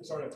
Sorry.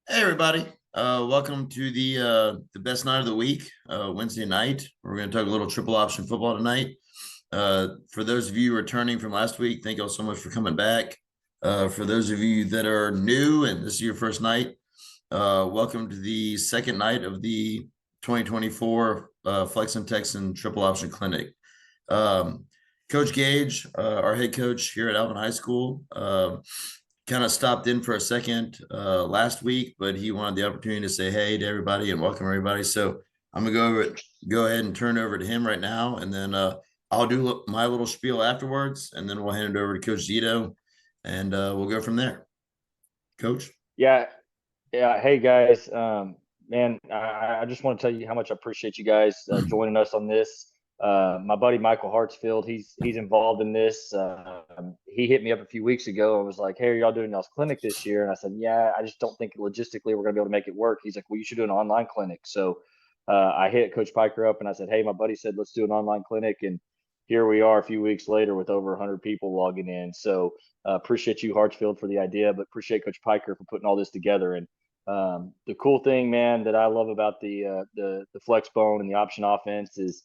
Hey everybody. Welcome to the best night of the week, Wednesday night. We're going to talk a little triple option football tonight. For those of you returning from last week, thank you all so much for coming back. For those of you that are new and this is your first night, welcome to the second night of the 2024 Flexin Texan Triple Option Clinic. Coach Gage, our head coach here at Alvin High School, kind of stopped in for a second last week, but he wanted the opportunity to say hey to everybody and welcome everybody. So I'm gonna go ahead and turn it over to him right now, and then I'll do my little spiel afterwards, and then we'll hand it over to Coach Zito, and we'll go from there. Coach. Yeah. Hey guys, man, I just want to tell you how much I appreciate you guys joining us on this. My buddy Michael Hartsfield, he's involved in this. He hit me up a few weeks ago and was like, "Hey, are y'all doing y'all's clinic this year?" And I said, "Yeah, I just don't think logistically we're gonna be able to make it work." He's like, "Well, you should do an online clinic." So I hit Coach Piker up and I said, "Hey, my buddy said let's do an online clinic," and here we are a few weeks later with over 100 people logging in. So appreciate you, Hartsfield, for the idea, but appreciate Coach Piker for putting all this together. And the cool thing, man, that I love about the flex bone and the option offense is,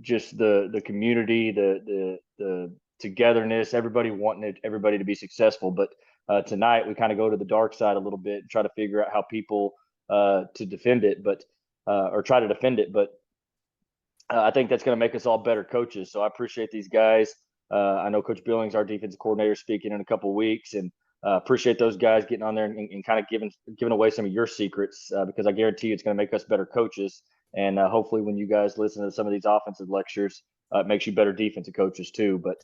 just the community, the togetherness, everybody wanting everybody to be successful. But tonight we kind of go to the dark side a little bit and try to figure out how people to defend it, or try to defend it. But I think that's going to make us all better coaches. So I appreciate these guys. I know Coach Billings, our defensive coordinator, speaking in a couple of weeks, and appreciate those guys getting on there and kind of giving away some of your secrets, because I guarantee you it's going to make us better coaches. And hopefully when you guys listen to some of these offensive lectures, it makes you better defensive coaches too. But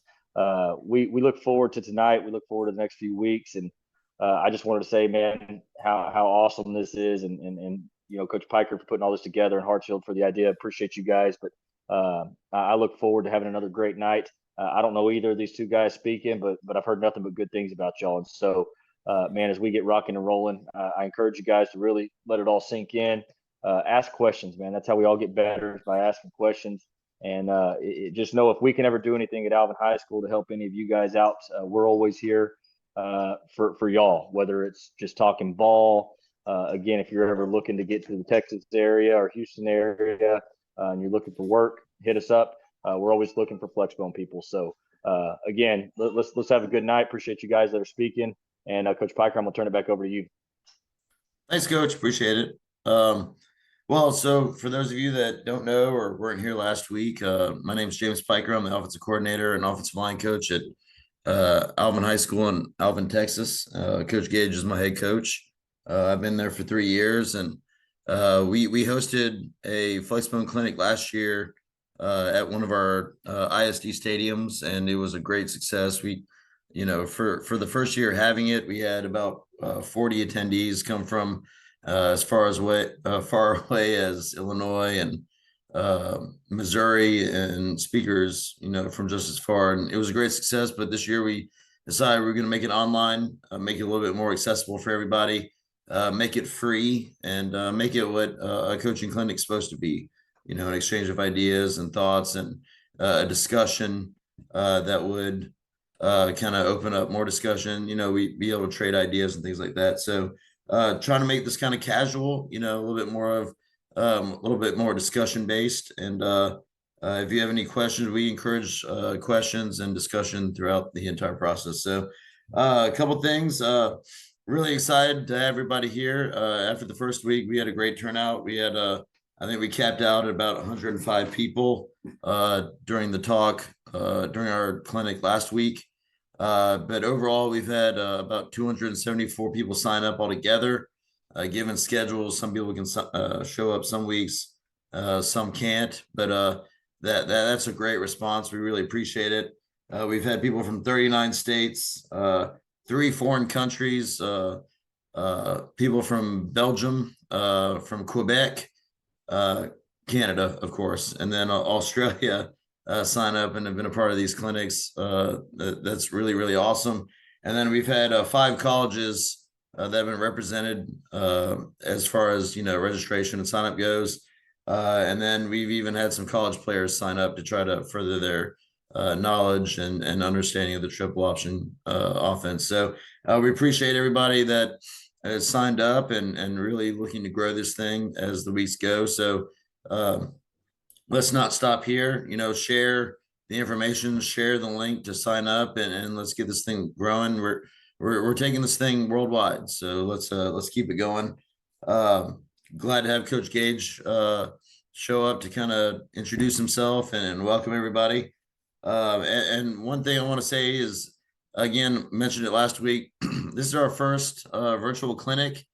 we look forward to tonight. We look forward to the next few weeks. And I just wanted to say, man, how awesome this is. And Coach Piker for putting all this together, and Hartsfield for the idea. Appreciate you guys. But I look forward to having another great night. I don't know either of these two guys speaking, but I've heard nothing but good things about y'all. And so, man, as we get rocking and rolling, I encourage you guys to really let it all sink in. Ask questions, man. That's how we all get better, is by asking questions. And just know if we can ever do anything at Alvin High School to help any of you guys out, we're always here for y'all, whether it's just talking ball. Again, if you're ever looking to get to the Texas area or Houston area and you're looking for work, hit us up. We're always looking for flexbone people. So again, let's have a good night. Appreciate you guys that are speaking. And Coach Piker, I'm gonna turn it back over to you. Thanks, Coach. Appreciate it. Well, so for those of you that don't know or weren't here last week, my name is James Piker. I'm the offensive coordinator and offensive line coach at Alvin High School in Alvin, Texas. Coach Gage is my head coach. I've been there for 3 years, and we hosted a flexbone clinic last year at one of our ISD stadiums, and it was a great success. We, for the first year having it, we had about 40 attendees come from as far away as Illinois and Missouri, and speakers, from just as far. And it was a great success. But this year we decided we're going to make it online, make it a little bit more accessible for everybody, make it free, and make it what a coaching clinic is supposed to be. An exchange of ideas and thoughts, and a discussion that would kind of open up more discussion. We be able to trade ideas and things like that. So trying to make this kind of casual, a little bit more discussion based. And if you have any questions, we encourage questions and discussion throughout the entire process. So a couple things. Really excited to have everybody here. After the first week, we had a great turnout. We had I think we capped out at about 105 people during the talk during our clinic last week. But overall, we've had about 274 people sign up altogether. Given schedules, some people can show up some weeks, some can't. But that's a great response. We really appreciate it. We've had people from 39 states, 3 foreign countries, people from Belgium, from Quebec, Canada, of course, and then Australia sign up and have been a part of these clinics. That's really, really awesome. And then we've had 5 colleges that have been represented as far as, registration and sign up goes. And then we've even had some college players sign up to try to further their knowledge and understanding of the triple option offense. So we appreciate everybody that has signed up and really looking to grow this thing as the weeks go. So let's not stop here. Share the information, share the link to sign up, and let's get this thing growing. We're taking this thing worldwide, so let's keep it going. Glad to have Coach Gage show up to kind of introduce himself and welcome everybody. And one thing I want to say is, again, mentioned it last week. This is our first virtual clinic.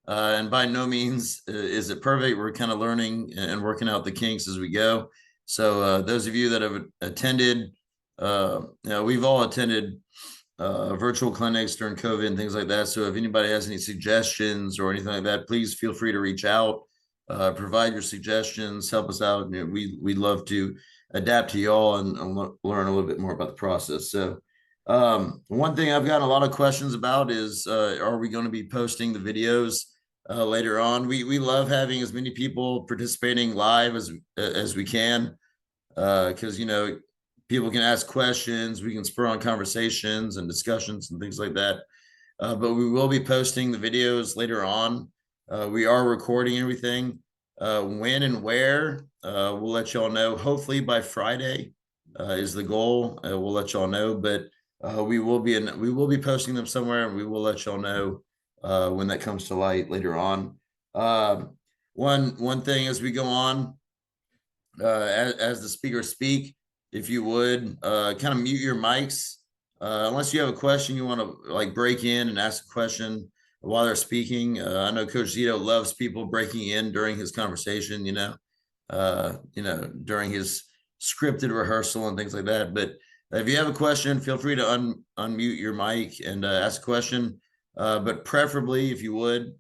And by no means is it perfect. We're kind of learning and working out the kinks as we go. So those of you that have attended, we've all attended virtual clinics during COVID and things like that. So if anybody has any suggestions or anything like that, please feel free to reach out, provide your suggestions, help us out. We'd love to adapt to y'all and learn a little bit more about the process. So one thing I've gotten a lot of questions about is, are we going to be posting the videos later on? We love having as many people participating live as we can, because people can ask questions, we can spur on conversations and discussions and things like that. But we will be posting the videos later on. We are recording everything. When and where, we'll let y'all know. Hopefully by Friday is the goal. We'll let y'all know, but we will be posting them somewhere, and we will let y'all know when that comes to light later on. One thing as we go on, as the speakers speak, if you would kind of mute your mics, unless you have a question you want to like break in and ask a question while they're speaking. I know Coach Zito loves people breaking in during his conversation, during his scripted rehearsal and things like that. But if you have a question, feel free to unmute your mic and ask a question. But preferably, if you would,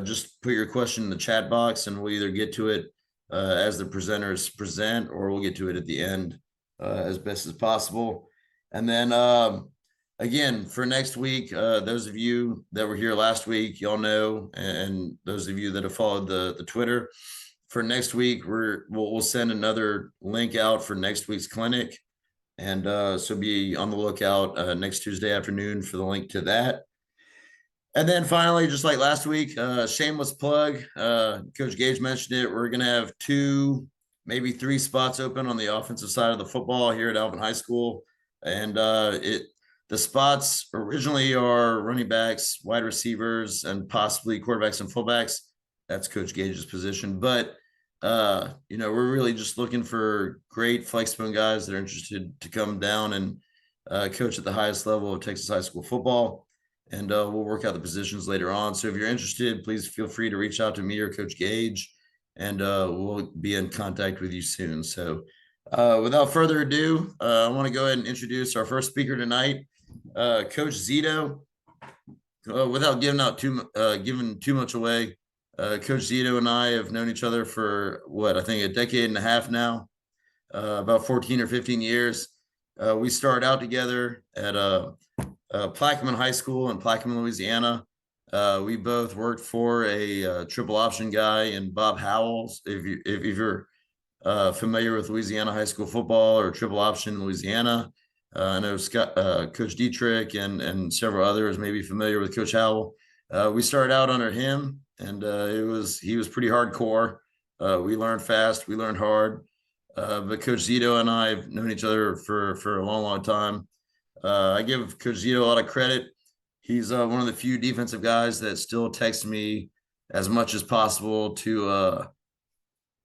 just put your question in the chat box, and we'll either get to it as the presenters present, or we'll get to it at the end as best as possible. And then again, for next week, those of you that were here last week, y'all know, and those of you that have followed the Twitter, for next week, we'll send another link out for next week's clinic. And so be on the lookout next Tuesday afternoon for the link to that. And then finally, just like last week, shameless plug, Coach Gage mentioned it, we're going to have 2, maybe 3 spots open on the offensive side of the football here at Alvin High School. And the spots originally are running backs, wide receivers, and possibly quarterbacks and fullbacks. That's Coach Gage's position. But we're really just looking for great Flexin guys that are interested to come down and coach at the highest level of Texas high school football. And we'll work out the positions later on. So if you're interested, please feel free to reach out to me or Coach Gage, and we'll be in contact with you soon. So without further ado, I want to go ahead and introduce our first speaker tonight, Coach Zito. Without giving too much away, Coach Zito and I have known each other for I think a decade and a half now, about 14 or 15 years. We started out together at Plaquemine High School in Plaquemine, Louisiana. We both worked for a triple option guy in Bob Howells. If you're familiar with Louisiana high school football or triple option in Louisiana, I know Coach Dietrich and several others may be familiar with Coach Howell. We started out under him, and he was pretty hardcore. We learned fast, we learned hard. But Coach Zito and I have known each other for a long time. I give Coach Zito a lot of credit. He's one of the few defensive guys that still texts me as much as possible to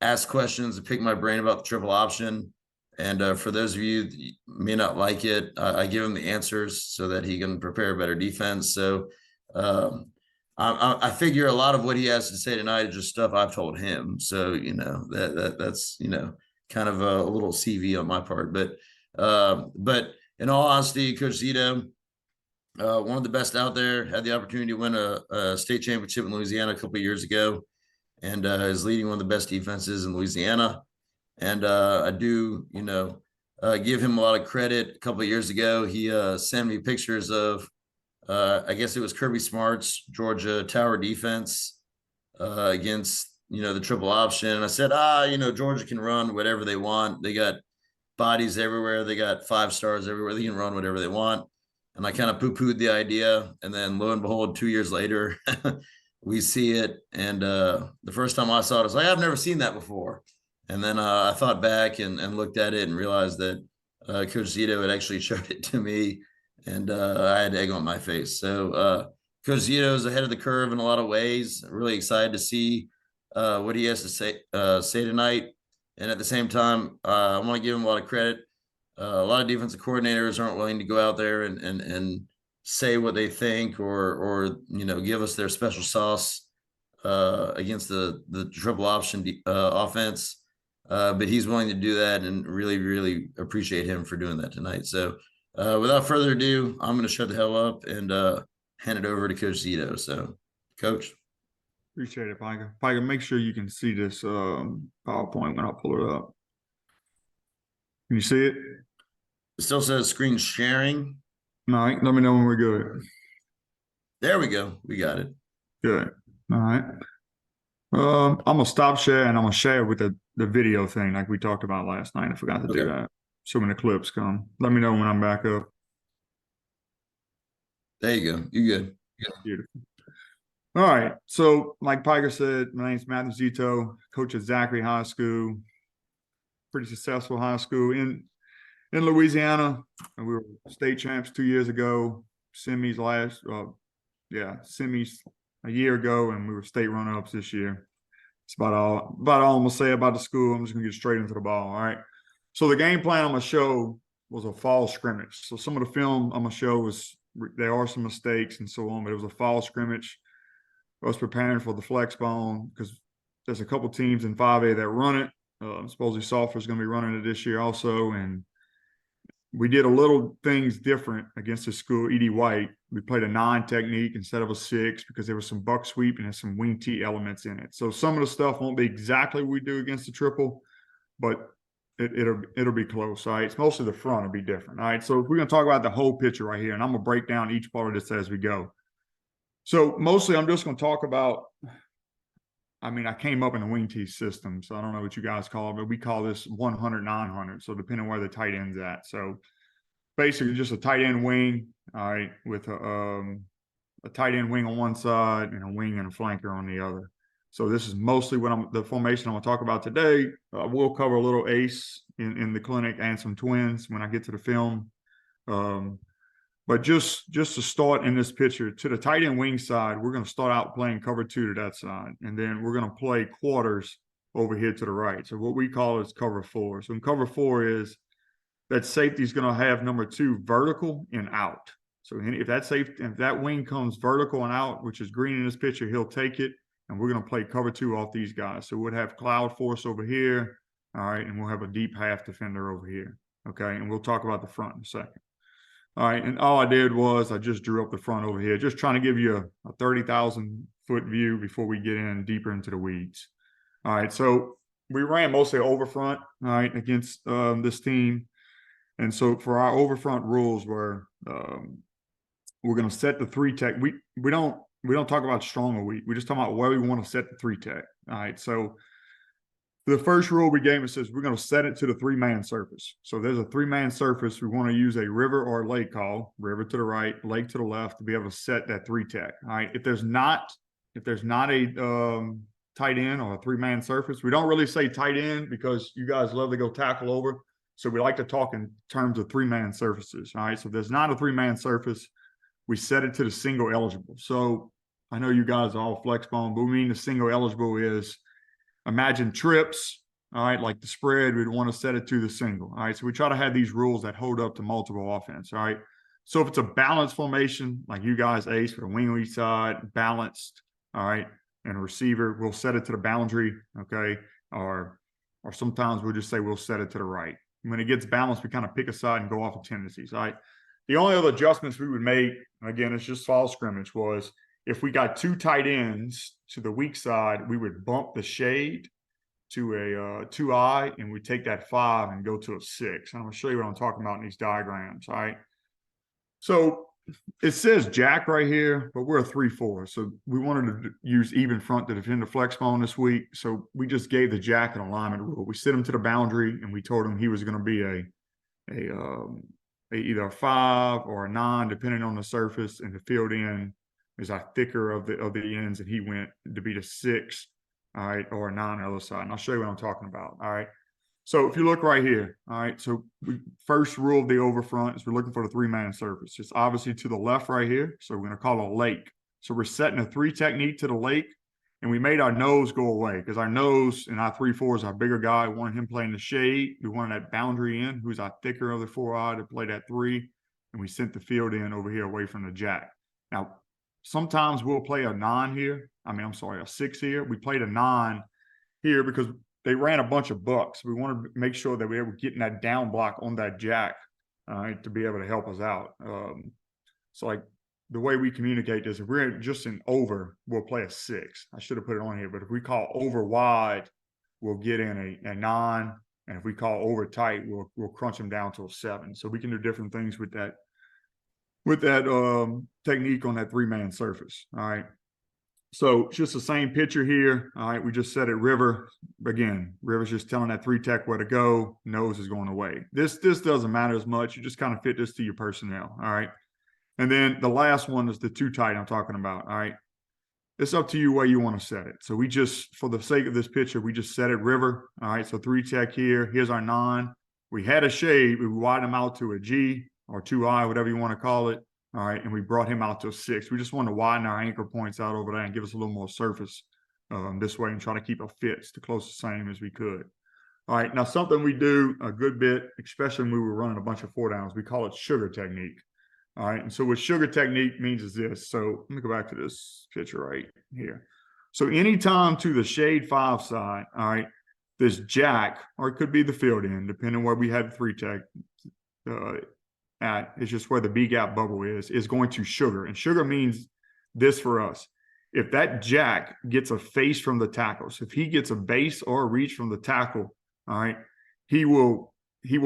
ask questions and pick my brain about the triple option. And for those of you that may not like it, I give him the answers so that he can prepare a better defense. So I figure a lot of what he has to say tonight is just stuff I've told him. So, that's, kind of a little CV on my part. But in all honesty, Coach Zito, one of the best out there, had the opportunity to win a state championship in Louisiana a couple of years ago, and is leading one of the best defenses in Louisiana. And I do, give him a lot of credit. A couple of years ago, he sent me pictures of, I guess it was Kirby Smart's Georgia Tower defense against, the triple option. And I said, Georgia can run whatever they want. They got bodies everywhere. They got 5 stars everywhere. They can run whatever they want. And I kind of poo-pooed the idea. And then lo and behold, 2 years later, we see it. And the first time I saw it, I was like, I've never seen that before. And then I thought back and looked at it and realized that Coach Zito had actually showed it to me, and I had egg on my face. So Coach Zito is ahead of the curve in a lot of ways. Really excited to see what he has to say tonight. And at the same time, I want to give him a lot of credit. A lot of defensive coordinators aren't willing to go out there and say what they think or give us their special sauce against the triple option offense. But he's willing to do that, and really, really appreciate him for doing that tonight. So, without further ado, I'm going to shut the hell up and hand it over to Coach Zito. So, Coach. Appreciate it, Piker. Piker, make sure you can see this PowerPoint when I pull it up. Can you see it? It still says screen sharing. All right, let me know when we're good. There we go. We got it. Good. All right. I'm gonna stop share and I'm gonna share with the video thing like we talked about last night. I forgot to do that. So when the clips come, let me know when I'm back up. There you go. You good. Beautiful. All right. So like Piker said, my name's Matthew Zito, coach at Zachary High School. Pretty successful high school in Louisiana. And we were state champs 2 years ago, semis semis a year ago, and we were state runner-ups this year. It's about all I'm gonna say about the school. I'm just gonna get straight into the ball. All right. So the game plan I'm gonna show was a fall scrimmage. So some of the film I'm gonna show there are some mistakes and so on, but it was a fall scrimmage. I was preparing for the flex bone because there's a couple teams in 5A that run it. Supposedly Sulphur's gonna be running it this year also, and we did a little things different against the school, E.D. White. We played a 9 technique instead of a 6 because there was some buck sweep and there's some wing tee elements in it. So some of the stuff won't be exactly what we do against the triple, but it'll be close. All right. It's mostly the front will be different. All right. So we're going to talk about the whole picture right here, and I'm going to break down each part of this as we go. So mostly I'm just going to talk about, I came up in the wing tee system, so I don't know what you guys call it, but we call this 100, 900. So depending on where the tight end's at. So basically just a tight end wing, all right, with a tight end wing on one side and a wing and a flanker on the other. So this is mostly the formation I'm going to talk about today. We'll cover a little ace in the clinic and some twins when I get to the film. But just to start in this picture, to the tight end wing side, we're going to start out playing cover 2 to that side. And then we're going to play quarters over here to the right. So what we call is cover 4. So in cover 4 is that safety is going to have number 2 vertical and out. So if that wing comes vertical and out, which is green in this picture, he'll take it. And we're going to play cover 2 off these guys. So we'll have cloud force over here. All right. And we'll have a deep half defender over here. Okay. And we'll talk about the front in a second. All right, and all I did was I just drew up the front over here, just trying to give you a 30,000-foot view before we get in deeper into the weeds. All right, so we ran mostly over front, all right, against this team. And so for our over front rules were we're going to set the 3 tech. We don't talk about strong or weak. We just talk about where we want to set the 3 tech. All right, so the first rule we gave, it says we're going to set it to the 3-man surface. So there's a 3-man surface. We want to use a river or a lake call, river to the right, lake to the left, to be able to set that 3 tech. All right. If there's not a tight end or a 3-man surface, we don't really say tight end because you guys love to go tackle over. So we like to talk in terms of 3-man surfaces. All right. So if there's not a 3-man surface, we set it to the single eligible. So I know you guys are all flex bone, but we mean the single eligible is, imagine trips, all right, like the spread, we'd want to set it to the single. All right, so we try to have these rules that hold up to multiple offense. All right, so if it's a balanced formation, like you guys ace with a wing on each side, balanced, all right, and a receiver, we'll set it to the boundary, okay, or sometimes we'll just say we'll set it to the right. When it gets balanced, we kind of pick a side and go off of tendencies. All right, the only other adjustments we would make, again, it's just fall scrimmage, was if we got 2 tight ends to the weak side, we would bump the shade to a 2I, and we take that 5 and go to a 6. And I'm going to show you what I'm talking about in these diagrams. All right. So it says jack right here, but we're a 3-4. So we wanted to use even front to defend the flex bone this week. So we just gave the jack an alignment rule. We sent him to the boundary, and we told him he was going to be either a 5 or a 9, depending on the surface, and the field end is our thicker of the ends, and he went to be the 6 all right, or a 9 on the other side. And I'll show you what I'm talking about, all right? So if you look right here, all right, so first rule of the over front is we're looking for the 3-man surface. It's obviously to the left right here, so we're going to call it a lake. So we're setting a 3 technique to the lake, and we made our nose go away because our nose and our 3-4 is our bigger guy. We wanted him playing the shade. We wanted that boundary in, who's our thicker of the 4-eye to play that 3, and we sent the field in over here away from the jack. Now, sometimes we'll play a 9 here. I'm sorry, a 6 here. We played a 9 here because they ran a bunch of bucks. We wanted to make sure that we were getting that down block on that jack to be able to help us out. So like the way we communicate this, if we're just in over, we'll play a 6. I should have put it on here, but if we call over wide, we'll get in a 9. And if we call over tight, we'll crunch them down to a 7. So we can do different things with that technique on that 3-man surface. All right. So it's just the same picture here. All right, we just set it river. Again, river's just telling that 3 tech where to go. Nose is going away. This doesn't matter as much. You just kind of fit this to your personnel. All right. And then the last one is the 2 tight I'm talking about. All right. It's up to you where you want to set it. So we just, for the sake of this picture, we just set it river. All right. So 3 tech here. Here's our 9. We had a shade. We widened them out to a G or 2I, whatever you want to call it. All right, and we brought him out to a 6. We just want to widen our anchor points out over there and give us a little more surface this way and try to keep our fits the closest same as we could. All right, now something we do a good bit, especially when we were running a bunch of 4-downs, we call it sugar technique. All right, and so what sugar technique means is this. So let me go back to this picture right here. So anytime to the shade 5 side, all right, this jack, or it could be the field end, depending on where we have 3 tech, it's just where the B gap bubble is going to sugar. And sugar means this for us. If that jack gets a face from the tackle, so if he gets a base or a reach from the tackle, all right, he will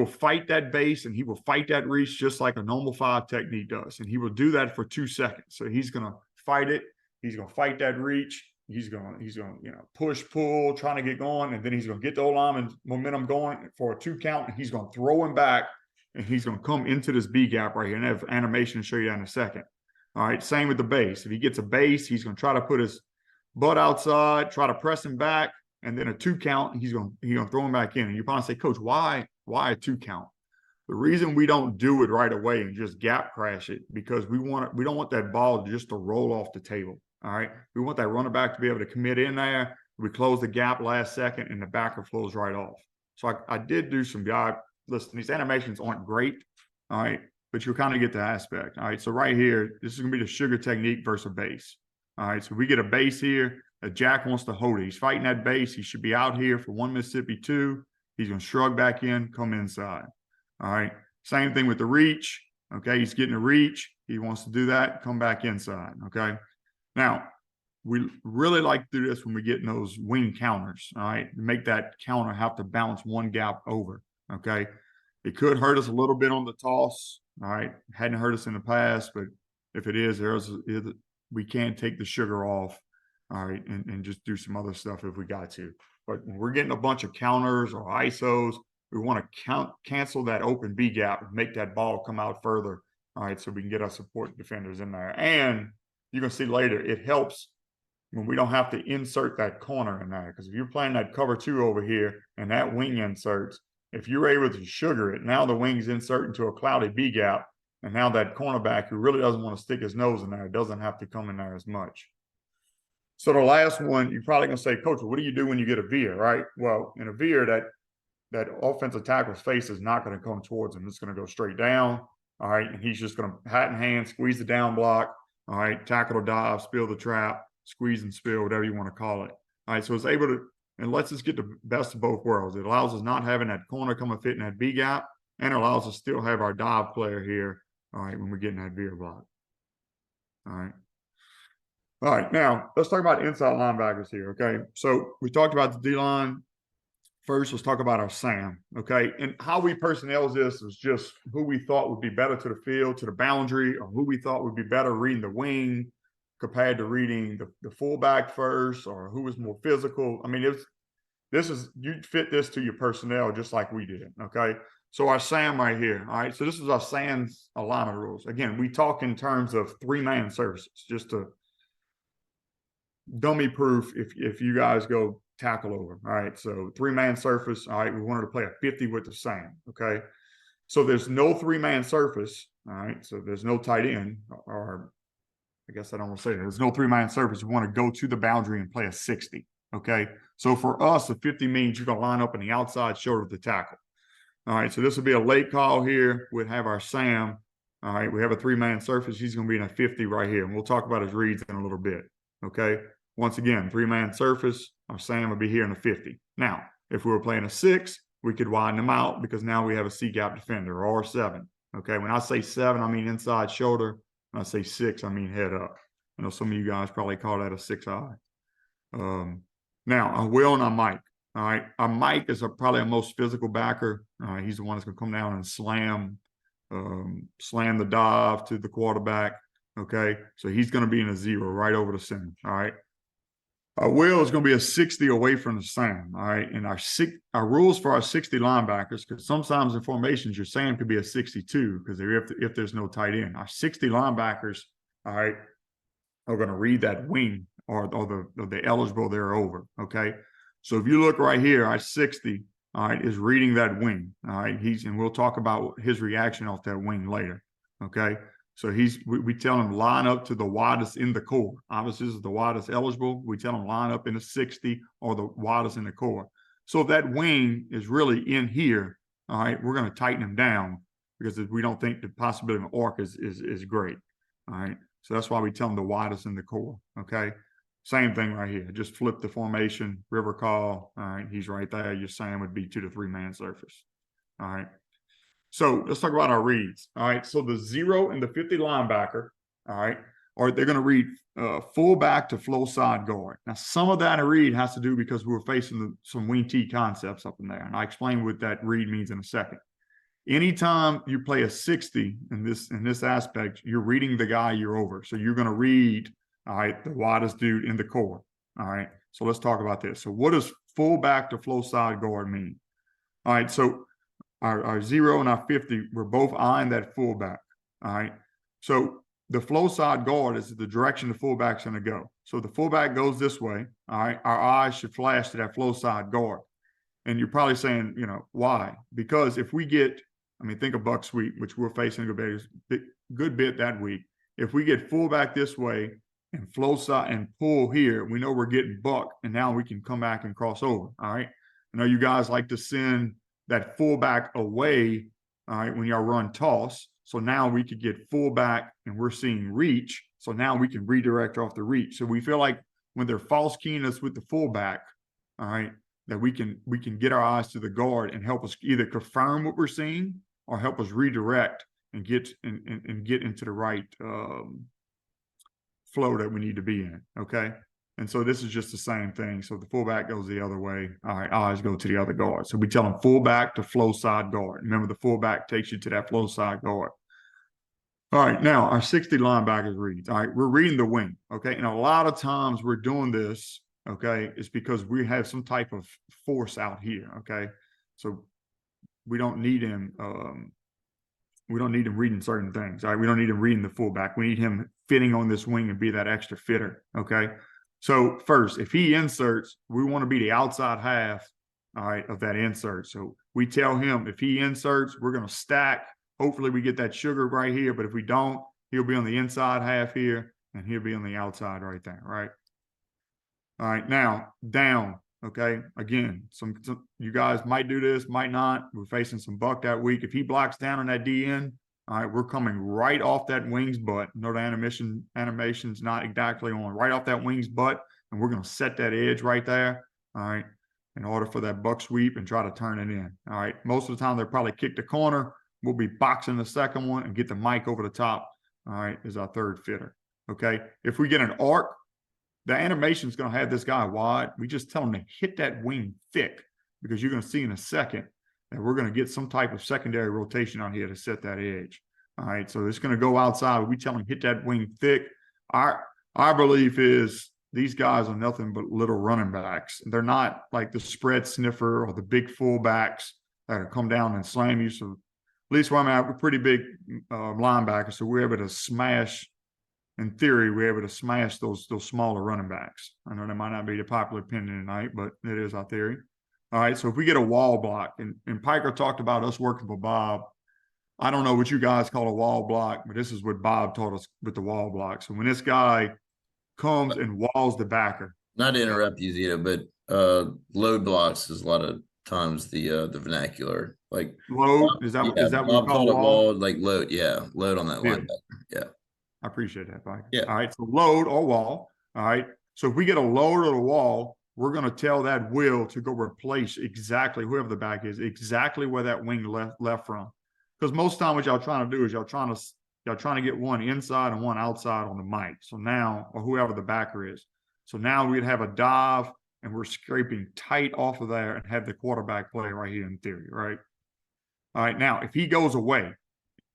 fight that base and he will fight that reach just like a normal 5 technique does. And he will do that for 2 seconds. So he's going to fight it. He's going to fight that reach. He's going to, push, pull, trying to get going. And then he's going to get the O-lineman momentum going for a 2 count. And he's going to throw him back. And he's going to come into this B gap right here. And I have animation to show you that in a second. All right, same with the base. If he gets a base, he's going to try to put his butt outside, try to press him back, and then a 2 count, and he's going to throw him back in. And you probably say, Coach, why a 2 count? The reason we don't do it right away and just gap crash it because we don't want that ball just to roll off the table. All right, we want that runner back to be able to commit in there. We close the gap last second, and the backer flows right off. So I did do some guy. Listen, these animations aren't great, all right, but you'll kind of get the aspect. All right, so right here, this is going to be the sugar technique versus a base. All right, so we get a base here. A jack wants to hold it. He's fighting that base. He should be out here for 1 Mississippi 2. He's going to shrug back in, come inside. All right, same thing with the reach. Okay, he's getting a reach. He wants to do that, come back inside. Okay, now we really like to do this when we get in those wing counters. All right, make that counter have to bounce 1 gap over. Okay, it could hurt us a little bit on the toss. All right, hadn't hurt us in the past, but if it is, we can take the sugar off. All right, and just do some other stuff if we got to. But when we're getting a bunch of counters or ISOs, we want to cancel that open B gap and make that ball come out further. All right, so we can get our support defenders in there. And you're going to see later, it helps when we don't have to insert that corner in there. Because if you're playing that cover 2 over here and that wing inserts, if you're able to sugar it, now the wing's insert into a cloudy B gap, and now that cornerback who really doesn't want to stick his nose in there doesn't have to come in there as much. So the last one, you're probably going to say, Coach, what do you do when you get a veer, right? Well, in a veer, that offensive tackle's face is not going to come towards him. It's going to go straight down, all right? And he's just going to hat in hand, squeeze the down block, all right? Tackle or dive, spill the trap, squeeze and spill, whatever you want to call it. All right, so it's able to, and lets us get the best of both worlds. It allows us not having that corner come and fit in that B gap, and it allows us to still have our dive player here, all right, when we're getting that veer block. All right. All right, now let's talk about inside linebackers here, okay? So we talked about the D-line. First, let's talk about our SAM, okay? And how we personnel this is just who we thought would be better to the field, to the boundary, or who we thought would be better reading the wing compared to reading the fullback first, or who was more physical. I mean, you fit this to your personnel just like we did, okay? So our SAM right here, all right? So this is our SAM's alignment rules. Again, we talk in terms of 3-man services, just to dummy proof if you guys go tackle over. All right, so 3-man surface. All right, we wanted to play a 50 with the Sam. Okay, so there's no 3-man surface. All right, so there's no tight end, or I guess I don't want to say that. There's no 3-man surface. We want to go to the boundary and play a 60. Okay, so for us, a 50 means you're going to line up in the outside shoulder of the tackle. All right, so this will be a late call here. We'd have our Sam. All right, we have a 3-man surface. He's going to be in a 50 right here, and we'll talk about his reads in a little bit. Okay, once again, 3-man surface. Our Sam will be here in a 50. Now, if we were playing a 6, we could widen them out because now we have a C-gap defender or 7. Okay, when I say 7, I mean inside shoulder. When I say 6, I mean head up. I know some of you guys probably call that a 6-eye. Now, I Will and I Mike. All right, our Mike is probably our most physical backer. He's the one that's going to come down and slam the dive to the quarterback. Okay, so he's going to be in a 0 right over the center. All right, Will is going to be a 60 away from the Sam. All right, and our rules for our 60 linebackers, because sometimes in formations your Sam could be a 62 because if there's no tight end. Our 60 linebackers, all right, are going to read that wing or the eligible they're over. Okay, so if you look right here, our 60, all right, is reading that wing. All right, and we'll talk about his reaction off that wing later. Okay, so we tell him line up to the widest in the core. Obviously, this is the widest eligible. We tell him line up in the 60 or the widest in the core. So if that wing is really in here, all right, we're going to tighten him down because we don't think the possibility of an arc is great. All right, so that's why we tell him the widest in the core. Okay. Same thing right here. Just flip the formation, river call. All right, he's right there. Your Sam would be to the 3-man surface. All right. So let's talk about our reads. All right. So the 0 and the 50 linebacker, all right, or they're going to read fullback to flow side guard. Now, some of that read has to do because we were facing some wing T concepts up in there. And I explain what that read means in a second. Anytime you play a 60 in this aspect, you're reading the guy you're over. So you're going to read, all right, the widest dude in the core. All right. So let's talk about this. So what does fullback to flow side guard mean? All right. So our 0 and our 50, we're both eyeing that fullback. All right. So the flow side guard is the direction the fullback's going to go. So the fullback goes this way. All right. Our eyes should flash to that flow side guard. And you're probably saying, why? Because if we get, think of buck sweep, which we're facing a good bit that week. If we get fullback this way and flow side and pull here, we know we're getting buck, and now we can come back and cross over. All right. I know you guys like to send that fullback away, all right, when y'all run toss. So now we could get fullback and we're seeing reach. So now we can redirect off the reach. So we feel like when they're false keying us with the fullback, all right, that we can get our eyes to the guard and help us either confirm what we're seeing or help us redirect and get into the right flow that we need to be in. Okay. And so this is just the same thing. So the fullback goes the other way. All right, eyes go to the other guard. So we tell them fullback to flow side guard. Remember, the fullback takes you to that flow side guard. All right, now our 60 linebackers reads. All right, we're reading the wing. Okay, and a lot of times we're doing this. Okay, it's because we have some type of force out here. Okay, so we don't need him. We don't need him reading certain things. All right, we don't need him reading the fullback. We need him fitting on this wing and be that extra fitter. Okay. So first, if he inserts, we want to be the outside half, all right, of that insert. So we tell him if he inserts, we're going to stack. Hopefully we get that sugar right here, but if we don't, he'll be on the inside half here, and he'll be on the outside right there, right? All right, now down, okay? Again, some you guys might do this, might not. We're facing some buck that week. If he blocks down on that DN, all right, we're coming right off that wing's butt. No, the animation's not exactly on. Right off that wing's butt, and we're going to set that edge right there, all right, in order for that buck sweep and try to turn it in, all right? Most of the time, they'll probably kick the corner. We'll be boxing the second one and get the mic over the top, all right, is our third fitter, okay? If we get an arc, the animation's going to have this guy wide. We just tell him to hit that wing thick because you're going to see in a second and we're going to get some type of secondary rotation on here to set that edge. All right, so it's going to go outside. We tell them hit that wing thick. Our belief is these guys are nothing but little running backs. They're not like the spread sniffer or the big fullbacks that come down and slam you. So at least where I'm at, we're pretty big linebackers, so we're able to smash in theory, we're able to smash those smaller running backs. I know that might not be the popular opinion tonight, but it is our theory. All right, so if we get a wall block, and Piker talked about us working for Bob. I don't know what you guys call a wall block, but this is what Bob taught us with the wall block. So when this guy comes and walls the backer. Not to interrupt you, Zito, but load blocks is a lot of times the vernacular. Like load, is that what Bob we call called it wall? wall, like load, load on that Yeah. linebacker. Yeah. I appreciate that, Piker. Yeah. All right, so load or wall. All right. So if we get a load or a wall, we're going to tell that wheel to go replace exactly whoever the back is, exactly where that wing left from. Because most time what y'all trying to do is y'all trying to get one inside and one outside on the mic. So now, or whoever the backer is. So now we'd have a dive and we're scraping tight off of there and have the quarterback play right here in theory, right? All right, now if he goes away,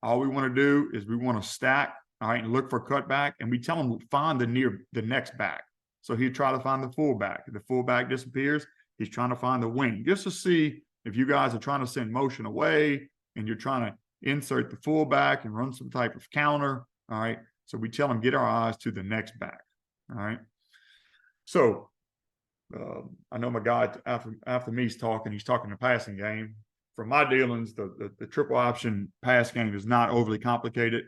all we want to do is we want to stack, all right, and look for cutback, and we tell him find the next back. So he'd try to find the fullback. If the fullback disappears, he's trying to find the wing, just to see if you guys are trying to send motion away and you're trying to insert the fullback and run some type of counter. All right. So we tell him get our eyes to the next back. All right. So I know my guy after me is talking. He's talking the passing game. From my dealings, the triple option pass game is not overly complicated.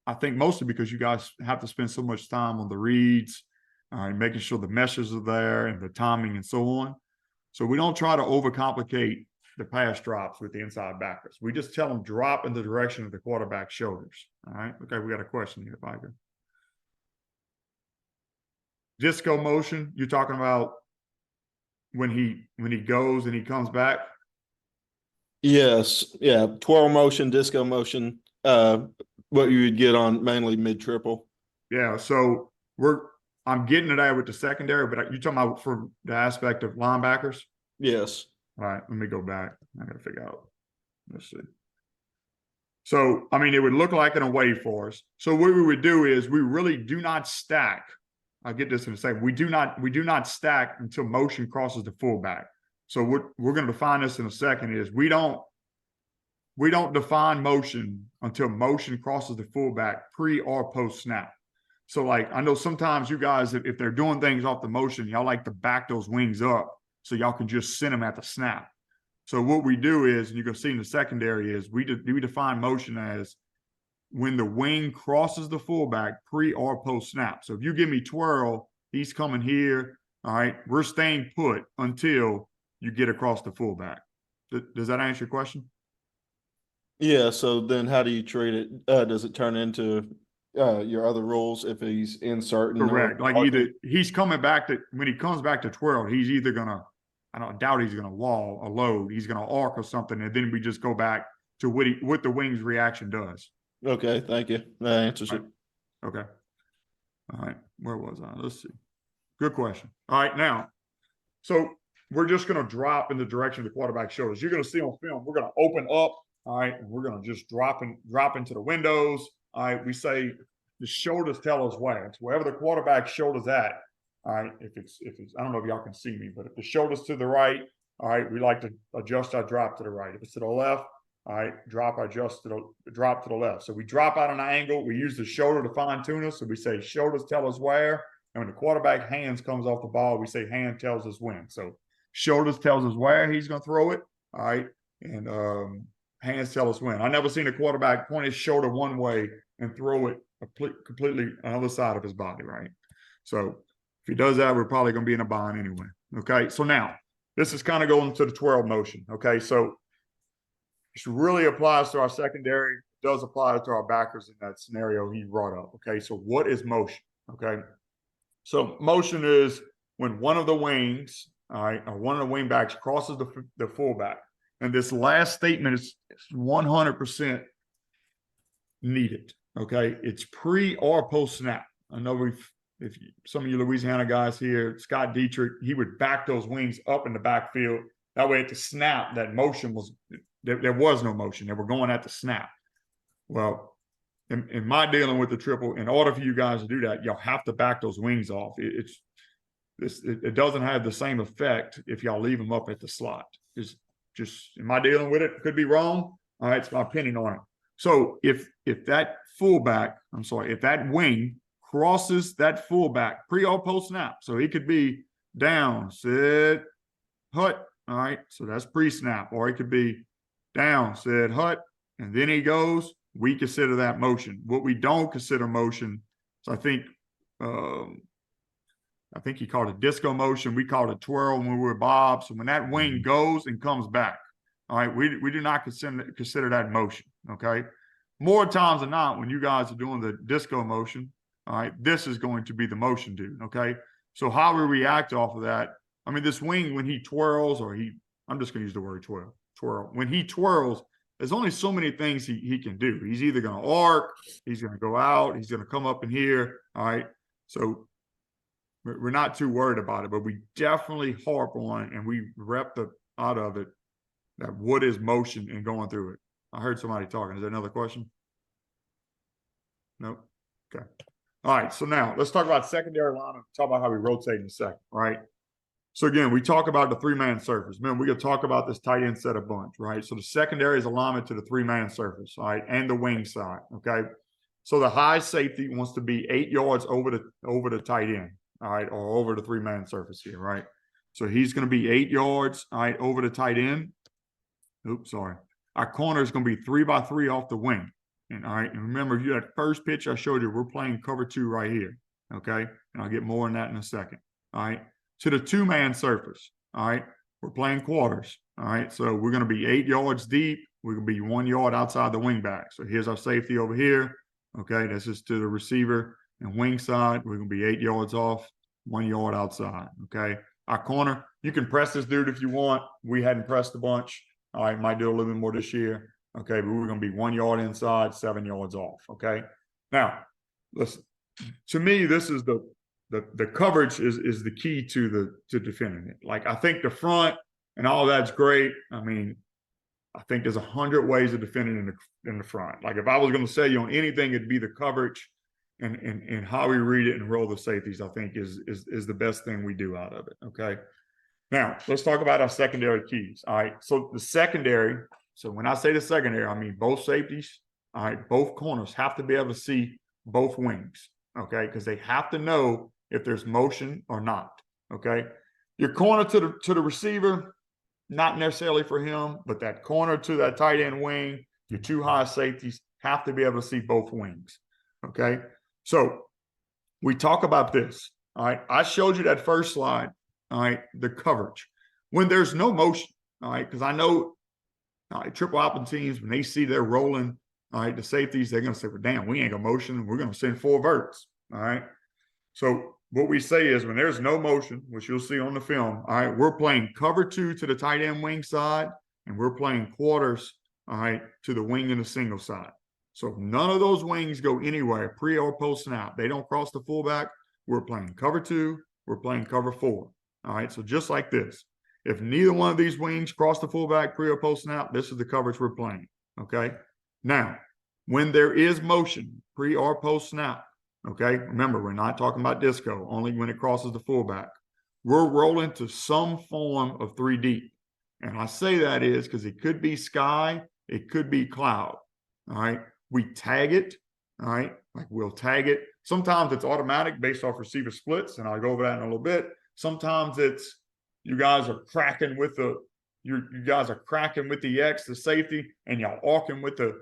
I think mostly because you guys have to spend so much time on the reads, making sure the meshes are there and the timing and so on. So we don't try to overcomplicate the pass drops with the inside backers. We just tell them drop in the direction of the quarterback's shoulders. All right. Okay, we got a question here, Piker. Disco motion, you're talking about when he goes and he comes back? Yes. Yeah. Twirl motion, disco motion, what you would get on mainly mid triple. Yeah. So I'm getting to that with the secondary, but you're talking about from the aspect of linebackers? Yes. All right, let me go back. I got to figure out. Let's see. So, I mean, it would look like an away for us. So what we would do is we really do not stack. I'll get this in a second. We do not stack until motion crosses the fullback. So what we're going to define this in a second is we don't define motion until motion crosses the fullback pre or post snap. So like, I know sometimes you guys, if they're doing things off the motion, y'all like to back those wings up so y'all can just send them at the snap. So what we do is, and you can see in the secondary is we define motion as when the wing crosses the fullback pre or post snap. So if you give me twirl, he's coming here. All right, we're staying put until you get across the fullback. Does that answer your question? Yeah. So then how do you treat it? Does it turn into your other rules if he's inserting? Correct. Like either he's coming back to, when he comes back to twirl, he's either going to, I doubt he's going to wall a load. He's going to arc or something. And then we just go back to what the wing's reaction does. Okay. Thank you. That answers it. Okay. All right. Where was I? Let's see. Good question. All right. Now, so we're just going to drop in the direction of the quarterback shoulders. You're going to see on film, we're going to open up. All right. And we're going to just drop into the windows. All right. We say the shoulders tell us where. It's wherever the quarterback shoulder's at. All right. If it's, I don't know if y'all can see me, but if the shoulder's to the right, all right, we like to adjust our drop to the right. If it's to the left, all right, drop to the left. So we drop out on an angle. We use the shoulder to fine tune us. So we say shoulders tell us where. And when the quarterback hands comes off the ball, we say hand tells us when. So shoulders tells us where he's going to throw it. All right. And hands tell us when. I never seen a quarterback point his shoulder one way and throw it completely another side of his body. Right. So if he does that, we're probably going to be in a bind anyway. Okay. So now this is kind of going to the twirl motion. Okay. So this really applies to our secondary. It does apply to our backers in that scenario he brought up. Okay. So what is motion? Okay. So motion is when one of the wings, all right, or one of the wing backs crosses the fullback. And this last statement is 100% needed. Okay. It's pre or post snap. I know some of you Louisiana guys here, Scott Dietrich, he would back those wings up in the backfield. That way at the snap, that motion was, there was no motion. They were going at the snap. Well, in my dealing with the triple, in order for you guys to do that, you'll have to back those wings off. It doesn't have the same effect if y'all leave them up at the slot. It's just, in my dealing with it, could be wrong. All right, it's my opinion on it. So if that fullback, if that wing crosses that fullback, pre or post snap. So he could be down, sit, hut. All right. So that's pre-snap. Or it could be down, sit, hut, and then he goes. We consider that motion. What we don't consider motion, so I think he called it disco motion. We called it twirl when we were Bob. So when that wing goes and comes back, all right, we do not consider that motion. Okay. More times than not, when you guys are doing the disco motion, all right, this is going to be the motion, dude. Okay. So how we react off of that, I mean, this wing, when he twirls, I'm just going to use the word twirl. When he twirls, there's only so many things he can do. He's either going to arc, he's going to go out, he's going to come up in here. All right. So we're not too worried about it, but we definitely harp on and we rep out of it that what is motion and going through it. I heard somebody talking. Is there another question? Nope. Okay. All right. So now let's talk about secondary alignment. Talk about how we rotate in a second. Right. So again, we talk about the 3-man surface. Remember, we're going to talk about this tight end set of bunch, right? So the secondary is alignment to the 3-man surface, all right, and the wing side, okay? So the high safety wants to be 8 yards over the tight end, all right, or over the 3-man surface here, right? So he's going to be 8 yards, all right, over the tight end. Oops, sorry. Our corner is going to be 3 by 3 off the wing. And all right, and remember, that first pitch I showed you, we're playing cover 2 right here, okay? And I'll get more on that in a second, all right? To the 2-man surface, all right? We're playing quarters, all right? So we're going to be 8 yards deep. We're going to be 1 yard outside the wing back. So here's our safety over here, okay? This is to the receiver and wing side. We're going to be 8 yards off, 1 yard outside, okay? Our corner, you can press this dude if you want. We hadn't pressed a bunch. All right, might do a little bit more this year, okay? But we're going to be 1 yard inside, 7 yards off, okay? Now, listen, to me, this is the coverage is the key to defending it. Like, I think the front and all that's great. I mean, I think there's 100 ways of defending in the front. Like, if I was going to say you on anything, it'd be the coverage and how we read it and roll the safeties. I think is the best thing we do out of it. Okay. Now let's talk about our secondary keys. All right. So the secondary. So when I say the secondary, I mean both safeties. All right. Both corners have to be able to see both wings. Okay, because they have to know if there's motion or not. Okay, your corner to the receiver, not necessarily for him, but that corner to that tight end wing, your 2 high safeties have to be able to see both wings. Okay, so we talk about this. All right, I showed you that first slide. All right, the coverage when there's no motion. All right, because I know, all right, triple option teams, when they see they're rolling, all right, the safeties, they're going to say, well, damn, we ain't got motion. We're going to send 4 verts. All right. So what we say is when there's no motion, which you'll see on the film, all right, we're playing cover 2 to the tight end wing side, and we're playing quarters, all right, to the wing and the single side. So if none of those wings go anywhere, pre or post snap, they don't cross the fullback, we're playing cover 2, we're playing cover 4. All right. So just like this, if neither one of these wings cross the fullback, pre or post snap, this is the coverage we're playing. Okay. Now, when there is motion, pre or post snap, okay, remember, we're not talking about disco, only when it crosses the fullback. We're rolling to some form of 3 deep. And I say that is because it could be sky, it could be cloud. All right. We tag it. All right. Like we'll tag it. Sometimes it's automatic based off receiver splits, and I'll go over that in a little bit. Sometimes it's you guys are cracking with the X, the safety, and y'all arcing with the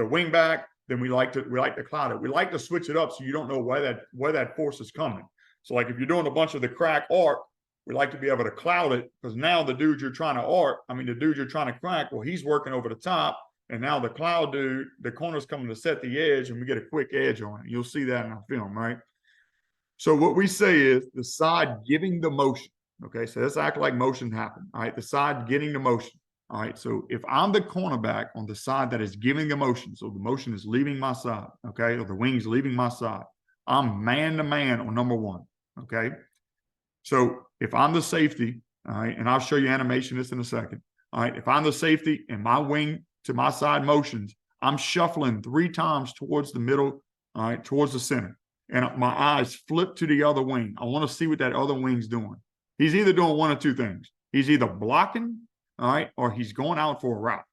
wing back. Then we like to cloud it. We like to switch it up so you don't know where that force is coming. So like if you're doing a bunch of the crack arc, we like to be able to cloud it because now the dude you're trying to crack, well, he's working over the top, and now the cloud dude, the corner's coming to set the edge, and we get a quick edge on it. You'll see that in our film, right? So what we say is the side giving the motion. Okay, so let's act like motion happened. All right, the side getting the motion. All right, so if I'm the cornerback on the side that is giving the motion, so the motion is leaving my side, okay, or the wing's leaving my side, I'm man-to-man on number 1, okay? So if I'm the safety, all right, and I'll show you animation this in a second, all right, if I'm the safety and my wing to my side motions, I'm shuffling 3 times towards the middle, all right, towards the center, and my eyes flip to the other wing. I want to see what that other wing's doing. He's either doing one of 2 things. He's either blocking, all right, or he's going out for a route.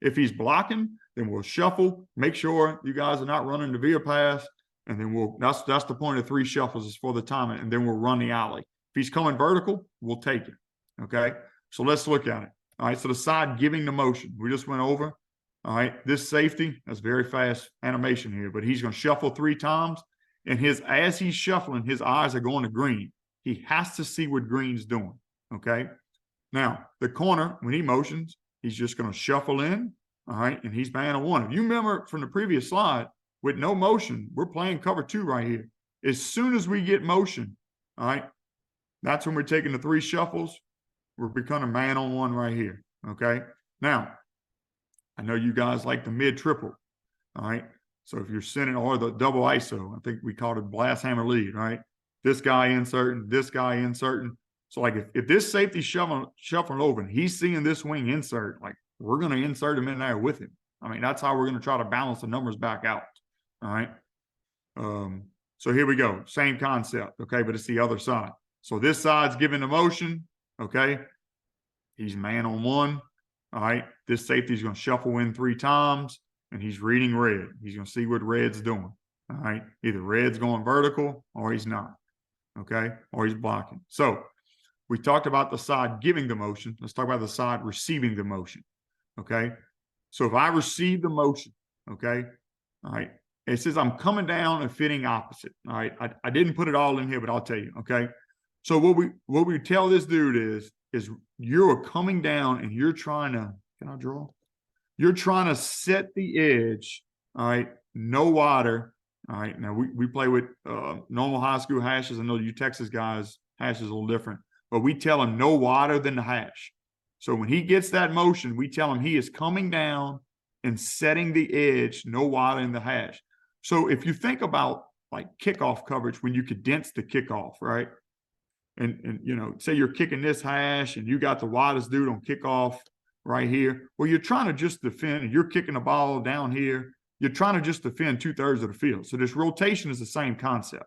If he's blocking, Then we'll shuffle, make sure you guys are not running the veer pass. And then that's the point of 3 shuffles is for the timing. And then we'll run the alley. If he's coming vertical, we'll take it. Okay. So let's look at it. All right. So the side giving the motion, we just went over. All right. This safety, that's very fast animation here, but he's going to shuffle 3 times. And as he's shuffling, his eyes are going to green. He has to see what green's doing. Okay. Now, the corner, when he motions, he's just going to shuffle in. All right. And he's man on 1. If you remember from the previous slide, with no motion, we're playing cover 2 right here. As soon as we get motion, all right, that's when we're taking the 3 shuffles. We're becoming man on 1 right here. Okay. Now, I know you guys like the mid triple. All right. So if you're sending, or the double ISO, I think we called it blast hammer lead, right? This guy inserting, this guy inserting. So like if this safety shuffling over and he's seeing this wing insert, like we're going to insert him in there with him. I mean, that's how we're going to try to balance the numbers back out. All right. So here we go. Same concept. Okay. But it's the other side. So this side's giving the motion. Okay. He's man on 1. All right. This safety is going to shuffle in 3 times and he's reading red. He's going to see what red's doing. All right. Either red's going vertical or he's not. Okay. Or he's blocking. So we talked about the side giving the motion. Let's talk about the side receiving the motion. Okay. So if I receive the motion, okay. All right. It says I'm coming down and fitting opposite. All right. I didn't put it all in here, but I'll tell you. Okay. So what we tell this dude is you're coming down and you're trying to, can I draw? You're trying to set the edge. All right. No wider. All right. Now we play with normal high school hashes. I know you Texas guys hashes a little different, but we tell him no wider than the hash. So when he gets that motion, we tell him he is coming down and setting the edge no wider than the hash. So if you think about like kickoff coverage, when you condense the kickoff, right? And you know, say you're kicking this hash and you got the widest dude on kickoff right here. Well, you're trying to just defend and you're kicking the ball down here. You're trying to just defend 2/3 of the field. So this rotation is the same concept.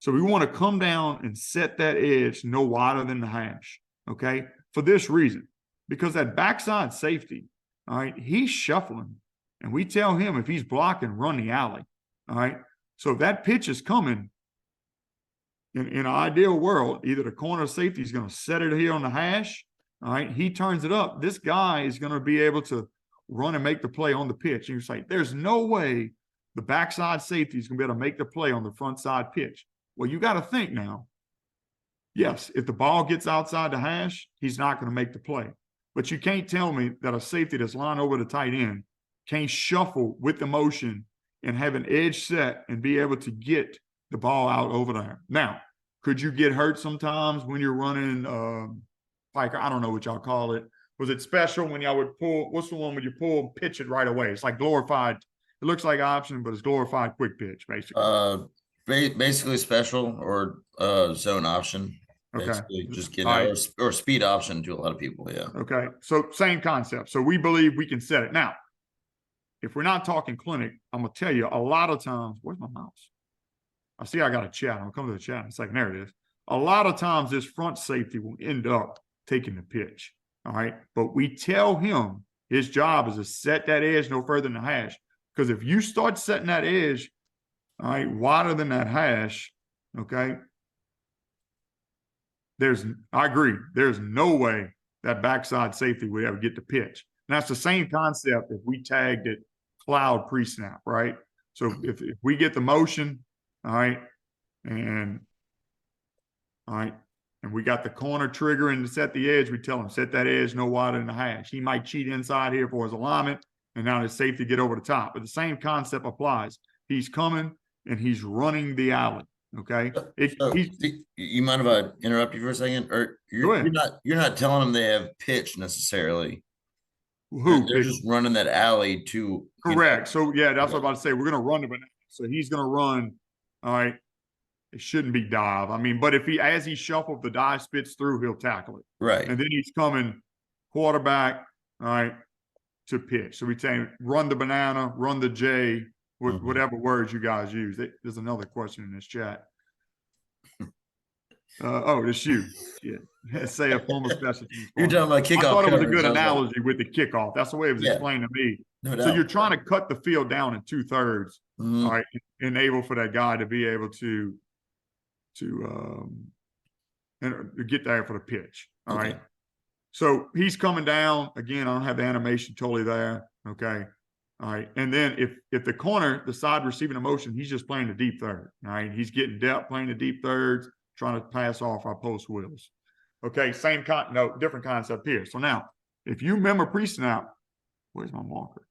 So we want to come down and set that edge no wider than the hash. Okay. For this reason, because that backside safety, all right, he's shuffling and we tell him if he's blocking, run the alley. All right. So if that pitch is coming, in an ideal world, either the corner safety is going to set it here on the hash. All right. He turns it up. This guy is going to be able to run and make the play on the pitch. And you say, there's no way the backside safety is going to be able to make the play on the front side pitch. Well, you got to think now. Yes, if the ball gets outside the hash, he's not going to make the play. But you can't tell me that a safety that's lined over the tight end can't shuffle with the motion and have an edge set and be able to get the ball out over there. Now, could you get hurt sometimes when you're running Piker? I don't know what y'all call it. Was it special when y'all would pull? What's the one when you pull, pitch it right away? It's like glorified. It looks like option, but it's glorified quick pitch, basically. Basically special or zone option. Okay. Basically just get out, or speed option to a lot of people. Yeah. Okay. So same concept. So we believe we can set it. Now, if we're not talking clinic, I'm going to tell you a lot of times, where's my mouse? I see I got a chat. I'm going to come to the chat in a second. There it is. A lot of times this front safety will end up taking the pitch. All right. But we tell him his job is to set that edge no further than the hash. Because if you start setting that edge, all right, wider than that hash, okay, I agree. There's no way that backside safety would ever get the pitch. And that's the same concept if we tagged it cloud pre-snap, right? So if we get the motion, all right, and we got the corner triggering to set the edge, we tell him set that edge no wider than the hash. He might cheat inside here for his alignment, and now his safety get over the top. But the same concept applies. He's coming and he's running the alley. Okay. You mind if I interrupt you for a second? Or you're not telling them they have pitch necessarily. They're just running that alley to correct. So yeah, that's what I'm about to say. We're gonna run the banana. So he's gonna run. All right. It shouldn't be dive. I mean, but as he shuffles, the dive spits through, he'll tackle it. Right. And then he's coming quarterback, all right, to pitch. So we say run the banana, run the J, whatever words you guys use. There's another question in this chat. It's you. Yeah. Say a former special teams You're corner. talking about kickoff I thought it was a coverage. good I was like, analogy with the kickoff. That's the way it was Yeah. explained to me. no So doubt. you're trying to cut the field down in 2/3, Mhm. all right, enable for that guy to be able to get there for the pitch. All Okay. right. So he's coming down again. I don't have the animation totally there. Okay. All right. And then if the corner, the side receiving a motion, he's just playing the deep third. All right. He's getting depth, playing the deep thirds, trying to pass off our post wheels. Okay. Different concept here. So now, if you remember pre-snap, where's my marker?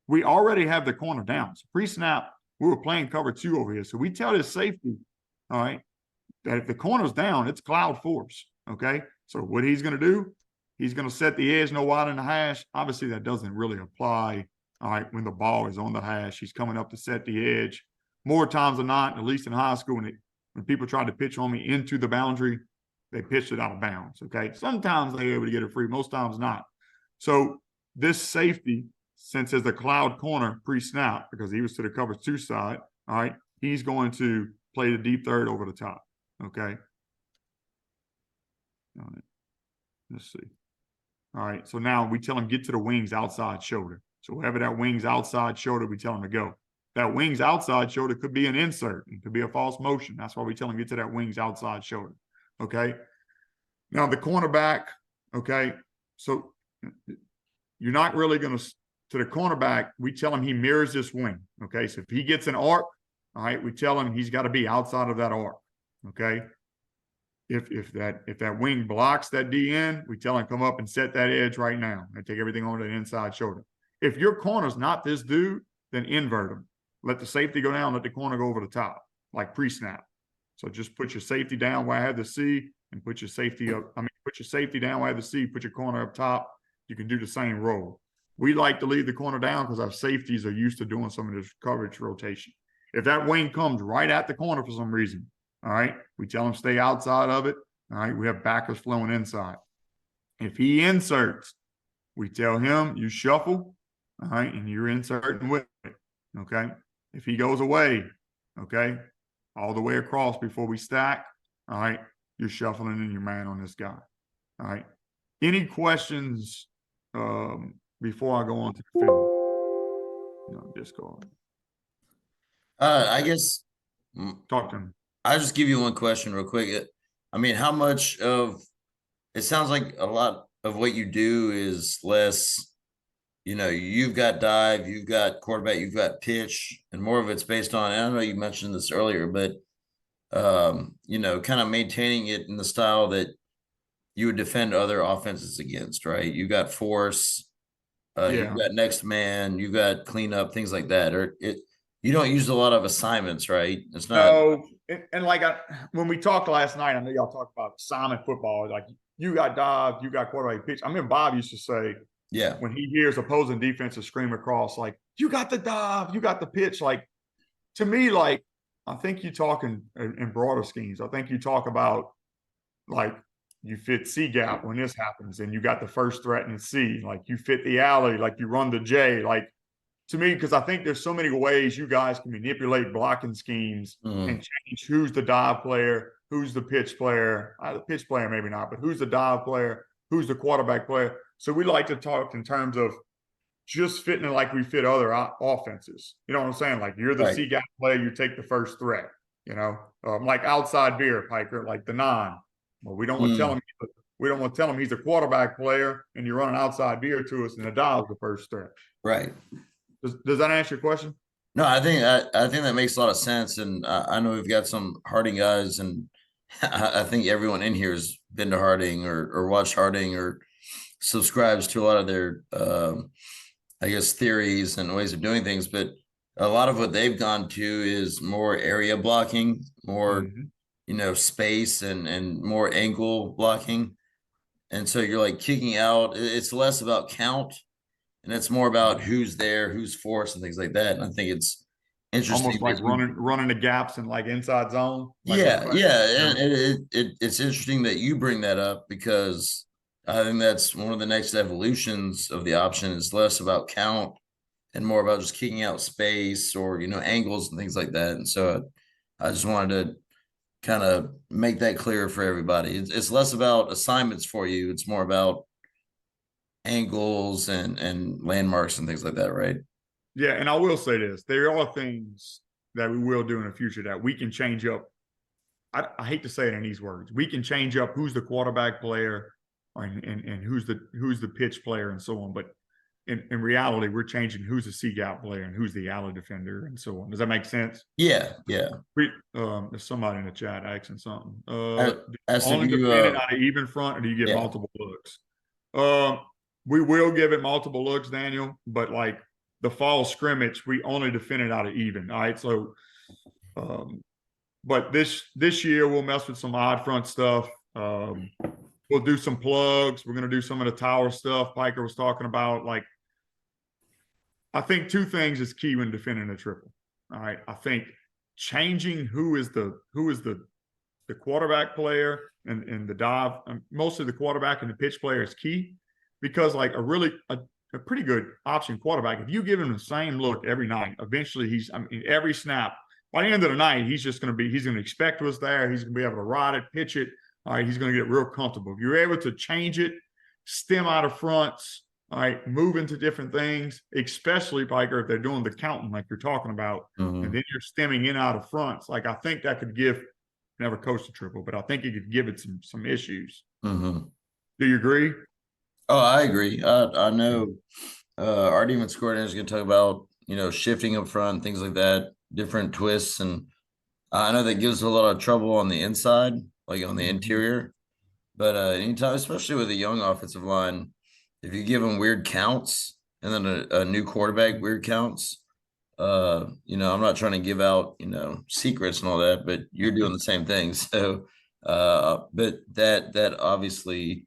We already have the corner down. So pre-snap, we were playing cover 2 over here. So we tell this safety, all right, that if the corner's down, it's cloud force. Okay. So what he's going to do, he's going to set the edge no wider than the hash. Obviously, that doesn't really apply. All right. When the ball is on the hash, he's coming up to set the edge. More times than not, at least in high school, when people tried to pitch on me into the boundary, they pitched it out of bounds. Okay. Sometimes they're able to get it free, most times not. So this safety, since it's a cloud corner pre-snap, because he was to the cover 2 side, all right, he's going to play the deep third over the top. Okay. All right. Let's see. All right. So now we tell him get to the wings outside shoulder. So wherever that wings outside shoulder, we tell him to go. That wings outside shoulder could be an insert. It could be a false motion. That's why we tell him get to that wings outside shoulder. Okay. Now the cornerback. Okay. So you're not really going to the cornerback. We tell him he mirrors this wing. Okay. So if he gets an arc, all right, we tell him he's got to be outside of that arc. Okay. If that wing blocks that DN, we tell him come up and set that edge right now and take everything over to the inside shoulder. If your corner's not this dude, then invert him. Let the safety go down, let the corner go over the top, like pre-snap. So just put your safety down where I have the C and put your safety up. Put your safety down where I have the C, put your corner up top. You can do the same roll. We like to leave the corner down because our safeties are used to doing some of this coverage rotation. If that wing comes right at the corner for some reason, all right, we tell him stay outside of it. All right, we have backers flowing inside. If he inserts, we tell him you shuffle, all right, and you're inserting with it, okay? If he goes away, okay, all the way across before we stack, all right, you're shuffling in your man on this guy, all right? Any questions before I go on to the film? No, Discord. I guess Talk to him. I'll just give you one question real quick. I mean, how much of it sounds like a lot of what you do is less, you've got dive, you've got quarterback, you've got pitch, and more of it's based on, I don't know, you mentioned this earlier, but, kind of maintaining it in the style that you would defend other offenses against, right? You got force, you've got next man, you've got cleanup, things like that. Or you don't use a lot of assignments, right? It's not. No, and like when we talked last night, I know y'all talked about assignment football. Like you got dive, you got quarterback pitch. I mean, Bob used to say, yeah, when he hears opposing defenses scream across, like you got the dive, you got the pitch. Like to me, like I think you talk in broader schemes. I think you talk about like you fit C gap when this happens, and you got the first threat in C. Like you fit the alley, like you run the J. Like to me, because I think there's so many ways you guys can manipulate blocking schemes and change who's the dive player, who's the pitch player. The pitch player maybe not, but who's the dive player, who's the quarterback player. So we like to talk in terms of just fitting it like we fit other offenses. You know what I'm saying? Like you're the C gap player, you take the first threat. Like outside beer, Piker, like the 9. Well, we don't want to tell him. We don't want to tell him he's a quarterback player, and you're running outside beer to us, and the dive's the first threat. Right. Does that answer your question? No, I think that makes a lot of sense, and I know we've got some Harding guys, and I think everyone in here has been to Harding or watched Harding or subscribes to a lot of their, I guess, theories and ways of doing things. But a lot of what they've gone to is more area blocking, more space and more angle blocking, and so you're like kicking out. It's less about count. And it's more about who's there, who's forced, and things like that. And I think it's interesting. Almost like running the gaps in like inside zone. Like yeah. And it's interesting that you bring that up because I think that's one of the next evolutions of the option. Is less about count and more about just kicking out space or angles and things like that. And so I just wanted to kind of make that clearer for everybody. It's less about assignments for you. It's more about angles and landmarks and things like that, right? Yeah, and I will say this: there are things that we will do in the future that we can change up. I hate to say it in these words. We can change up who's the quarterback player and who's the pitch player and so on. But in reality, we're changing who's the seek out player and who's the alley defender and so on. Does that make sense? Yeah. There's somebody in the chat asking something. As Only if you defend it out of even front, or do you get yeah. multiple looks? We will give it multiple looks, Daniel, but like the fall scrimmage, we only defend it out of even. All right. So but this year we'll mess with some odd front stuff. We'll do some plugs. We're gonna do some of the tower stuff Piker was talking about. Like, I think two things is key when defending a triple. All right. I think changing who is the quarterback player and the dive, mostly the quarterback and the pitch player is key, because like a pretty good option quarterback, if you give him the same look every night, eventually every snap, by the end of the night, he's going to expect what's there. He's going to be able to ride it, pitch it. All right. He's going to get real comfortable. If you're able to change it, stem out of fronts, all right, move into different things, especially, Piker, if they're doing the counting like you're talking about, and then you're stemming in out of fronts. Like, I think that could give, never coached a triple, but I think it could give it some issues. Do you agree? Oh, I agree. I know our defense coordinator is going to talk about, shifting up front, things like that, different twists. And I know that gives a lot of trouble on the inside, like on the interior. But anytime, especially with a young offensive line, if you give them weird counts and then a new quarterback weird counts, I'm not trying to give out, secrets and all that, but you're doing the same thing. So, but that obviously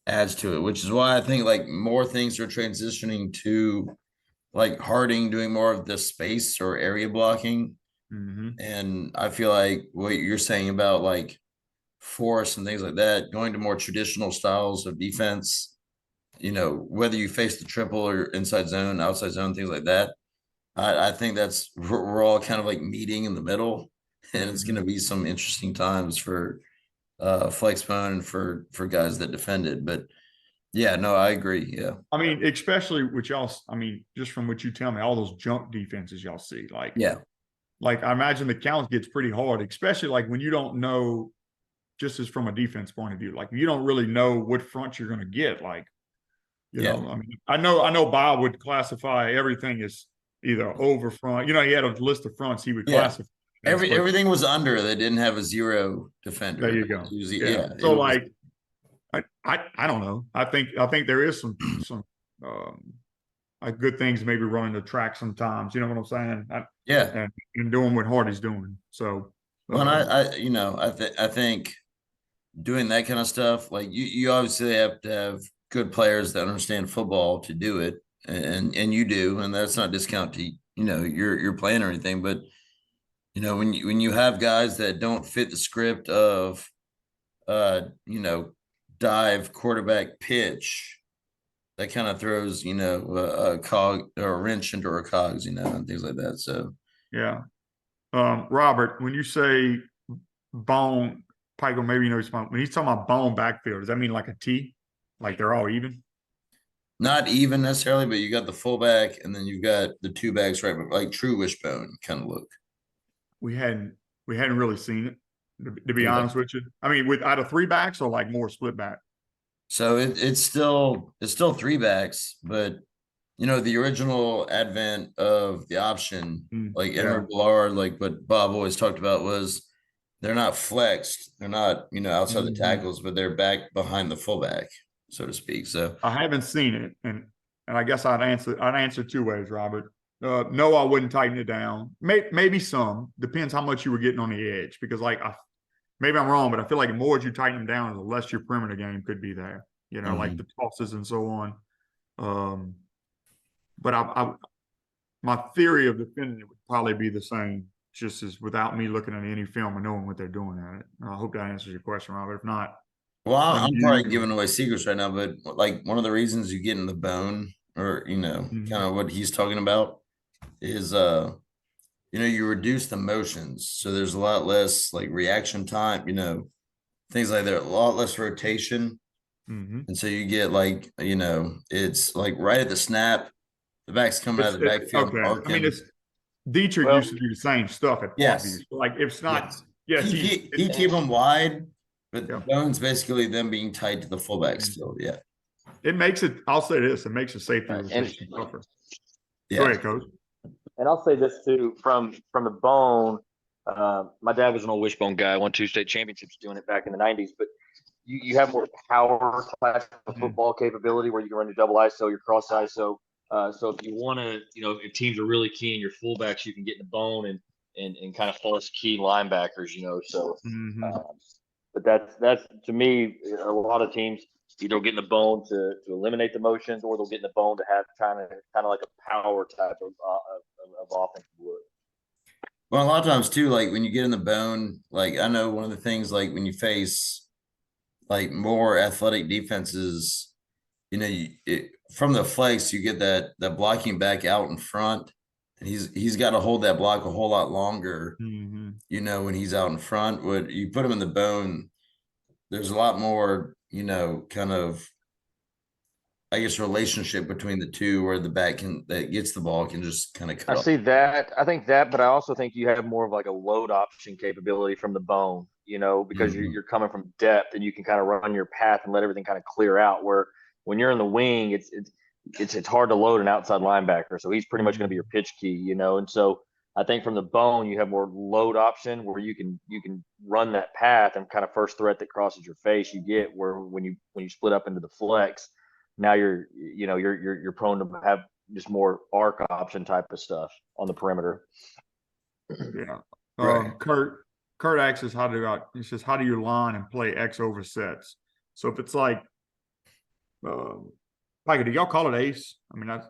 adds to it, which is why I think like more things are transitioning to like Harding doing more of the space or area blocking. And I feel like what you're saying about like force and things like that, going to more traditional styles of defense, whether you face the triple or inside zone, outside zone, things like that. I think we're all kind of like meeting in the middle, and it's going to be some interesting times for Flexbone and for guys that defended. But yeah, no, I agree. Yeah. I mean, especially with y'all, just from what you tell me, all those junk defenses y'all see, like, Yeah. Like, I imagine the count gets pretty hard, especially like when you don't know, just as from a defense point of view, like you don't really know what front you're going to get. Like, I know Bob would classify everything as either over front. He had a list of fronts he would classify. Everything was under. They didn't have a zero defender. There you go. Yeah. So like, I don't know. I think there is some good things maybe running the track sometimes. You know what I'm saying? And doing what Hardy's doing. So, well, I think doing that kind of stuff, like you obviously have to have good players that understand football to do it, and you do, and that's not a discount to you're playing or anything, but when you have guys that don't fit the script of dive quarterback pitch, that kind of throws a cog or a wrench into our cogs, and things like that. So yeah. Robert, when you say bone, Pico, maybe when he's talking about bone backfield, does that mean like a T? Like they're all even? Not even necessarily, but you got the fullback and then you've got the two backs, right? But like true wishbone kind of look. We hadn't really seen it, to be honest with you. I mean, with out of three backs or like more split back? So it's still three backs, but the original advent of the option, like Edward Ballard, like what Bob always talked about, was they're not flexed, they're not outside the tackles, but they're back behind the fullback, so to speak. So I haven't seen it, and I guess I'd answer two ways, Robert. No, I wouldn't tighten it down. Maybe some, depends how much you were getting on the edge, because like maybe I'm wrong, but I feel like the more you tighten them down, the less your perimeter game could be there. Like the tosses and so on. But my theory of defending it would probably be the same, just as without me looking at any film and knowing what they're doing at it. I hope that answers your question, Robert. If not, well, I'm probably giving away secrets right now, but like one of the reasons you get in the bone, or kind of what he's talking about, is you reduce the motions. So there's a lot less like reaction time, things like that, a lot less rotation. Mm-hmm. And so you get like, it's like right at the snap, the back's coming out of the backfield. Okay. I mean, Arcing. it's Dietrich Well, used to do the same stuff at Yes. Parkview. So, like, it's not, Yes. yes, He keep them wide, but Yeah. Bones basically them being tied to the fullback Mhm. still. Yeah. it makes it, I'll say this, it makes the safety And- rotation tougher. Yeah. Go ahead, Coach. And I'll say this too, from the bone. My dad was an old wishbone guy. Won 2 state championships doing it back in the '90s. But you have more power class of football capability where you can run your double ISO, your cross ISO. So if you want to, if teams are really key in your fullbacks, you can get in the bone and kind of force key linebackers. So. Mm-hmm. But that's to me, a lot of teams either get in the bone to eliminate the motions, or they'll get in the bone to have kind of like a power type of offensive look. Well, a lot of times too, like when you get in the bone, like I know one of the things, like when you face like more athletic defenses, from the flex, you get that blocking back out in front, and he's got to hold that block a whole lot longer. Mm-hmm. When he's out in front, when you put him in the bone, there's a lot more, kind of, I guess, relationship between the two, where the back that gets the ball can just kind of cut I off. see that. I think that, but I also think you have more of like a load option capability from the bone, because Mhm. you're coming from depth and you can kind of run your path and let everything kind of clear out. Where when you're in the wing, it's hard to load an outside linebacker, so he's pretty much going to be your pitch key, And so I think from the bone, you have more load option where you can run that path, and kind of first threat that crosses your face you get. Where when you split up into the flex, now you're prone to have just more arc option type of stuff on the perimeter. Yeah. Right. Kurt asks us he says, how do you line and play X over sets? So if it's like, Piker, do y'all call it ace? I mean,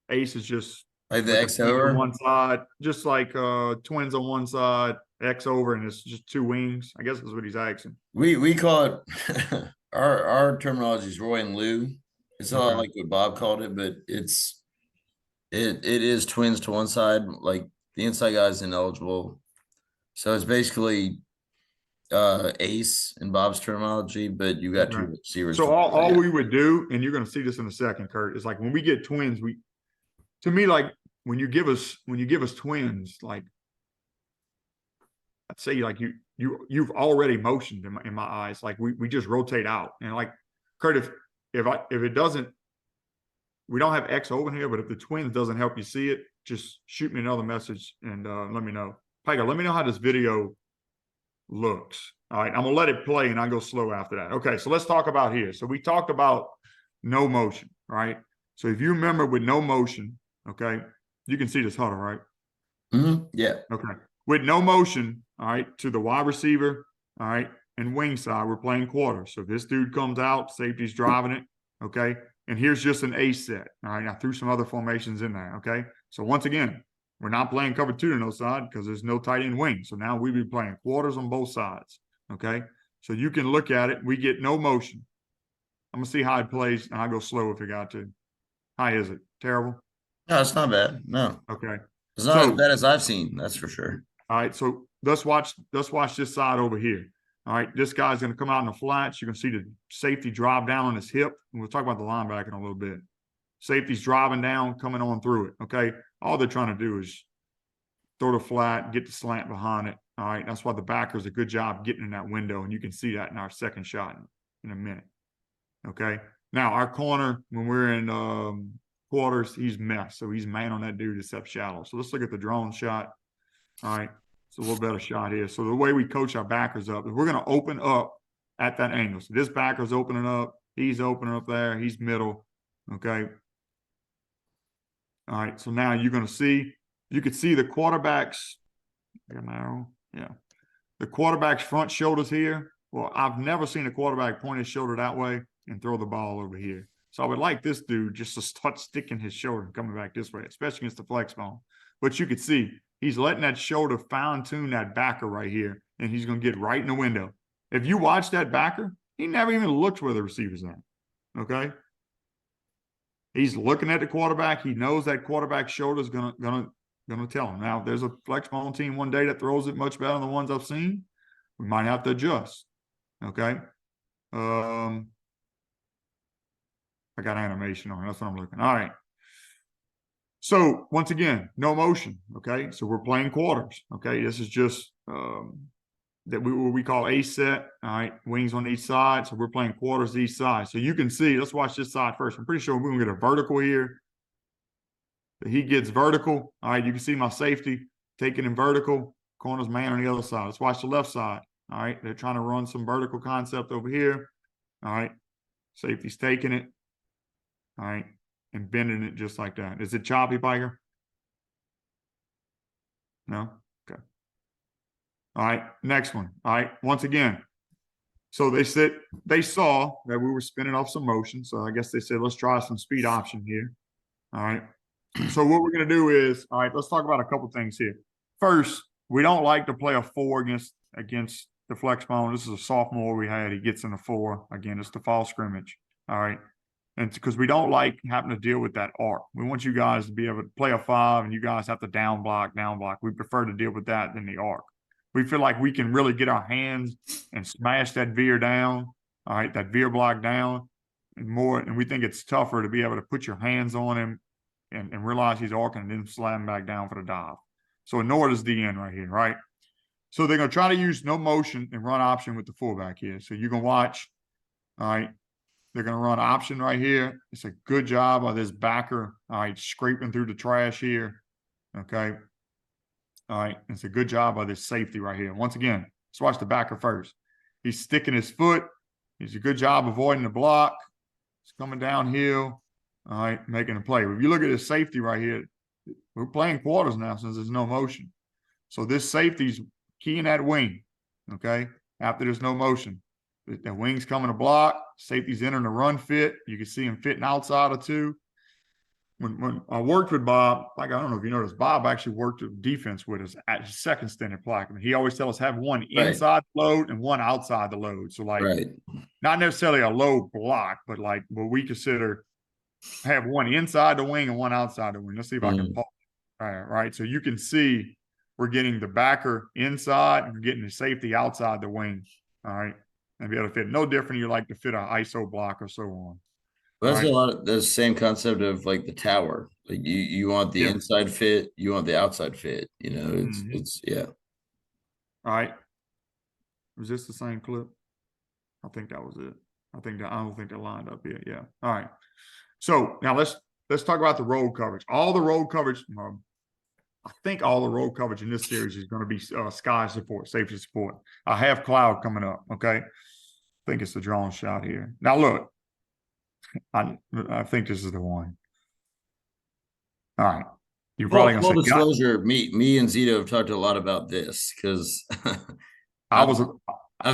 ace is just Like the with X twins on over. one side, just like twins on one side, X over, and it's just 2 wings. I guess that's what he's asking. We call it our terminology is Roy and Lou. It's a lot Okay. like what Bob called it, but it is twins to one side, like the inside guy is ineligible. So it's basically ace in Bob's terminology, but you got 2 Okay. receivers. So all we would do, and you're going to see this in a second, Kurt, is like when we get twins, to me, like when you give us twins, like I'd say like you've already motioned in my eyes. Like we just rotate out, and like Kurt, if it doesn't, we don't have X over here, but if the twins doesn't help you see it, just shoot me another message and let me know. Piker, let me know how this video looks. All right, I'm gonna let it play and I'll go slow after that. Okay, so let's talk about here. So we talked about no motion, right? So if you remember with no motion, okay, you can see this huddle, right? Mm-hmm. Yeah. Okay. With no motion, all right, to the wide receiver, all right, and wing side, we're playing quarter. So if this dude comes out, safety's driving it, okay, and here's just an ace set, all right. I threw some other formations in there, okay. So once again, we're not playing cover 2 to no side because there's no tight end wing. So now we be playing quarters on both sides, okay. So you can look at it. We get no motion. I'm gonna see how it plays, and I'll go slow if you got to. How is it? Terrible? No, it's not bad. No, Okay. it's not as bad as I've seen. That's for sure. All right, so let's watch this side over here. All right, this guy's going to come out in the flats. You can see the safety drive down on his hip, and we'll talk about the linebacker in a little bit. Safety's driving down, coming on through it. Okay, all they're trying to do is throw the flat, get the slant behind it. All right, that's why the backers a good job getting in that window, and you can see that in our second shot in a minute. Okay, now our corner when we're in quarters, he's messed, so he's man on that dude except shallow. So let's look at the drone shot. All right, it's a little better shot here. So the way we coach our backers up is we're going to open up at that angle. So this backer's opening up. He's opening up there. He's middle. Okay. All right, so now you're going to see, you could see the quarterback's, yeah, the quarterback's front shoulders here. Well, I've never seen a quarterback point his shoulder that way and throw the ball over here. So I would like this dude just to start sticking his shoulder and coming back this way, especially against the flex bone. But you could see he's letting that shoulder fine-tune that backer right here, and he's going to get right in the window. If you watch that backer, he never even looks where the receiver's at, okay? He's looking at the quarterback. He knows that quarterback's shoulder is gonna Gonna tell them. Now, if there's a flex bone team one day that throws it much better than the ones I've seen, we might have to adjust. Okay. I got animation on. That's what I'm looking. All right. So once again, no motion. Okay. So we're playing quarters. Okay. This is just that we call a set. All right. Wings on each side. So we're playing quarters each side. So you can see, let's watch this side first. I'm pretty sure we're gonna get a vertical here. He gets vertical. All right. You can see my safety taking him vertical. Corner's man on the other side. Let's watch the left side. All right. They're trying to run some vertical concept over here. All right. Safety's taking it. All right. And bending it just like that. Is it choppy, Piker? No? Okay. All right. Next one. All right. Once again. So they saw that we were spinning off some motion. So I guess they said, let's try some speed option here. All right. So what we're going to do is, all right, let's talk about a couple things here. First, we don't like to play a 4 against the flex bone. This is a sophomore we had. He gets in a 4. Again, it's the fall scrimmage. All right. And because we don't like having to deal with that arc. We want you guys to be able to play a 5 and you guys have to down block. We prefer to deal with that than the arc. We feel like we can really get our hands and smash that veer down. All right. That veer block down and more. And we think it's tougher to be able to put your hands on him and realize he's arcing and then slam him back down for the dive. So Nord is the end right here, right? So they're going to try to use no motion and run option with the fullback here. So you can watch, all right, they're going to run option right here. It's a good job of this backer, all right, scraping through the trash here, okay? All right, it's a good job of this safety right here. Once again, let's watch the backer first. He's sticking his foot. He's a good job avoiding the block. He's coming downhill. All right, making a play. If you look at his safety right here, we're playing quarters now since there's no motion. So this safety's keying that wing, okay, after there's no motion. The wing's coming to block. Safety's entering the run fit. You can see him fitting outside of 2. When I worked with Bob, like I don't know if you noticed, Bob actually worked defense with us at his second stint at Plaquemine. He always tells us have one inside the load and one outside the load. So like not necessarily a low block, but like what we consider have one inside the wing and one outside the wing. Let's see if I can pause. All right. So you can see we're getting the backer inside and we're getting the safety outside the wing. All right. And be able to fit no different. You like to fit an ISO block or so on. Well, that's a lot of the same concept of like the tower. Like you want the inside fit, you want the outside fit. You know, it's yeah. All right. Was this the same clip? I think that was it. I don't think they lined up yet. Yeah. All right. So now let's talk about the road coverage. All the road coverage. I think all the road coverage in this series is going to be sky support, safety support. I have cloud coming up. Okay. I think it's the drone shot here. Now look, I think this is the one. All right. You're probably going to say, full disclosure, me and Zito have talked a lot about this because I've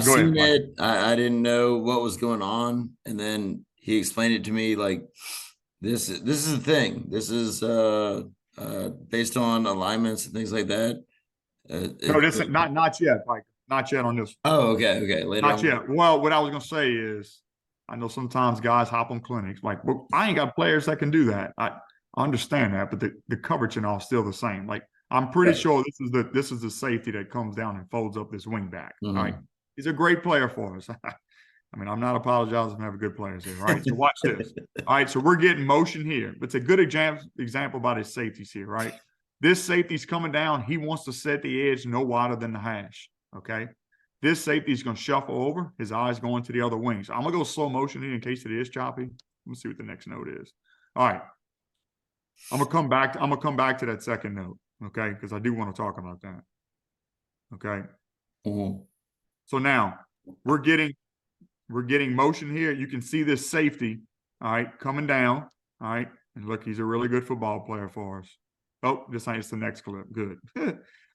seen it. I didn't know what was going on. And then he explained it to me like, this is the thing. This is based on alignments and things like that. No, this not yet, Mike. Not yet on this. Oh, okay. Later not yet. Well, what I was gonna say is, I know sometimes guys hop on clinics. Like, well, I ain't got players that can do that. I understand that, but the coverage and all is still the same. Like, I'm pretty sure this is the safety that comes down and folds up this wing back. All right, he's a great player for us. I mean, I'm not apologizing for having good players here, right? So watch this. All right, so we're getting motion here. It's a good example about his safeties here, right? This safety's coming down. He wants to set the edge no wider than the hash, okay? This safety's going to shuffle over. His eyes going to the other wing. So I'm going to go slow motion here in case it is choppy. Let's see what the next note is. All right. I'm going to come back to that second note, okay? Because I do want to talk about that, okay? So now we're getting motion here. You can see this safety, all right, coming down, all right. And look, he's a really good football player for us. Oh, this ain't the next clip. Good.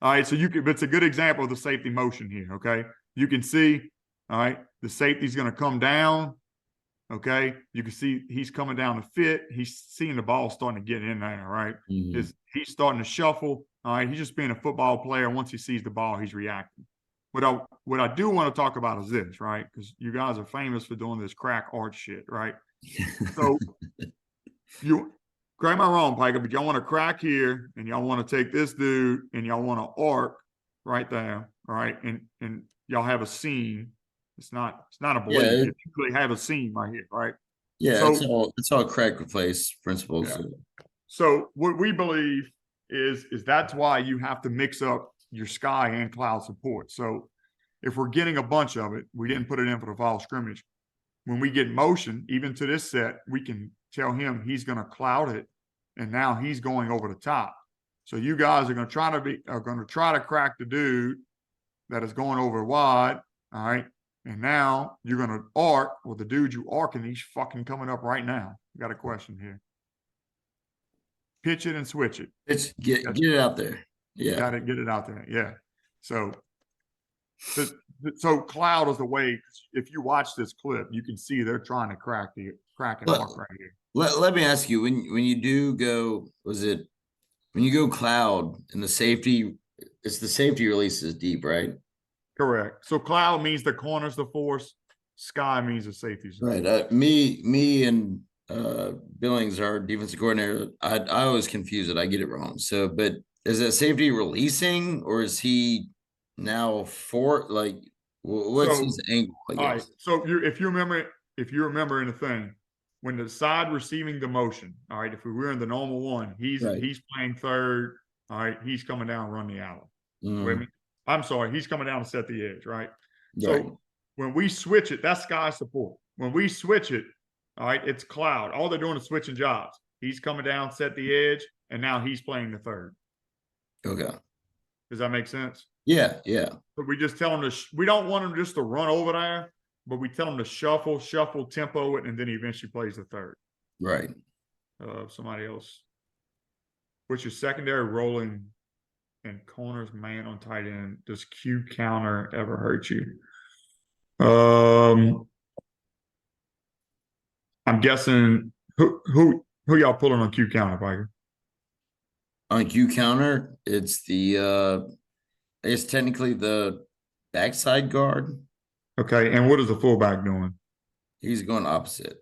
All right, so it's a good example of the safety motion here, okay? You can see, all right, the safety's going to come down, okay? You can see he's coming down to fit. He's seeing the ball starting to get in there, right? He's starting to shuffle, all right? He's just being a football player. Once he sees the ball, he's reacting. What I do want to talk about is this, right? Because you guys are famous for doing this crack arch shit, right? So correct me if I'm wrong, Piker, but y'all want to crack here and y'all want to take this dude and y'all want to arc right there, all right? And y'all have a seam. It's not a bleed. Yeah, You typically have a seam right here, right? Yeah, So- it's all crack replace principles. Yeah. So what we believe is that's why you have to mix up your sky and cloud support. So if we're getting a bunch of it, we didn't put it in for the fall scrimmage. When we get motion, even to this set, we can tell him he's going to cloud it, and now he's going over the top. So you guys are going to try to crack the dude that is going over wide. All right. And now you're going to arc with the dude you arcing. He's fucking coming up right now. Got a question here. Pitch it and switch it. It's get it out there. Yeah. Got to get it out there. Yeah. So cloud is the way. If you watch this clip, you can see they're trying to crack an arc right here. Let me ask you, when you do go, when you go cloud and the safety release is deep, right? Correct. So cloud means the corner's the force. Sky means the safety zone. Right. Me and Billings, our defensive coordinator, I always confuse it. I get it wrong. So, but is that safety releasing, or is he now what's his angle? I guess. All right. So if you remember in the thing, when the side receiving the motion, all right, if we were in the normal one, he's playing third. All right, he's coming down, run the alley. With me? I'm sorry, he's coming down to set the edge, right? So when we switch it, that's sky support. When we switch it, all right, it's cloud. All they're doing is switching jobs. He's coming down, set the edge, and now he's playing the third. Okay. Does that make sense? Yeah. But we just tell him we don't want him just to run over there, but we tell him to shuffle, tempo it, and then he eventually plays the third. Right. Somebody else. What's your secondary rolling and corners man on tight end? Does Q counter ever hurt you? I'm guessing who y'all pulling on Q counter, Piker? On Q counter, it's technically the backside guard. Okay, and what is the fullback doing? He's going opposite.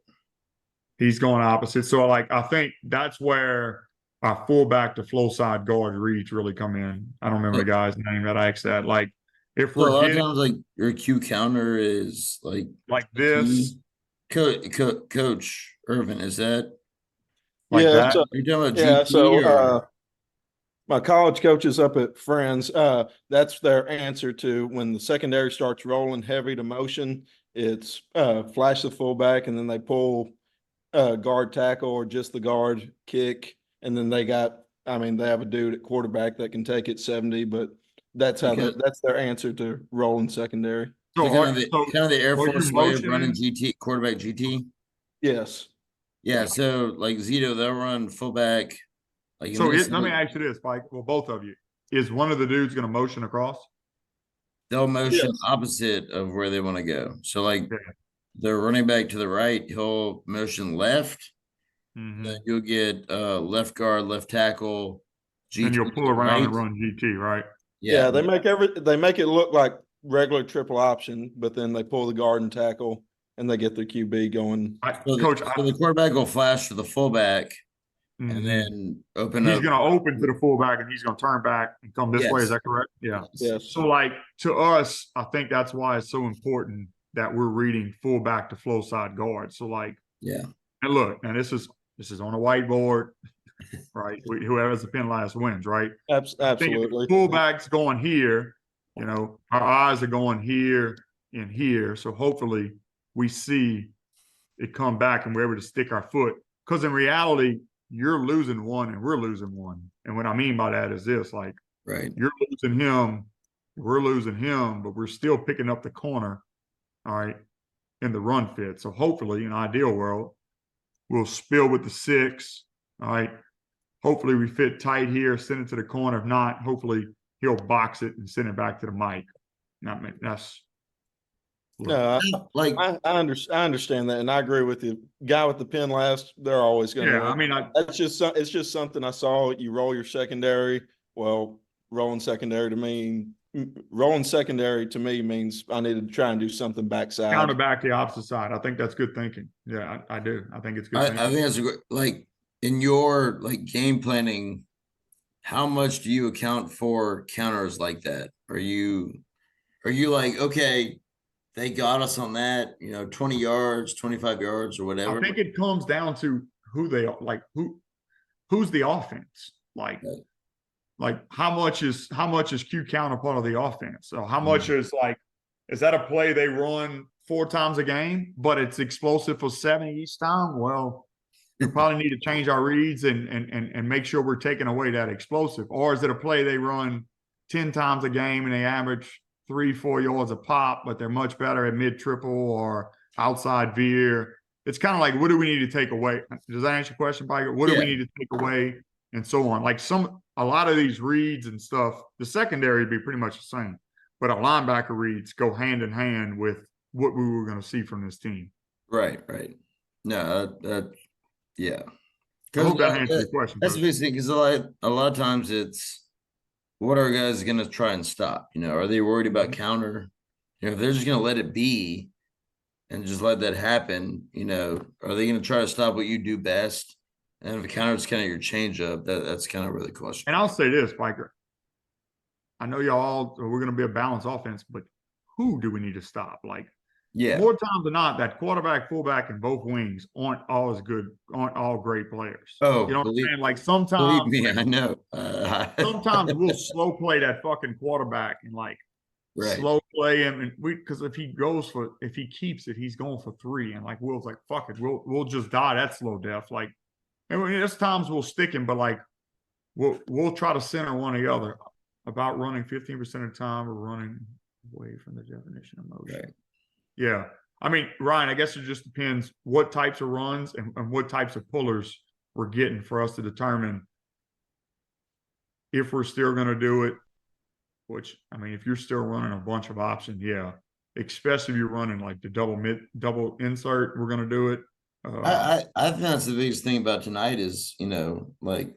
He's going opposite. So I think that's where our fullback to flow side guard reads really come in. I don't remember the guy's name that I asked that. Like if we're a lot of times, like your Q counter is like this. Coach Irvin, is that like that? So, are you talking about GT my college coaches up at Friends, that's their answer to when the secondary starts rolling heavy to motion. It's flash the fullback, and then they pull guard tackle or just the guard kick, and then they have a dude at quarterback that can take it 70, but that's how that's their answer to rolling secondary. So kind of the Air Force way of running GT, quarterback GT. Yes. Yeah. So like Zito, they'll run fullback. Like so let me ask you this, Mike. Well, both of you, is one of the dudes going to motion across? They'll motion opposite of where they want to go. So like the running back to the right, he'll motion left. Then you'll get left guard, left tackle, GT, and you'll pull around and run GT, right? Yeah, they make it look like regular triple option, but then they pull the guard and tackle, and they get their QB going. So the quarterback will flash to the fullback, and then open up. He's going to open to the fullback, and he's going to turn back and come this way. Is that correct? Yeah. Yes. So to us, I think that's why it's so important that we're reading fullback to flow side guard. So and look, and this is on a whiteboard, right? Whoever has the pen last wins, right? Absolutely. Fullback's going here, our eyes are going here and here. So hopefully we see it come back and we're able to stick our foot. Because in reality, you're losing one and we're losing one. And what I mean by that is this, you're losing him, we're losing him, but we're still picking up the corner, all right, in the run fit. So hopefully, in an ideal world, we'll spill with the 6, all right. Hopefully we fit tight here, send it to the corner. If not, hopefully he'll box it and send it back to the mic. That's no, I understand that, and I agree with you. Guy with the pin last, they're always going to. Yeah, it's just something I saw. You roll your secondary. Well, rolling secondary to me means I need to try and do something backside. Counter back the opposite side. I think that's good thinking. Yeah, I do. I think it's good. I think that's in your like game planning, how much do you account for counters like that? Are you like, okay, they got us on that, 20 yards, 25 yards or I whatever? think it comes down to who they are, like who's the offense, like how much is Q counter part of the offense? So how much is that a play they run 4 times a game, but it's explosive for 70 each time? Well, we probably need to change our reads and make sure we're taking away that explosive. Or is it a play they run 10 times a game and they average 3-4 yards a pop, but they're much better at mid triple or outside veer? It's kind of like, what do we need to take away? Does that answer your question, Piker? What do we need to take away, and so on? Like a lot of these reads and stuff, the secondary would be pretty much the same, but our linebacker reads go hand in hand with what we were going to see from this team. Right. No, yeah. I hope that answers your question. That's basically because a lot of times it's what are guys going to try and stop? Are they worried about counter? If they're just going to let it be and just let that happen, are they going to try to stop what you do best? And if the counter is kind of your change up, that's kind of really the question. And I'll say this, Piker. I know we're going to be a balanced offense, but who do we need to stop? Like, more times than not, that quarterback, fullback, and both wings aren't all great players. Oh, you know what I'm saying? Like sometimes, believe me, I know. Sometimes we'll slow play that fucking quarterback and slow play him, and because if he keeps it, he's going for 3, and like Will's like, fuck it, we'll just die that slow death. Like, and there's times we'll stick him, but like we'll try to center one or the other. About running 15% of the time, or running away from the definition of motion. Right. Yeah. I mean, Ryan, I guess it just depends what types of runs and what types of pullers we're getting for us to determine if we're still going to do it. Which, I mean, if you're still running a bunch of options, yeah. Especially if you're running like the double insert, we're going to do it. I think that's the biggest thing about tonight is, like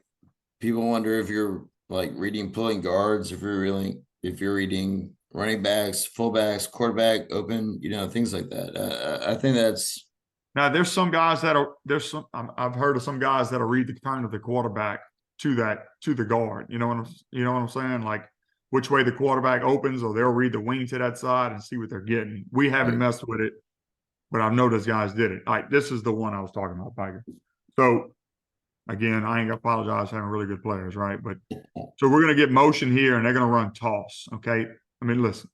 people wonder if you're like reading pulling guards, if you're reading running backs, fullbacks, quarterback, open, things like that. I think that's now. There's some guys I've heard of some guys that'll read the turn of the quarterback to the guard. You know what I'm saying? Like which way the quarterback opens, or they'll read the wing to that side and see what they're getting. We haven't messed with it, but I know those guys did it. All right, this is the one I was talking about, Tiger. So again, I ain't gonna apologize for having really good players, right? But so we're gonna get motion here, and they're gonna run toss. Okay. I mean, listen,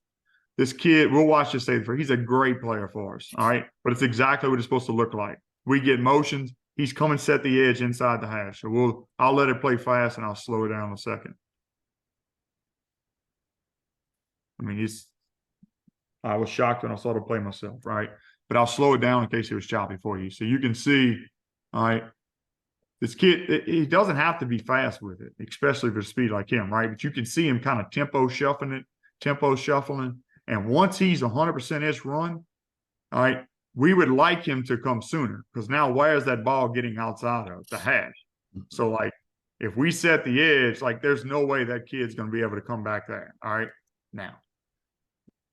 this kid, we'll watch this say he's a great player for us. All right. But it's exactly what it's supposed to look like. We get motions, he's coming set the edge inside the hash. So I'll let it play fast and I'll slow it down in a second. I mean, I was shocked when I saw the play myself, right? But I'll slow it down in case it was choppy for you. So you can see, all right, this kid, he doesn't have to be fast with it, especially for speed like him, right? But you can see him kind of tempo shuffling. And once he's 100% ish run, all right, we would like him to come sooner because now where is that ball getting outside of the hash? So, like, if we set the edge, like, there's no way that kid's going to be able to come back there. All right. Now,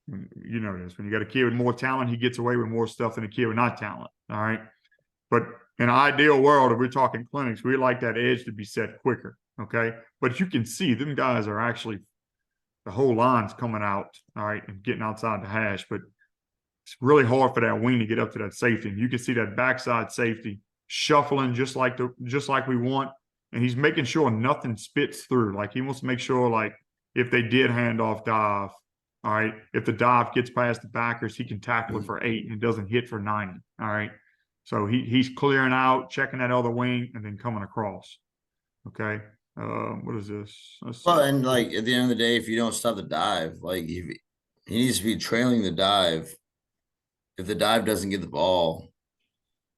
you know this. When you got a kid with more talent, he gets away with more stuff than a kid with not talent. All right. But in an ideal world, if we're talking clinics, we like that edge to be set quicker. Okay. But you can see them guys are actually, the whole line's coming out, all right, and getting outside the hash. But it's really hard for that wing to get up to that safety. And you can see that backside safety shuffling just like we want. And he's making sure nothing spits through. Like he wants to make sure, like, if they did hand off dive, all right, if the dive gets past the backers, he can tackle it for 8 and it doesn't hit for 90. All right. So he's clearing out, checking that other wing, and then coming across. Okay. What is this? Well, and like at the end of the day, if you don't stop the dive, like he needs to be trailing the dive. If the dive doesn't get the ball,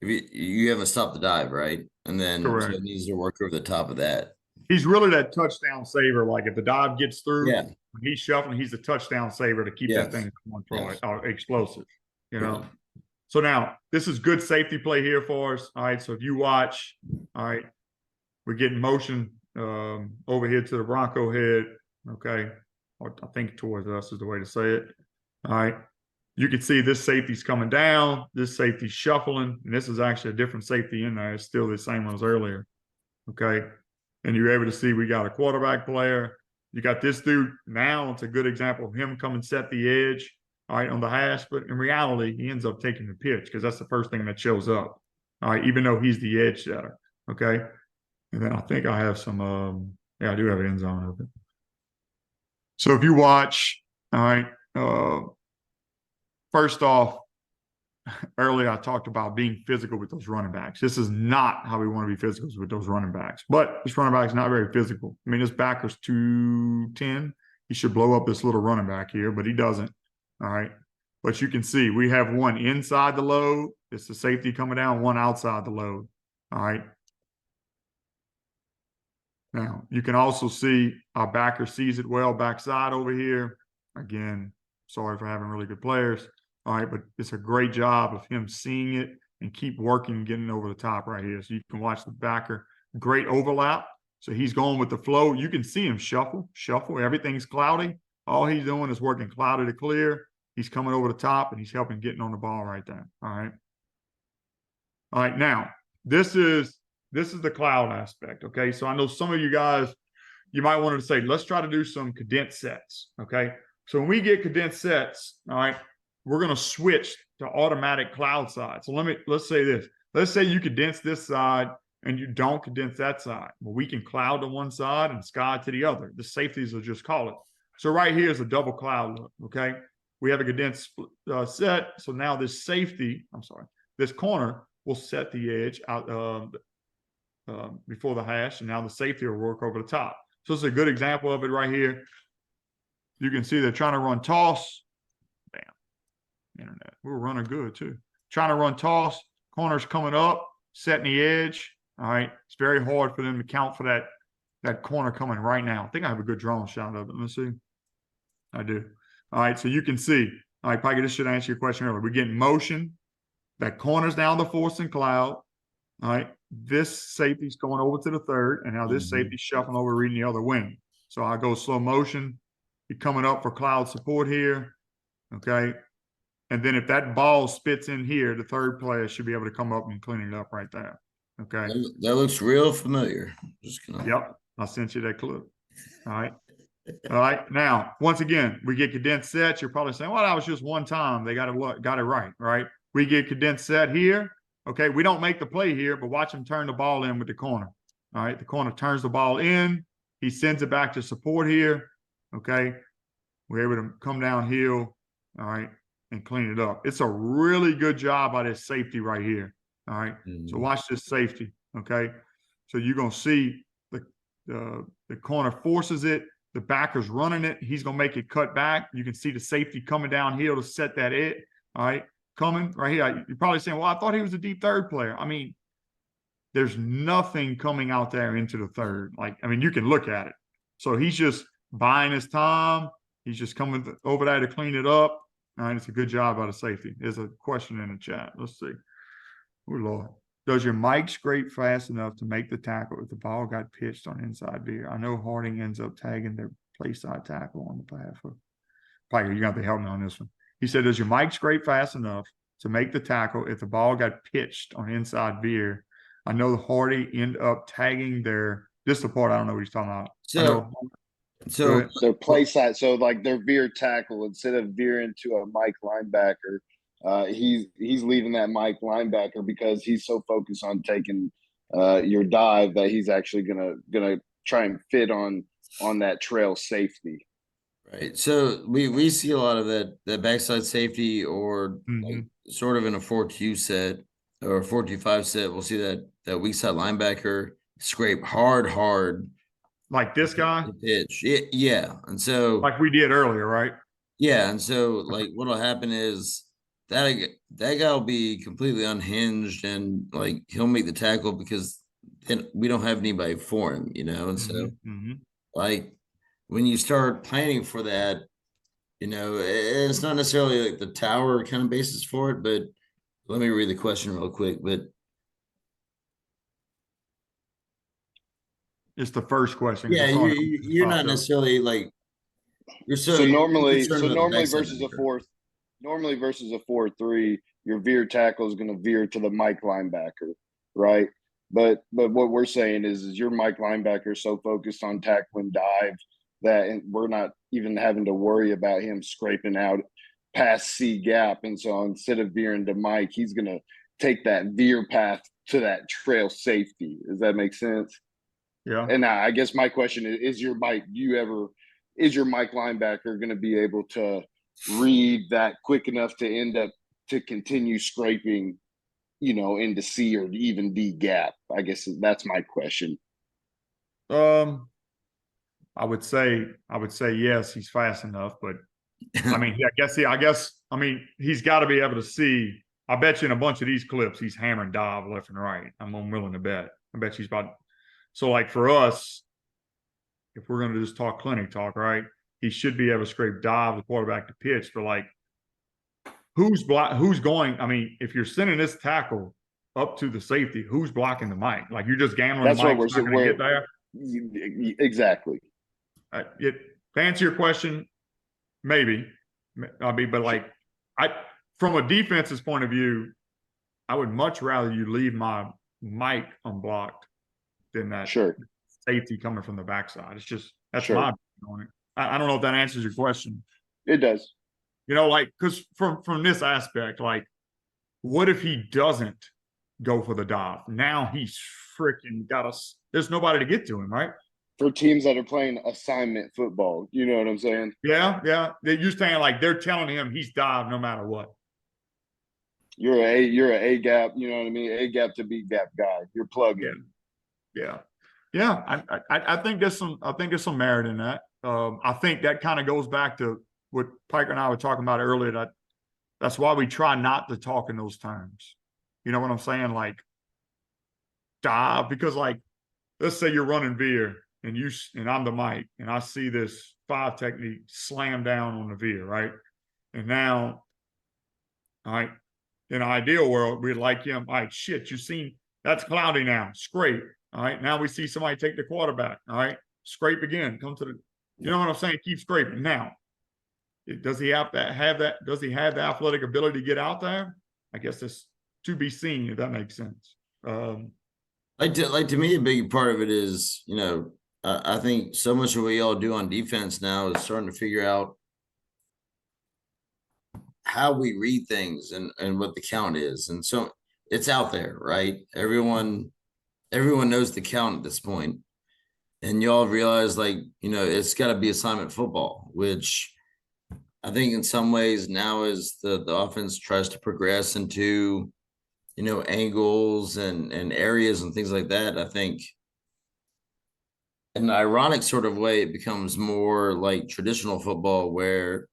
if you haven't stopped the dive, right? And then so it needs to work over the top of that. He's really that touchdown saver. Like if the dive gets through, when he's shuffling, he's a touchdown saver to keep that thing going for explosive. You know. So now this is good safety play here for us. All right. So if you watch, all right, we're getting motion over here to the Bronco head. Okay. Or I think towards us is the way to say it. All right. You can see this safety's coming down. This safety's shuffling. And this is actually a different safety in there. It's still the same one as earlier. Okay. And you're able to see we got a quarterback player. You got this dude now. It's a good example of him coming set the edge, all right, on the hash. But in reality, he ends up taking the pitch because that's the first thing that shows up. All right, even though he's the edge setter. Okay. And then I think I have some yeah, I do have an end zone of it. So if you watch, all right, first off, earlier I talked about being physical with those running backs. This is not how we want to be physical with those running backs. But this running back is not very physical. I mean, this backer's 210. He should blow up this little running back here, but he doesn't. All right. But you can see we have one inside the load. It's the safety coming down, one outside the load. All right. Now, you can also see our backer sees it well backside over here. Again, sorry for having really good players. All right, but it's a great job of him seeing it and keep working, getting over the top right here. So you can watch the backer. Great overlap. So he's going with the flow. You can see him shuffle. Everything's cloudy. All he's doing is working cloudy to clear. He's coming over the top, and he's helping getting on the ball right there. All right. All right, now, this is the cloud aspect, okay? So I know some of you guys, you might want to say, let's try to do some condensed sets, okay? So when we get condensed sets, all right, we're going to switch to automatic cloud side. So let's say this. Let's say you condense this side and you don't condense that side. Well, we can cloud to one side and sky to the other. The safeties will just call it. So right here is a double cloud look, okay? We have a condensed set. So now this this corner will set the edge out before the hash, and now the safety will work over the top. So it's a good example of it right here. You can see they're trying to run toss. Bam. Internet. We were running good too. Trying to run toss. Corners coming up, setting the edge. All right. It's very hard for them to count for that corner coming right now. I think I have a good drone shot of it. Let's see. I do. All right. So you can see. All right, Pikey, this should answer your question earlier. We're getting motion. That corner's down the forcing cloud. All right. This safety's going over to the third, and now this safety's shuffling over, reading the other wing. So I go slow motion. You're coming up for cloud support here. Okay. And then if that ball spits in here, the third player should be able to come up and clean it up right there. Okay. That looks real familiar. Yep. I sent you that clip. All right. All right. Now, once again, we get condensed sets. You're probably saying, well, that was just one time. They got it right. Right. We get condensed set here. Okay, we don't make the play here, but watch him turn the ball in with the corner. All right, the corner turns the ball in. He sends it back to support here. Okay, we're able to come downhill, all right, and clean it up. It's a really good job by this safety right here. All right, so watch this safety. Okay, so you're going to see the corner forces it. The backer's running it. He's going to make it cut back. You can see the safety coming downhill to set that it. All right. Coming right here. You're probably saying, well, I thought he was a deep third player. I mean, there's nothing coming out there into the third. Like, I mean, you can look at it. So he's just buying his time. He's just coming over there to clean it up. All right, it's a good job out of safety. There's a question in the chat. Let's see. Oh, Lord. Does your mic scrape fast enough to make the tackle if the ball got pitched on inside veer? I know Harding ends up tagging their play side tackle on the path. Piker, you got to help me on this one. He said, does your mic scrape fast enough to make the tackle if the ball got pitched on inside veer? I know the Hardy end up tagging their – this is the part I don't know what he's talking about. So play side, so like their veer tackle, instead of veering to a Mike linebacker, he's leaving that Mike linebacker because he's so focused on taking your dive that he's actually gonna try and fit on that trail safety. Right. So we see a lot of that backside safety or like sort of in a 4-2 set or 4-2-5 set. We'll see that weak side linebacker scrape hard. Like this guy? Pitch. Yeah. And so like we did earlier, right? Yeah. And so like what'll happen is that guy will be completely unhinged and like he'll make the tackle because then we don't have anybody for him, you know? And so like when you start planning for that, you know, it's not necessarily like the tower kind of basis for it, but let me read the question real quick. But it's the first question. Yeah, you're not necessarily like you're so normally versus a 4-3, your veer tackle is going to veer to the Mike linebacker, right? But what we're saying is your Mike linebacker so focused on tackle and dive that we're not even having to worry about him scraping out past C gap. And so instead of veering to Mike, he's going to take that veer path to that trail safety. Does that make sense? Yeah. And I guess my question is your Mike, is your Mike linebacker going to be able to read that quick enough to end up to continue scraping, into C or even D gap? I guess that's my question. I would say yes, he's fast enough, but I mean, I mean, he's got to be able to see. I bet you in a bunch of these clips, he's hammering dive left and right. I'm unwilling to bet. I bet he's about. So, like for us, if we're going to just talk clinic talk, right? He should be able to scrape dive the quarterback to pitch. For like, who's going? I mean, if you're sending this tackle up to the safety, who's blocking the mic? Like you're just gambling. That's the what mic's we're not going to get there. Exactly. To answer your question, maybe. I mean, but like, from a defense's point of view, I would much rather you leave my mic unblocked than that safety coming from the backside. It's just that's my opinion on it. I don't know if that answers your question. It does. Like because from this aspect, like, what if he doesn't go for the dive? Now he's freaking got us. There's nobody to get to him, right? For teams that are playing assignment football, you know what I'm saying? Yeah. You're saying like they're telling him he's dive no matter what. You're an A gap, you know what I mean? A gap to B gap guy. You're plugging. Yeah. I think there's some merit in that. I think that kind of goes back to what Piker and I were talking about earlier. That's why we try not to talk in those terms. You know what I'm saying? Like dive, because like let's say you're running veer and I'm the mic and I see this 5 technique slam down on the veer, right? And now, all right, in an ideal world, we'd like him, all right, shit, you seen that's cloudy now, scrape. All right, now we see somebody take the quarterback. All right, scrape again, come to the, you know what I'm saying? Keep scraping. Now, does he have that? Does he have the athletic ability to get out there? I guess that's to be seen, if that makes sense. To me, a big part of it is, I think so much of what y'all do on defense now is starting to figure out how we read things and what the count is. And so it's out there, right? Everyone knows the count at this point. And y'all realize it's got to be assignment football, which I think in some ways now as the offense tries to progress into, angles and areas and things like that, I think in an ironic sort of way, it becomes more like traditional football where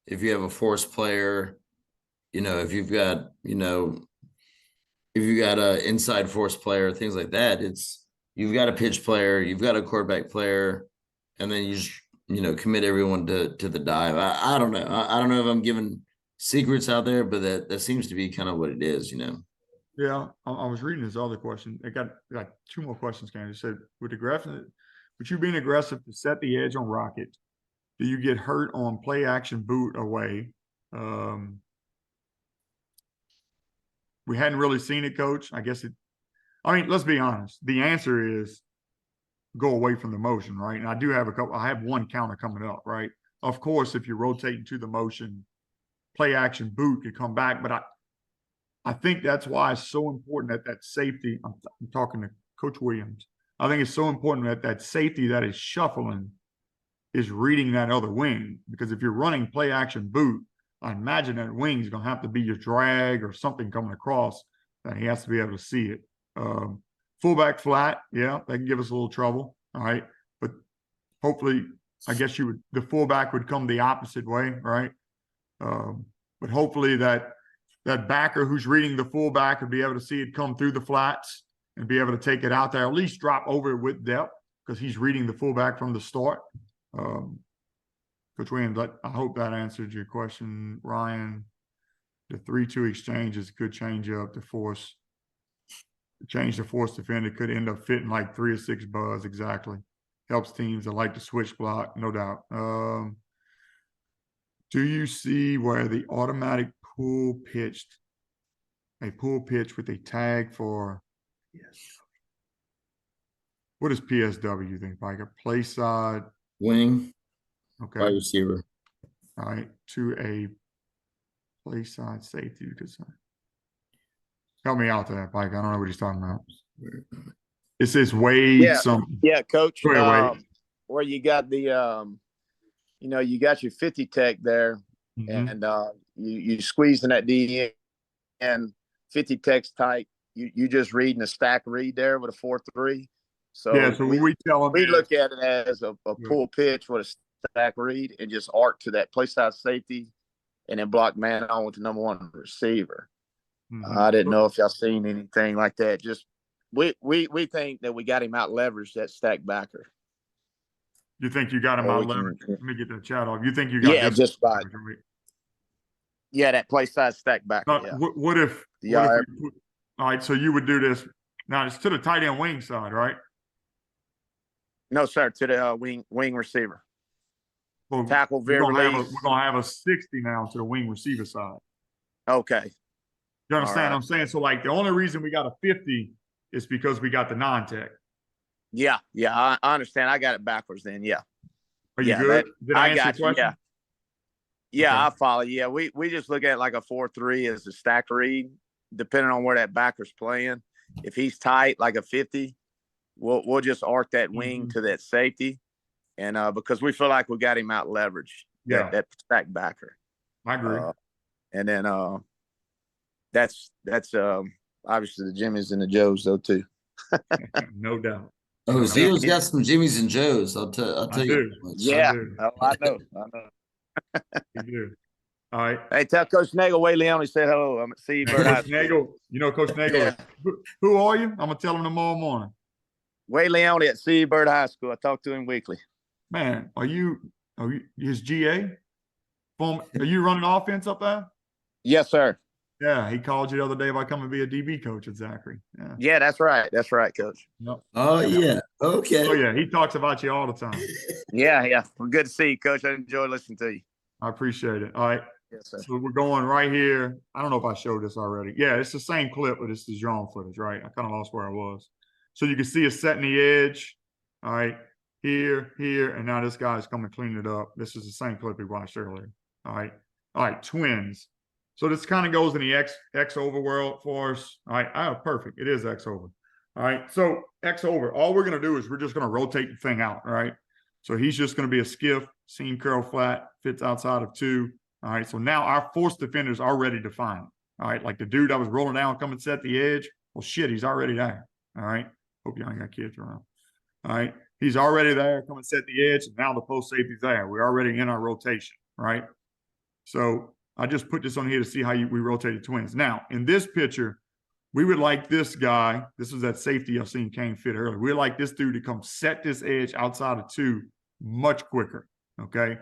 if you have a force player, if you've got an inside force player, things like that, you've got a pitch player, you've got a quarterback player, and then you just, commit everyone to the dive. I don't know. I don't know if I'm giving secrets out there, but that seems to be kind of what it is, Yeah, I was reading this other question. I got 2 more questions. Can you said with you being aggressive to set the edge on rocket, do you get hurt on play action boot away? We hadn't really seen it, Coach. I mean, let's be honest. The answer is go away from the motion, right? And I have one counter coming up, right? Of course, if you're rotating to the motion, play action boot could come back, but I think that's why it's so important that safety. I'm talking to Coach Williams. I think it's so important that safety that is shuffling is reading that other wing, because if you're running play action boot, I imagine that wing is going to have to be your drag or something coming across that he has to be able to see it. Fullback flat, yeah, that can give us a little trouble. All right, but hopefully, I guess the fullback would come the opposite way, right? But hopefully that backer who's reading the fullback would be able to see it come through the flats and be able to take it out there, at least drop over it with depth, because he's reading the fullback from the start. Coach Williams, I hope that answered your question, Ryan. The 3-2 exchange is a good change up to force. Change the force defender could end up fitting like 3 or 6 buzz exactly. Helps teams that like to switch block, no doubt. Do you see where the automatic pull pitch with a tag for What is PSW, you think, Mike? A play side. Wing, Okay. wide receiver. All right. To a play side safety. Help me out there, Mike. I don't know what he's talking about. It says Wade Yeah. something. Yeah, coach. Go ahead, Wade. Where you got the you got your 50 tech there, Mhm. and you squeezing that D and 50 tech's tight. You just reading a stack read there with a 4-3. So Yeah, so we tell them we look at it as a pull pitch with a stack read and just arc to that play side safety and then block man on with the number one receiver. I didn't know if y'all seen anything like that. Just we think that we got him out leveraged, that stack backer. You think you got him Or out we can- leverage? Let me get that chat off. You think you got Yeah, this just by leverage, right? yeah, that play side stack backer. Now, Yeah. what if Yeah. we put, all right, so you would do this. Now it's to the tight end wing side, right? No, sir, to the wing receiver. Well, Tackle we're very gonna have a 60 now to the wing receiver side. Okay. You understand All right. what I'm saying? So like the only reason we got a 50 is because we got the non-tech. Yeah, I understand. I got it backwards then. Yeah. Are you Yeah, good? Did I answer your got you. question? Yeah, Okay. I follow. Yeah, we just look at like a 4-3 as a stack read, depending on where that backer's playing. If he's tight, like a 50, we'll just arc that wing to that safety, and because we feel like we got him out leveraged. Yeah. That stack backer. I agree. And then that's obviously the Jimmys and the Joes though too. No doubt. Oh, Zito's got some Jimmys and Joes. I'll tell I you. do. Yeah, I know. You do. All right. Hey, tell Coach Nagel Wade Leone said hello. I'm at Seabird High Coach School. Nagel, you know Coach Nagel. Yeah. Who are you? I'm gonna tell him tomorrow morning. Wade Leone at Seabird High School. I talk to him weekly. Man, are you his GA? Are you running offense up there? Yes, sir. Yeah, he called you the other day about coming to be a DB coach at Zachary. Yeah. Yeah, that's right. That's right, Coach. Yep. Oh, yeah. Okay. Oh yeah, he talks about you all the time. Yeah. Well, good to see you, Coach. I enjoy listening to you. I appreciate it. All right. Yes, sir. So we're going right here. I don't know if I showed this already. Yeah, it's the same clip, but it's the drone footage, right? I kind of lost where I was. So you can see us setting the edge. All right. Here, and now this guy's coming to clean it up. This is the same clip we watched earlier. All right, twins. So this kind of goes in the X over world for us. All right, perfect. It is X over. All right, so X over. All we're going to do is we're just going to rotate the thing out, all right? So he's just going to be a skiff, seam curl flat, fits outside of 2. All right, so now our force defender's already defined. All right, like the dude that was rolling down, come and set the edge. Well, shit, he's already there. All right, hope y'all ain't got kids around. All right, he's already there, come and set the edge, and now the post safety's there. We're already in our rotation, right? So I just put this on here to see how we rotate the twins. Now, in this picture, we would like this guy. This was that safety I've seen Kane fit earlier. We'd like this dude to come set this edge outside of 2 much quicker, okay?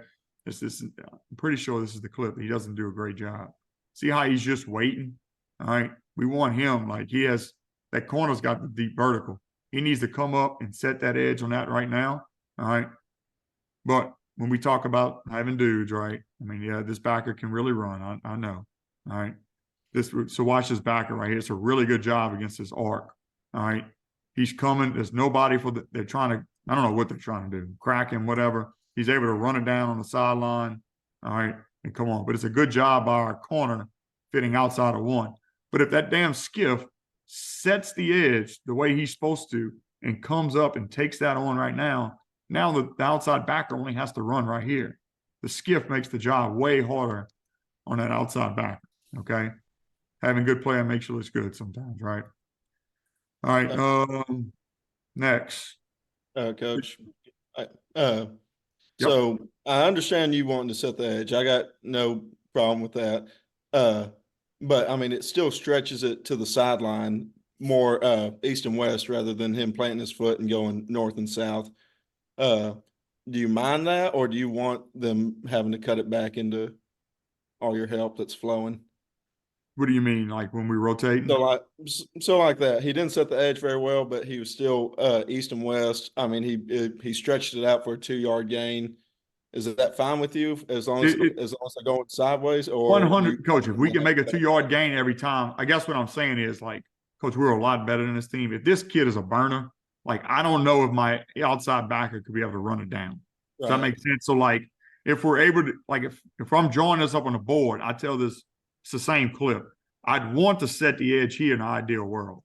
I'm pretty sure this is the clip. He doesn't do a great job. See how he's just waiting? All right. We want him like that corner's got the deep vertical. He needs to come up and set that edge on that right now. All right. But when we talk about having dudes, right? I mean, yeah, this backer can really run. I know. All right. So watch this backer right here. It's a really good job against this arc. All right. He's coming. There's nobody they're trying to, I don't know what they're trying to do. Crack him, whatever. He's able to run it down on the sideline. All right. And come on. But it's a good job by our corner fitting outside of 1. But if that damn skiff sets the edge the way he's supposed to and comes up and takes that on right now the outside backer only has to run right here. The skiff makes the job way harder on that outside backer. Okay. Having good play makes you look good sometimes, right? All right. Next. Coach. So I understand you wanting to set the edge. I got no problem with that. But I mean, it still stretches it to the sideline more east and west rather than him planting his foot and going north and south. Do you mind that, or do you want them having to cut it back into all your help that's flowing? What do you mean? Like when we rotate? So like that. He didn't set the edge very well, but he was still east and west. I mean, he stretched it out for a 2-yard gain. Is that fine with you as long as they're going sideways? Or 100, Coach. If we can make a 2-yard gain every time, I guess what I'm saying is like, Coach, we're a lot better than this team. If this kid is a burner, like I don't know if my outside backer could be able to run it down. Does that make sense? So like if we're able to, like if I'm drawing this up on the board, I tell this, it's the same clip. I'd want to set the edge here in an ideal world.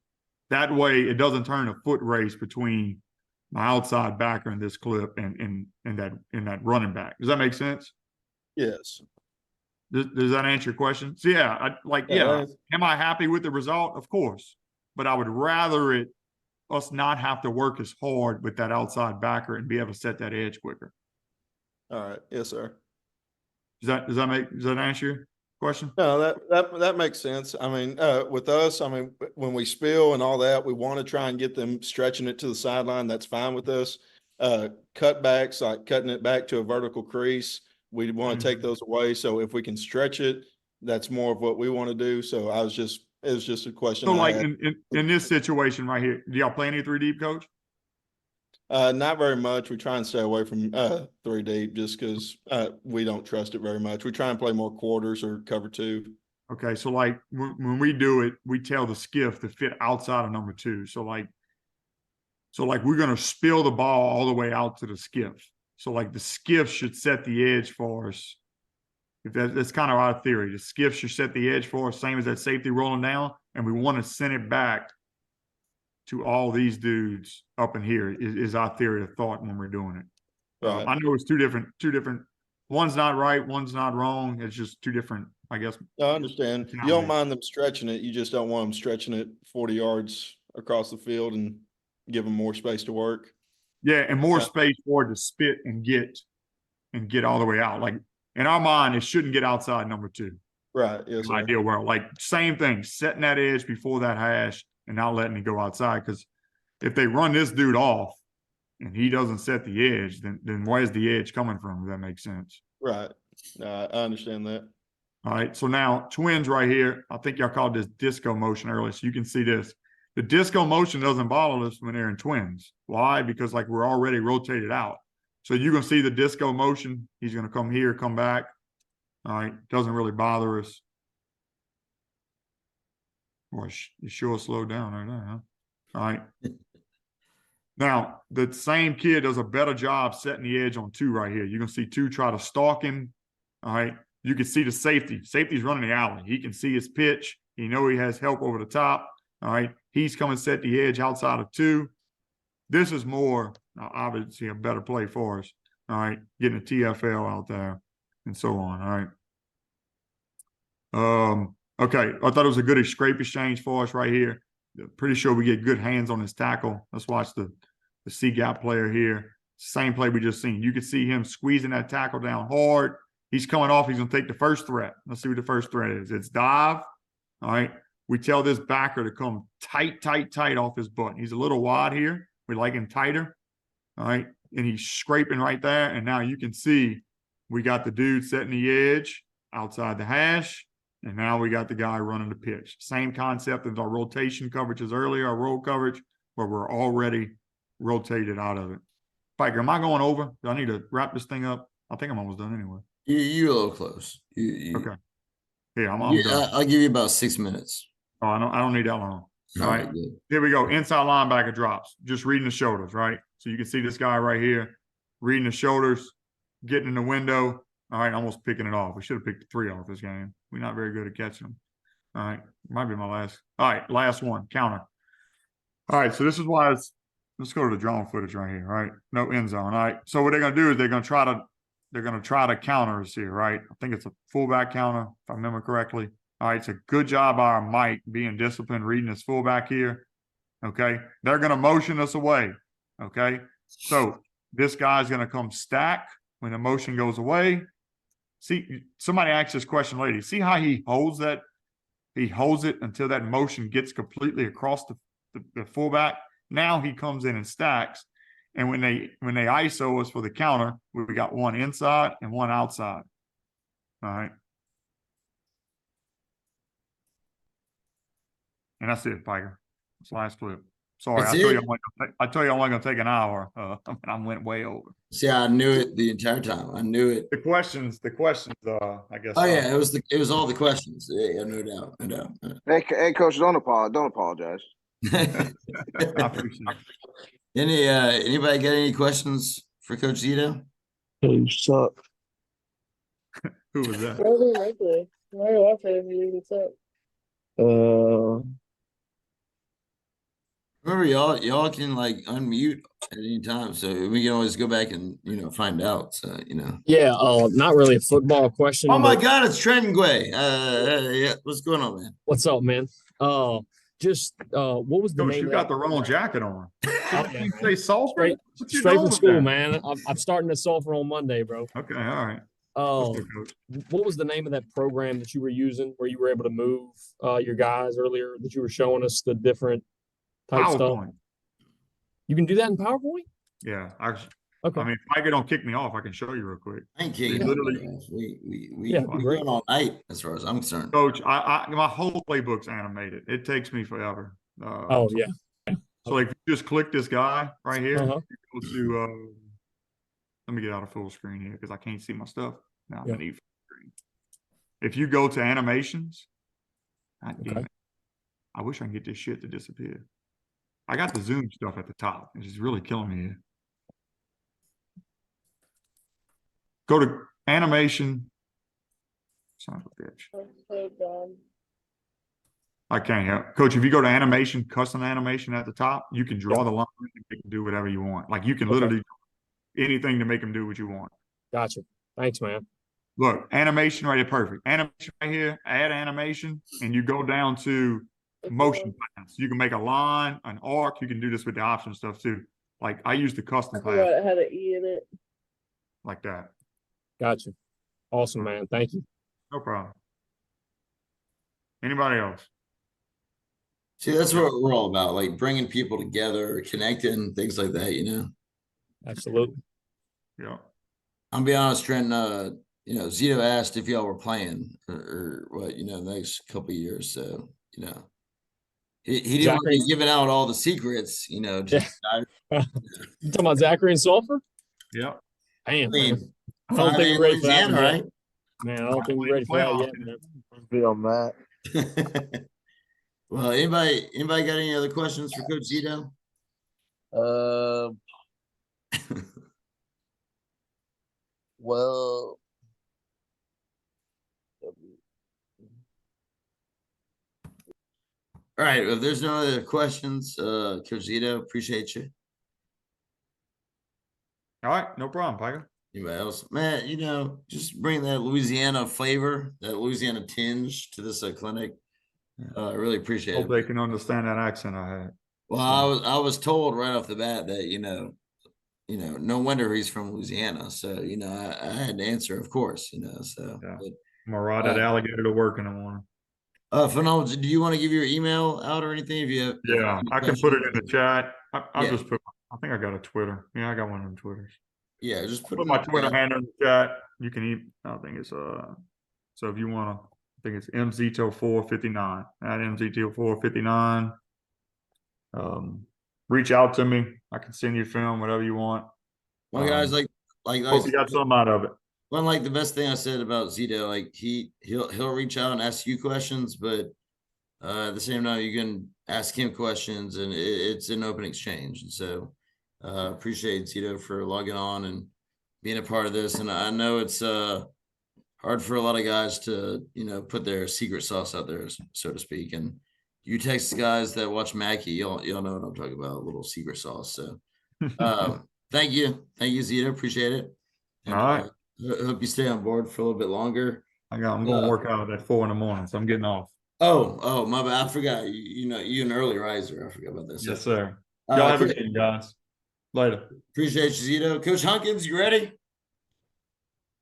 That way it doesn't turn a foot race between my outside backer in this clip and that running back. Does that make sense? Yes. Does that answer your question? So yeah, am I happy with the result? Of course. But I would rather us not have to work as hard with that outside backer and be able to set that edge quicker. All right. Yes, sir. Does that answer your question? No, that makes sense. I mean, with us, I mean, when we spill and all that, we want to try and get them stretching it to the sideline. That's fine with us. Cutbacks, like cutting it back to a vertical crease, we want to take those away. So if we can stretch it, that's more of what we want to do. So it was just a question. So like in this situation right here, do y'all play any 3 deep, coach? Not very much. We try and stay away from 3 deep just because we don't trust it very much. We try and play more quarters or cover 2. Okay, so like when we do it, we tell the skiff to fit outside of number 2. So like we're gonna spill the ball all the way out to the skiff. So like the skiff should set the edge for us. If that's kind of our theory. The skiff should set the edge for us, same as that safety rolling down, and we want to send it back to all these dudes up in here is our theory of thought when we're doing it. Right. I know it's two different. One's not right, one's not wrong. It's just two different, I guess. I understand. You don't mind them stretching it. You just don't want them stretching it 40 yards across the field and give them more space to work. Yeah, and more space for it to spit and get all the way out. Like in our mind, it shouldn't get outside number 2. Right. Yes. Ideal world. Like same thing, setting that edge before that hash and not letting it go outside. Because if they run this dude off and he doesn't set the edge, then where's the edge coming from? If that makes sense. Right. I understand that. All right. So now twins right here. I think y'all called this disco motion earlier. So you can see this. The disco motion doesn't bother us when they're in twins. Why? Because like we're already rotated out. So you're going to see the disco motion. He's going to come here, come back. All right. Doesn't really bother us. Boy, you sure slowed down right there, huh? All right. Now, the same kid does a better job setting the edge on 2 right here. You're going to see 2 try to stalk him. All right. You can see the safety. Safety's running the alley. He can see his pitch. He has help over the top. All right. He's coming to set the edge outside of 2. This is more, obviously, a better play for us. All right. Getting a TFL out there and so on. All right. Okay. I thought it was a good scrape exchange for us right here. Pretty sure we get good hands on this tackle. Let's watch the C-gap player here. Same play we just seen. You can see him squeezing that tackle down hard. He's coming off. He's going to take the first threat. Let's see what the first threat is. It's dive. All right. We tell this backer to come tight off his butt. He's a little wide here. We like him tighter. All right. And he's scraping right there. And now you can see we got the dude setting the edge outside the hash. And now we got the guy running the pitch. Same concept as our rotation coverages earlier, our roll coverage, where we're already rotated out of it. Piker, am I going over? Do I need to wrap this thing up? I think I'm almost done anyway. You're a little close. Okay. Yeah, I'm done. I'll give you about 6 minutes. Oh, I don't need that long. All right. Good. Here we go. Inside linebacker drops. Just reading the shoulders, right? So you can see this guy right here reading the shoulders, getting in the window. All right, almost picking it off. We should have picked the 3 off this game. We're not very good at catching them. All right, might be my last. All right, last one, counter. All right, so this is why let's go to the drone footage right here, right? No end zone. All right, so what they're gonna do is they're gonna try to counter us here, right? I think it's a fullback counter, if I remember correctly. All right, it's a good job by our Mike being disciplined, reading his fullback here. Okay, they're gonna motion us away. Okay, so this guy's gonna come stack when the motion goes away. See, somebody asked this question later. See how he holds that? He holds it until that motion gets completely across the fullback. Now he comes in and stacks. And when they ISO us for the counter, we got one inside and one outside. All right. And that's it, Piker. That's the last clip. Sorry, I told you I wasn't going to take an hour. I went way over. See, I knew it the entire time. I knew it. The questions. I guess. Oh yeah, it was all the questions. Yeah, no doubt. Hey, coach, don't apologize. I appreciate it. Anybody got any questions for Coach Zito? You suck. Who was that? Uh, Remember, y'all can like unmute at any time, so we can always go back and find out. So Yeah, not really a football question. Oh my but God, it's Trenton Guay. Yeah, what's going on, man? what's up, man? What was the Coach, name you of got that the wrong program? jacket on. Oh, yeah, You man. say sulfur? Straight, What you straight doing from with school, that? man. I'm starting at sulfur on Monday, bro. Okay, all right. Uh, What's up, Coach? what was the name of that program that you were using where you were able to move your guys earlier that you were showing us the different type stuff? PowerPoint. You can do that in PowerPoint? Yeah, Okay. I mean, if Mike don't kick me off, I can show you real quick. I ain't kidding. Literally, We Yeah, we great. going all night as far as I'm concerned. Coach, my whole playbook's animated. It takes me forever. Oh, yeah. So like, you just click this guy right here. Uh-huh. You go to let me get out of full screen here because I can't see my stuff. Now I'm Yeah. in full screen. If you go to animations, God damn it. I wish I can get this shit to disappear. I got the Zoom stuff at the top. It's just really killing me here. Go to animation. Son of a bitch. I can't help. Coach, if you go to animation, custom animation at the top, you can draw the line and make them do whatever you want. Like you can literally do anything to make them do what you want. Gotcha. Thanks, man. Look, animation right here, perfect. Animation right here, add animation, and you go down to motion plans. You can make a line, an arc. You can do this with the option stuff too. Like I use the custom class. It had an E in it. Like that. Gotcha. Awesome, man. Thank you. No problem. Anybody else? See, that's what we're all about, like bringing people together, connecting, things like that. Absolutely. Yeah. I'll be honest, Trent. Zito asked if y'all were playing or what, the next couple of years. So, he didn't want to be giving out all the secrets, just You talking about Zachary and Sulfur? Yeah. Damn, I mean, man. I don't think we're ready for that, right? Man, I don't think we're ready for that yet, man. be on that. Well, anybody got any other questions for Coach Zito? Well, All right. If there's no other questions, Coach Zito, appreciate you. All right, no problem, Piker. Anybody else? Man, just bring that Louisiana flavor, that Louisiana tinge to this clinic. I really appreciate Hope it. they can understand that accent I had. Well, I was told right off the bat that no wonder he's from Louisiana. So I had to answer, of course. So yeah. I'm gonna ride that alligator to work in the morning. Phenomenal. Do you want to give your email out or anything? If you have, yeah, I can put it in the chat. I'll just put. I think I got a Twitter. Yeah, I got one of them Twitters. Yeah, just put my Twitter handle in the chat. You can eat. I think it's so if you want to, I think it's mzito459 at mzito459. Reach out to me. I can send you film, whatever you want. Well, guys, like hope you got something out of it. Well, like the best thing I said about Zito, like he'll reach out and ask you questions, but at the same time you can ask him questions, and it's an open exchange. And so appreciate Zito for logging on and being a part of this. And I know it's hard for a lot of guys to put their secret sauce out there, so to speak. And you Texas guys that watch Mackey, y'all know what I'm talking about, a little secret sauce. So thank you, Zito, appreciate it. And, all right. Hope you stay on board for a little bit longer. I'm going to work out at 4 a.m, so I'm getting off. Oh, my bad. I forgot. You an early riser. I forgot about this. Yes, sir. Y'all have a good one, guys. Later. Appreciate you, Zito. Coach Hunkins, you ready?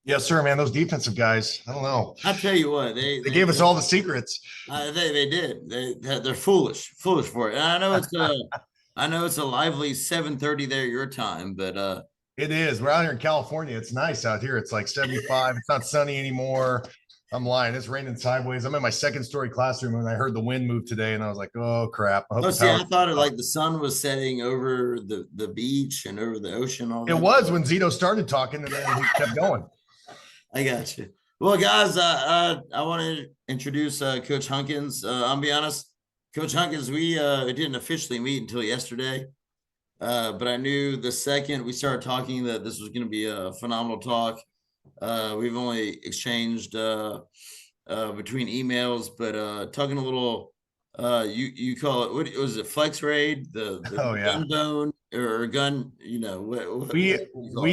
Yes, sir, man. Those defensive guys, I don't know. I'll tell you what, they gave us all the secrets. They did. They're foolish for it. And I know it's a lively 7:30 there your time, but it is. We're out here in California. It's nice out here. It's like 75. It's not sunny anymore. I'm lying. It's raining sideways. I'm in my second story classroom and I heard the wind move today and I was like, oh crap. I thought it like the sun was setting over the beach and over the ocean. It was when Zito started talking and then he kept going. I got you. Well, guys, I want to introduce Coach Hunkins. I'll be honest, Coach Hunkins, we didn't officially meet until yesterday. But I knew the second we started talking that this was going to be a phenomenal talk. We've only exchanged between emails, but talking a little. You call it, what was it, flex raid, the Oh yeah. gun bone or gun, what do you call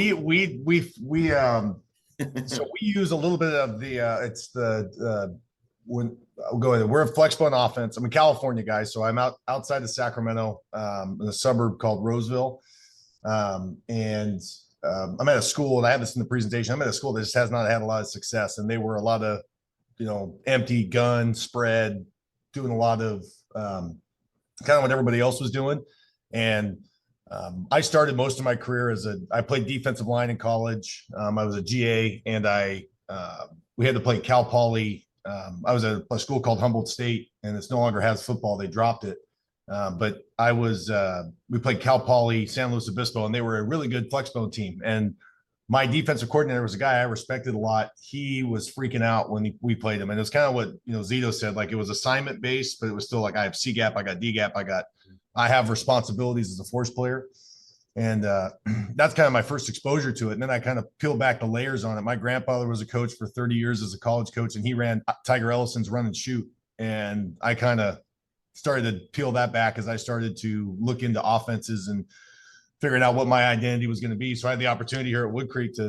it? So we use a little bit of the it's the when I'll go ahead. We're a flexbone offense. I'm a California guy, so I'm outside of Sacramento, in a suburb called Roseville. And I'm at a school, and I have this in the presentation. I'm at a school that just has not had a lot of success, and they were a lot of, empty gun spread, doing a lot of kind of what everybody else was doing. And I started most of my career I played defensive line in college. I was a GA, and we had to play Cal Poly. I was at a school called Humboldt State, and it's no longer has football. They dropped it. But we played Cal Poly, San Luis Obispo, and they were a really good flexbone team. And my defensive coordinator was a guy I respected a lot. He was freaking out when we played him. And it was kind of what, Zito said, like it was assignment based, but it was still like, I have C gap, I got D gap, I have responsibilities as a force player. And that's kind of my first exposure to it. And then I kind of peeled back the layers on it. My grandfather was a coach for 30 years as a college coach, and he ran Tiger Ellison's run and shoot. And I kind of started to peel that back as I started to look into offenses and figuring out what my identity was going to be. So I had the opportunity here at Woodcreek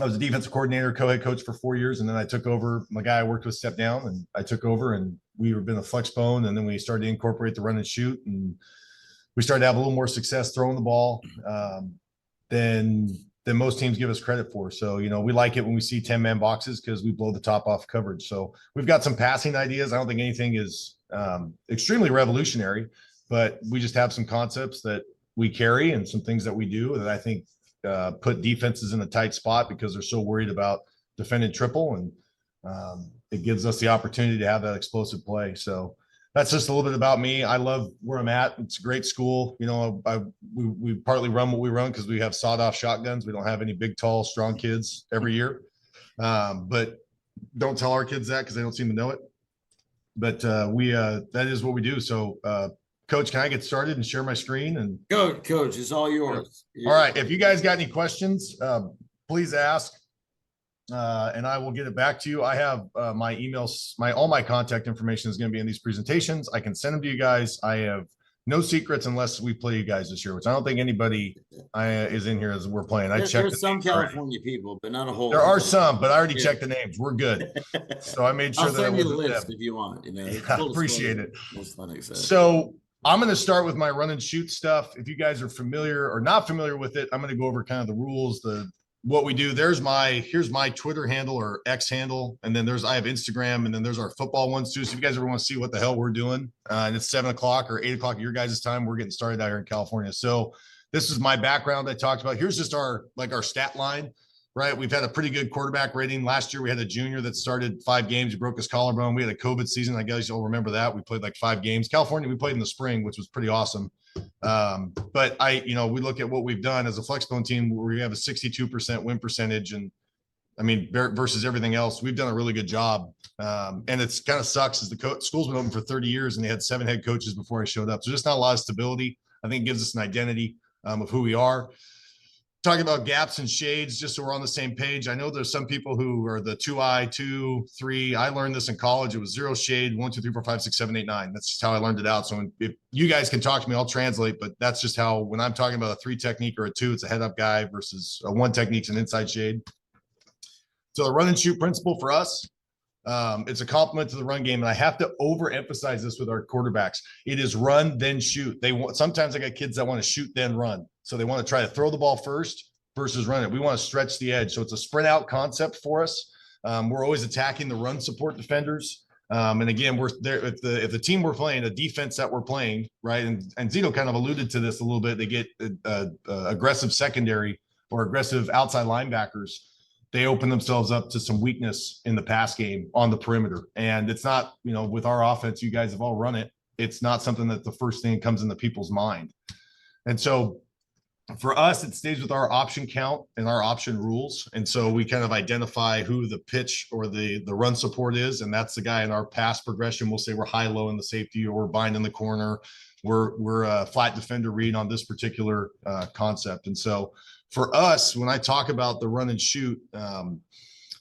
I was a defensive coordinator, co-head coach for 4 years. And then I took over. My guy I worked with stepped down, and I took over, and we were been a flex bone. And then we started to incorporate the run and shoot, and we started to have a little more success throwing the ball than most teams give us credit for. So, we like it when we see 10-man boxes because we blow the top off coverage. So we've got some passing ideas. I don't think anything is extremely revolutionary, but we just have some concepts that we carry and some things that we do that I think put defenses in a tight spot because they're so worried about defending triple, and it gives us the opportunity to have that explosive play. So that's just a little bit about me. I love where I'm at. It's a great school. We partly run what we run because we have sawed-off shotguns. We don't have any big, tall, strong kids every year, but don't tell our kids that because they don't seem to know it. But that is what we do. So, Coach, can I get started and share my screen? And Coach, it's all yours. All right. If you guys got any questions, please ask. And I will get it back to you. I have my emails, all my contact information is going to be in these presentations. I can send them to you guys. I have no secrets unless we play you guys this year, which I don't think anybody is in here as we're playing. There's some California people, but not a whole. There are some, but I already checked the names. We're good. So I made sure I'll that send I you the wasn't list them. if you want. I appreciate it. So I'm going to start with my run and shoot stuff. If you guys are familiar or not familiar with it, I'm going to go over kind of the rules, what we do. Here's my Twitter handle or X handle. And then I have Instagram, and then there's our football ones too. So if you guys ever want to see what the hell we're doing, and it's 7:00 or 8:00 your guys' time, we're getting started out here in California. So this is my background I talked about. Here's just our stat line, right? We've had a pretty good quarterback rating. Last year we had a junior that started 5 games. He broke his collarbone. We had a COVID season. I guess you'll remember that. We played like 5 games. California, we played in the spring, which was pretty awesome. But we look at what we've done as a flexbone team where we have a 62% win percentage. And I mean, versus everything else, we've done a really good job. And it's kind of sucks as the school's been open for 30 years and they had 7 head coaches before I showed up. So just not a lot of stability. I think it gives us an identity of who we are. Talking about gaps and shades, just so we're on the same page. I know there's some people who are the 2I, 2, 3. I learned this in college. It was 0 shade, 1, 2, 3, 4, 5, 6, 7, 8, 9. That's just how I learned it out. So if you guys can talk to me, I'll translate. But that's just how, when I'm talking about a 3 technique or a 2, it's a head up guy versus a 1 technique's an inside shade. So the run and shoot principle for us, it's a complement to the run game. And I have to overemphasize this with our quarterbacks. It is run, then shoot. Sometimes I got kids that want to shoot, then run. So they want to try to throw the ball first versus run it. We want to stretch the edge. So it's a sprint out concept for us. We're always attacking the run support defenders. And again, we're there if the team we're playing, the defense that we're playing, right? And Zito kind of alluded to this a little bit. They get aggressive secondary or aggressive outside linebackers. They open themselves up to some weakness in the pass game on the perimeter. And it's not, with our offense, you guys have all run it. It's not something that the first thing comes into people's mind. And so for us, it stays with our option count and our option rules. And so we kind of identify who the pitch or the run support is. And that's the guy in our pass progression. We'll say we're high-low in the safety, or we're bind in the corner. we're a flat defender read on this particular concept. And so for us, when I talk about the run and shoot,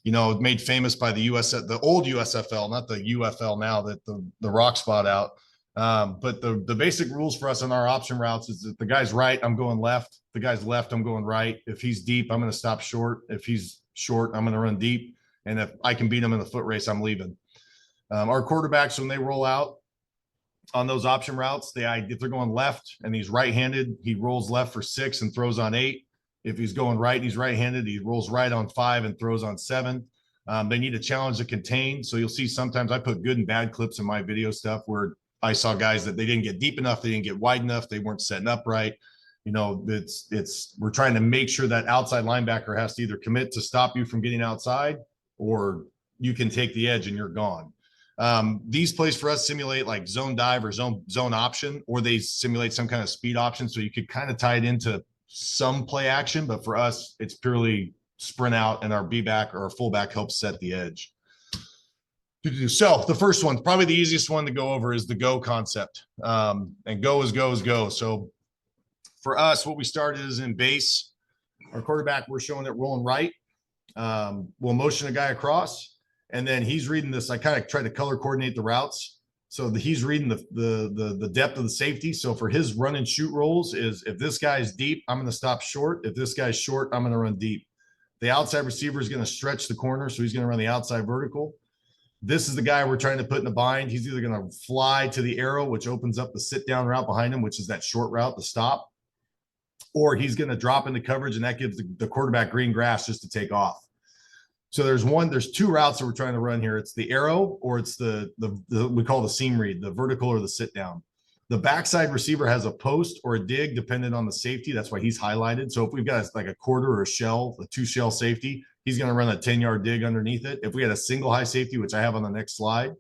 made famous by the the old USFL, not the UFL now, that the rock spot out. But the basic rules for us on our option routes is that the guy's right, I'm going left. The guy's left, I'm going right. If he's deep, I'm going to stop short. If he's short, I'm going to run deep. And if I can beat him in the foot race, I'm leaving. Our quarterbacks, when they roll out on those option routes, if they're going left and he's right-handed, he rolls left for 6 and throws on 8. If he's going right and he's right-handed, he rolls right on 5 and throws on 7. They need a challenge to contain. So you'll see sometimes I put good and bad clips in my video stuff where I saw guys that they didn't get deep enough, they didn't get wide enough, they weren't setting up right. We're trying to make sure that outside linebacker has to either commit to stop you from getting outside, or you can take the edge and you're gone. These plays for us simulate like zone dive or zone option, or they simulate some kind of speed option. So you could kind of tie it into some play action, but for us, it's purely sprint out, and our B-back or our fullback helps set the edge. So the first one, probably the easiest one to go over, is the go concept. And go is go is go. So for us, what we started is in base. Our quarterback, we're showing it rolling right. We'll motion a guy across, and then he's reading this. I kind of try to color coordinate the routes. So he's reading the depth of the safety. So for his run and shoot rolls is, if this guy is deep, I'm going to stop short. If this guy's short, I'm going to run deep. The outside receiver is going to stretch the corner, so he's going to run the outside vertical. This is the guy we're trying to put in the bind. He's either going to fly to the arrow, which opens up the sit down route behind him, which is that short route, the stop, or he's going to drop into coverage, and that gives the quarterback green grass just to take off. So there's 2 routes that we're trying to run here. It's the arrow, or it's the we call the seam read, the vertical or the sit down. The backside receiver has a post or a dig dependent on the safety. That's why he's highlighted. So if we've got like a quarter or a 2-shell safety, he's going to run a 10-yard dig underneath it. If we had a single high safety, which I have on the next slide,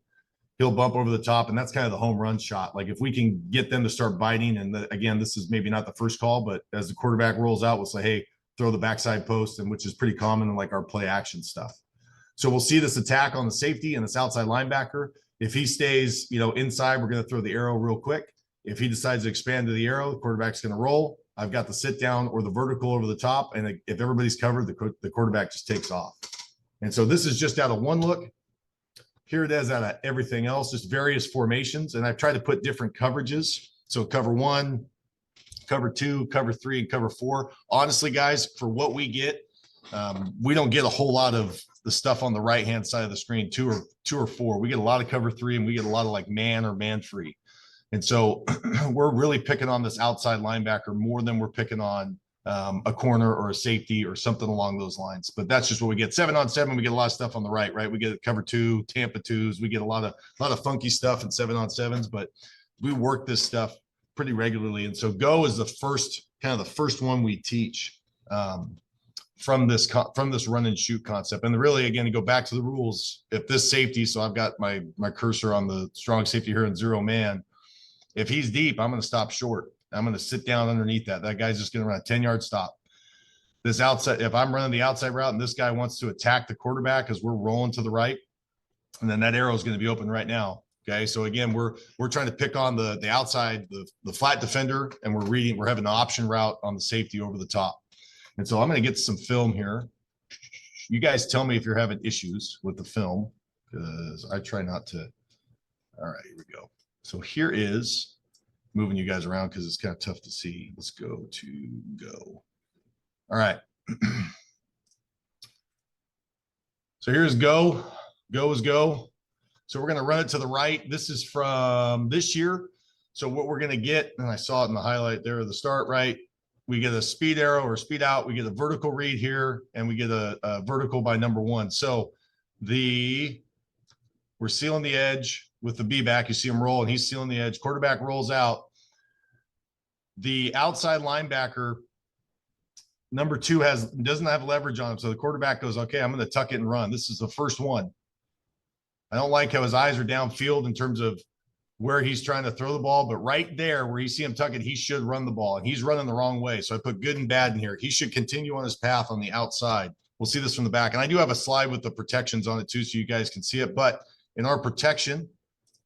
he'll bump over the top, and that's kind of the home run shot. Like if we can get them to start biting, and again, this is maybe not the first call, but as the quarterback rolls out, we'll say, hey, throw the backside post, and which is pretty common in like our play action stuff. So we'll see this attack on the safety and this outside linebacker. If he stays, inside, we're going to throw the arrow real quick. If he decides to expand to the arrow, the quarterback's going to roll. I've got the sit down or the vertical over the top. And if everybody's covered, the quarterback just takes off. And so this is just out of one look. Here it is out of everything else, just various formations. And I've tried to put different coverages. So cover 1, cover 2, cover 3, and cover 4. Honestly, guys, for what we get, we don't get a whole lot of the stuff on the right-hand side of the screen, 2 or 4. We get a lot of cover 3, and we get a lot of like man or man free. And so we're really picking on this outside linebacker more than we're picking on a corner or a safety or something along those lines. But that's just what we get. 7-on-7, we get a lot of stuff on the right? We get cover 2, Tampa 2s. We get a lot of funky stuff in 7-on-7s, but we work this stuff pretty regularly. And so go is the first one we teach from this run and shoot concept. And really, again, to go back to the rules, if this safety, so I've got my cursor on the strong safety here in 0 man. If he's deep, I'm going to stop short. I'm going to sit down underneath that. That guy's just going to run a 10-yard stop. This outside, if I'm running the outside route and this guy wants to attack the quarterback as we're rolling to the right, and then that arrow is going to be open right now. Okay. So again, we're trying to pick on the outside, the flat defender, and we're having an option route on the safety over the top. And so I'm going to get some film here. You guys tell me if you're having issues with the film, because I try not to. All right, here we go. So here is moving you guys around because it's kind of tough to see. Let's go to go. All right. So here's go. Go is go. So we're going to run it to the right. This is from this year. So what we're going to get, and I saw it in the highlight there at the start, right? We get a speed arrow or speed out. We get a vertical read here, and we get a vertical by number 1. So we're sealing the edge with the B-back. You see him roll, and he's sealing the edge. Quarterback rolls out. The outside linebacker, number 2, doesn't have leverage on him. So the quarterback goes, okay, I'm going to tuck it and run. This is the first one. I don't like how his eyes are downfield in terms of where he's trying to throw the ball, but right there where you see him tuck it, he should run the ball, and he's running the wrong way. So I put good and bad in here. He should continue on his path on the outside. We'll see this from the back. And I do have a slide with the protections on it too, so you guys can see it. But in our protection,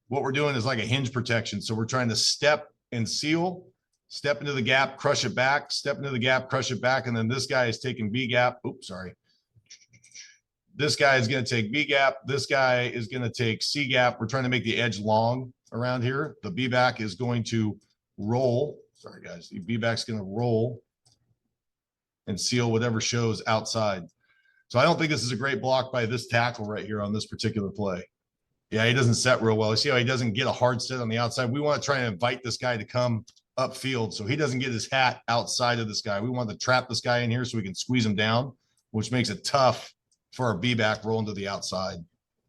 what we're doing is like a hinge protection. So we're trying to step and seal, step into the gap, crush it back, step into the gap, crush it back. And then this guy is taking B gap. Oops, sorry. This guy is going to take B gap. This guy is going to take C gap. We're trying to make the edge long around here. The B back is going to roll. Sorry, guys. The B back's going to roll and seal whatever shows outside. So I don't think this is a great block by this tackle right here on this particular play. Yeah, he doesn't set real well. You see how he doesn't get a hard set on the outside? We want to try and invite this guy to come upfield so he doesn't get his hat outside of this guy. We want to trap this guy in here so we can squeeze him down, which makes it tough for our B back rolling to the outside.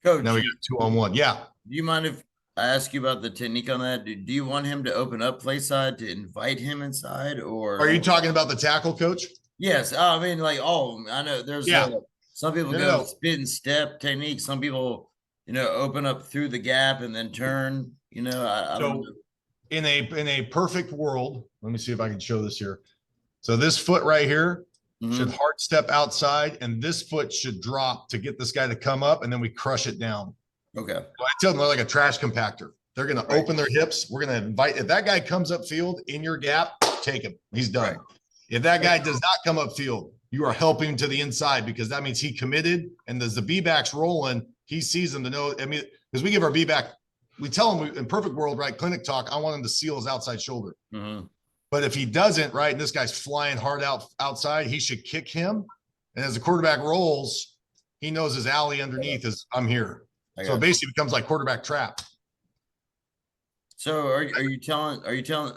Coach, Now we got 2-on-1. Yeah. do you mind if I ask you about the technique on that? Do you want him to open up play side to invite him inside, or Are you talking about the tackle, coach? Yes, I mean, like all of them. I know there's some people go No. spin and step technique. Some people, open up through the gap and then turn. I don't know. In a perfect world, let me see if I can show this here. So this foot right here should hard step outside, and this foot should drop to get this guy to come up, and then we crush it down. Okay. So I tell them they're like a trash compactor. They're going to open their hips. We're going to invite. If that guy comes upfield in your gap, take him. He's done. Right. If that guy does not come upfield, you are helping him to the inside because that means he committed. And as the B back's rolling, he sees them to know. I mean, because we give our B back, we tell him in perfect world, right? Clinic talk. I want him to seal his outside shoulder. But if he doesn't, right, and this guy's flying hard outside, he should kick him. And as the quarterback rolls, he knows his alley underneath is I'm here. So it basically becomes like quarterback trap. So are you telling?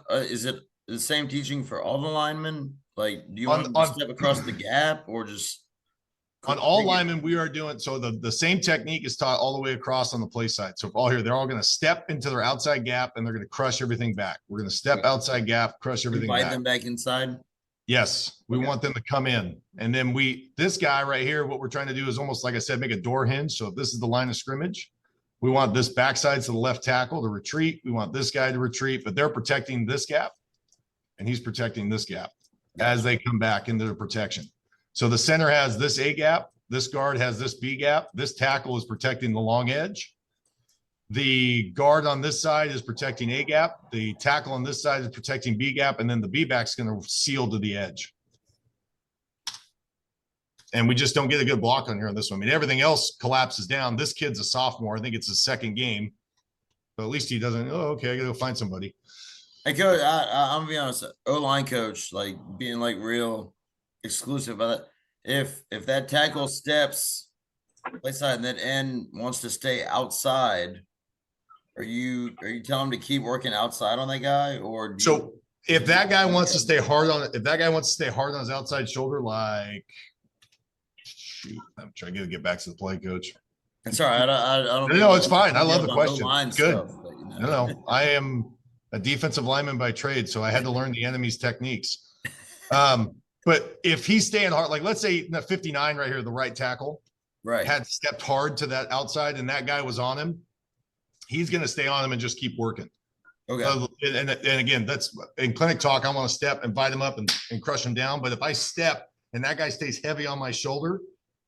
Is it the same teaching for all the linemen? Like, do you want them to step across the gap or just on all linemen? We are doing so. The same technique is taught all the way across on the play side. So all here, they're all going to step into their outside gap and they're going to crush everything back. We're going to step outside gap, crush everything invite back. them back inside? Yes, we want them to come in. And then this guy right here, what we're trying to do is almost, like I said, make a door hinge. So if this is the line of scrimmage, we want this backside to the left tackle to retreat. We want this guy to retreat, but they're protecting this gap and he's protecting this gap as they come back into the protection. So the center has this A gap. This guard has this B gap. This tackle is protecting the long edge. The guard on this side is protecting A gap. The tackle on this side is protecting B gap. And then the B back's going to seal to the edge. And we just don't get a good block on here on this one. I mean, everything else collapses down. This kid's a sophomore. I think it's his second game. But at least he doesn't, oh, okay, I got to go find somebody. Hey, coach, I'm going to be honest. O-line coach, like being like real exclusive about it. If that tackle steps play side and that end wants to stay outside, are you telling him to keep working outside on that guy, or if that guy wants to stay hard on his outside shoulder, like shoot, I'm trying to get back to the play, coach. I'm sorry, I don't. No, it's fine. I love the question. Good. Stuff, but, No, I am a defensive lineman by trade, so I had to learn the enemy's techniques. But if he's staying hard, like let's say 59 right here, the right tackle, right, had stepped hard to that outside, and that guy was on him. He's going to stay on him and just keep working. Okay. And again, that's in clinic talk. I want to step, invite him up and crush him down. But if I step and that guy stays heavy on my shoulder,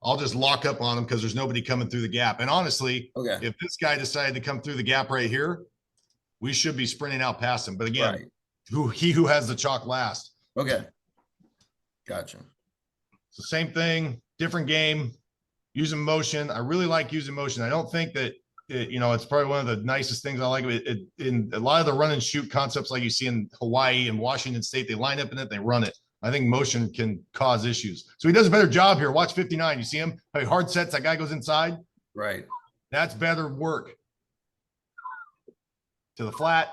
I'll just lock up on him because there's nobody coming through the gap. And honestly, if this guy decided to come through the gap right here, we should be sprinting out past him. But again, who has the chalk last. Okay. Gotcha. So same thing, different game, using motion. I really like using motion. I don't think that, it's probably one of the nicest things I like. In a lot of the run and shoot concepts like you see in Hawaii and Washington State, they line up in it, they run it. I think motion can cause issues. So he does a better job here. Watch 59. You see him? How he hard sets, that guy goes inside. Right. That's better work. To the flat.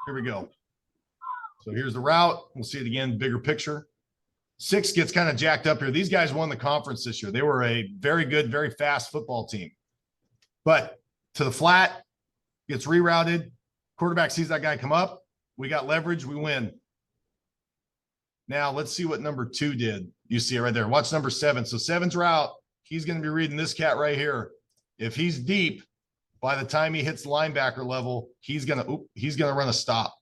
Here we go. So here's the route. We'll see it again, bigger picture. 6 gets kind of jacked up here. These guys won the conference this year. They were a very good, very fast football team. But to the flat, gets rerouted. Quarterback sees that guy come up. We got leverage. We win. Now let's see what number 2 did. You see it right there. Watch number 7. So 7's route. He's going to be reading this cat right here. If he's deep, by the time he hits linebacker level, he's going to run a stop.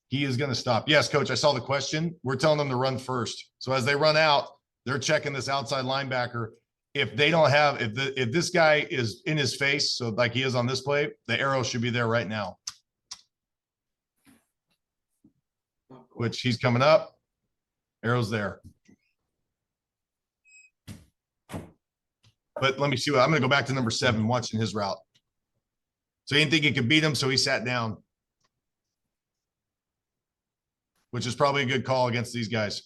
He is going to stop. Yes, coach, I saw the question. We're telling them to run first. So as they run out, they're checking this outside linebacker. If they don't have, if this guy is in his face, so like he is on this play, the arrow should be there right now. which he's coming up. Arrow's there. But let me see. I'm going to go back to number 7, watching his route. So he didn't think he could beat him, so he sat down, which is probably a good call against these guys.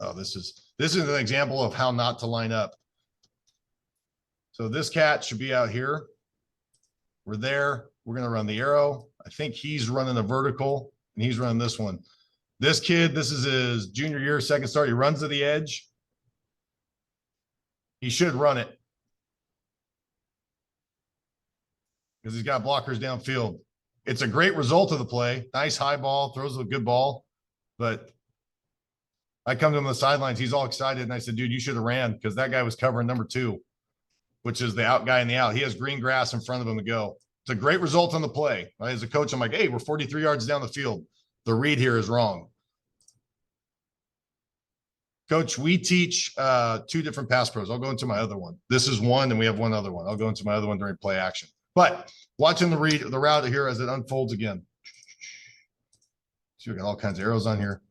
Oh, this is an example of how not to line up. So this cat should be out here. We're there. We're going to run the arrow. I think he's running a vertical, and he's running this one. This kid, this is his junior year, second start. He runs to the edge. He should run it because he's got blockers downfield. It's a great result of the play. Nice high ball, throws a good ball. But I come to him on the sidelines. He's all excited. And I said, dude, you should have ran because that guy was covering number 2, which is the out guy in the out. He has green grass in front of him to go. It's a great result on the play. As a coach, I'm like, hey, we're 43 yards down the field. The read here is wrong. Coach, we teach 2 different pass pros. I'll go into my other one. This is one, and we have one other one. I'll go into my other one during play action. But watching the route here as it unfolds again. See, we got all kinds of arrows on here.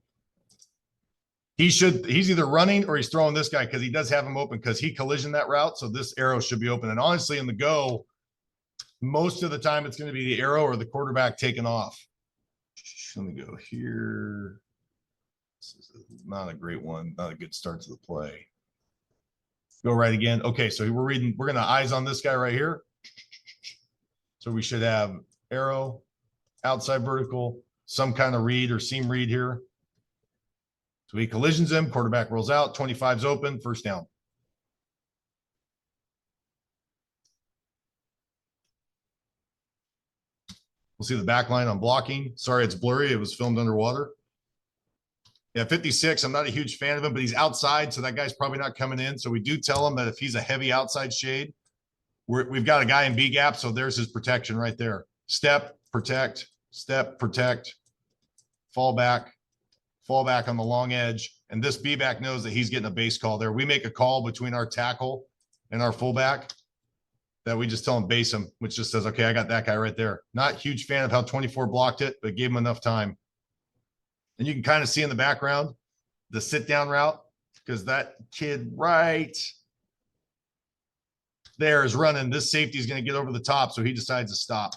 He's either running or he's throwing this guy because he does have him open because he collisioned that route. So this arrow should be open. And honestly, in the go, most of the time it's going to be the arrow or the quarterback taking off. Let me go here. This is not a great one. Not a good start to the play. Go right again. Okay, so we're going to eyes on this guy right here. So we should have arrow, outside vertical, some kind of read or seam read here. So he collisions him, quarterback rolls out, 25's open, first down. We'll see the back line on blocking. Sorry, it's blurry. It was filmed underwater. Yeah, 56. I'm not a huge fan of him, but he's outside, so that guy's probably not coming in. So we do tell him that if he's a heavy outside shade, we've got a guy in B gap, so there's his protection right there. Step, protect, fall back on the long edge. And this B back knows that he's getting a base call there. We make a call between our tackle and our fullback that we just tell him base him, which just says, okay, I got that guy right there. Not a huge fan of how 24 blocked it, but gave him enough time. And you can kind of see in the background the sit down route because that kid right there is running. This safety is going to get over the top, so he decides to stop.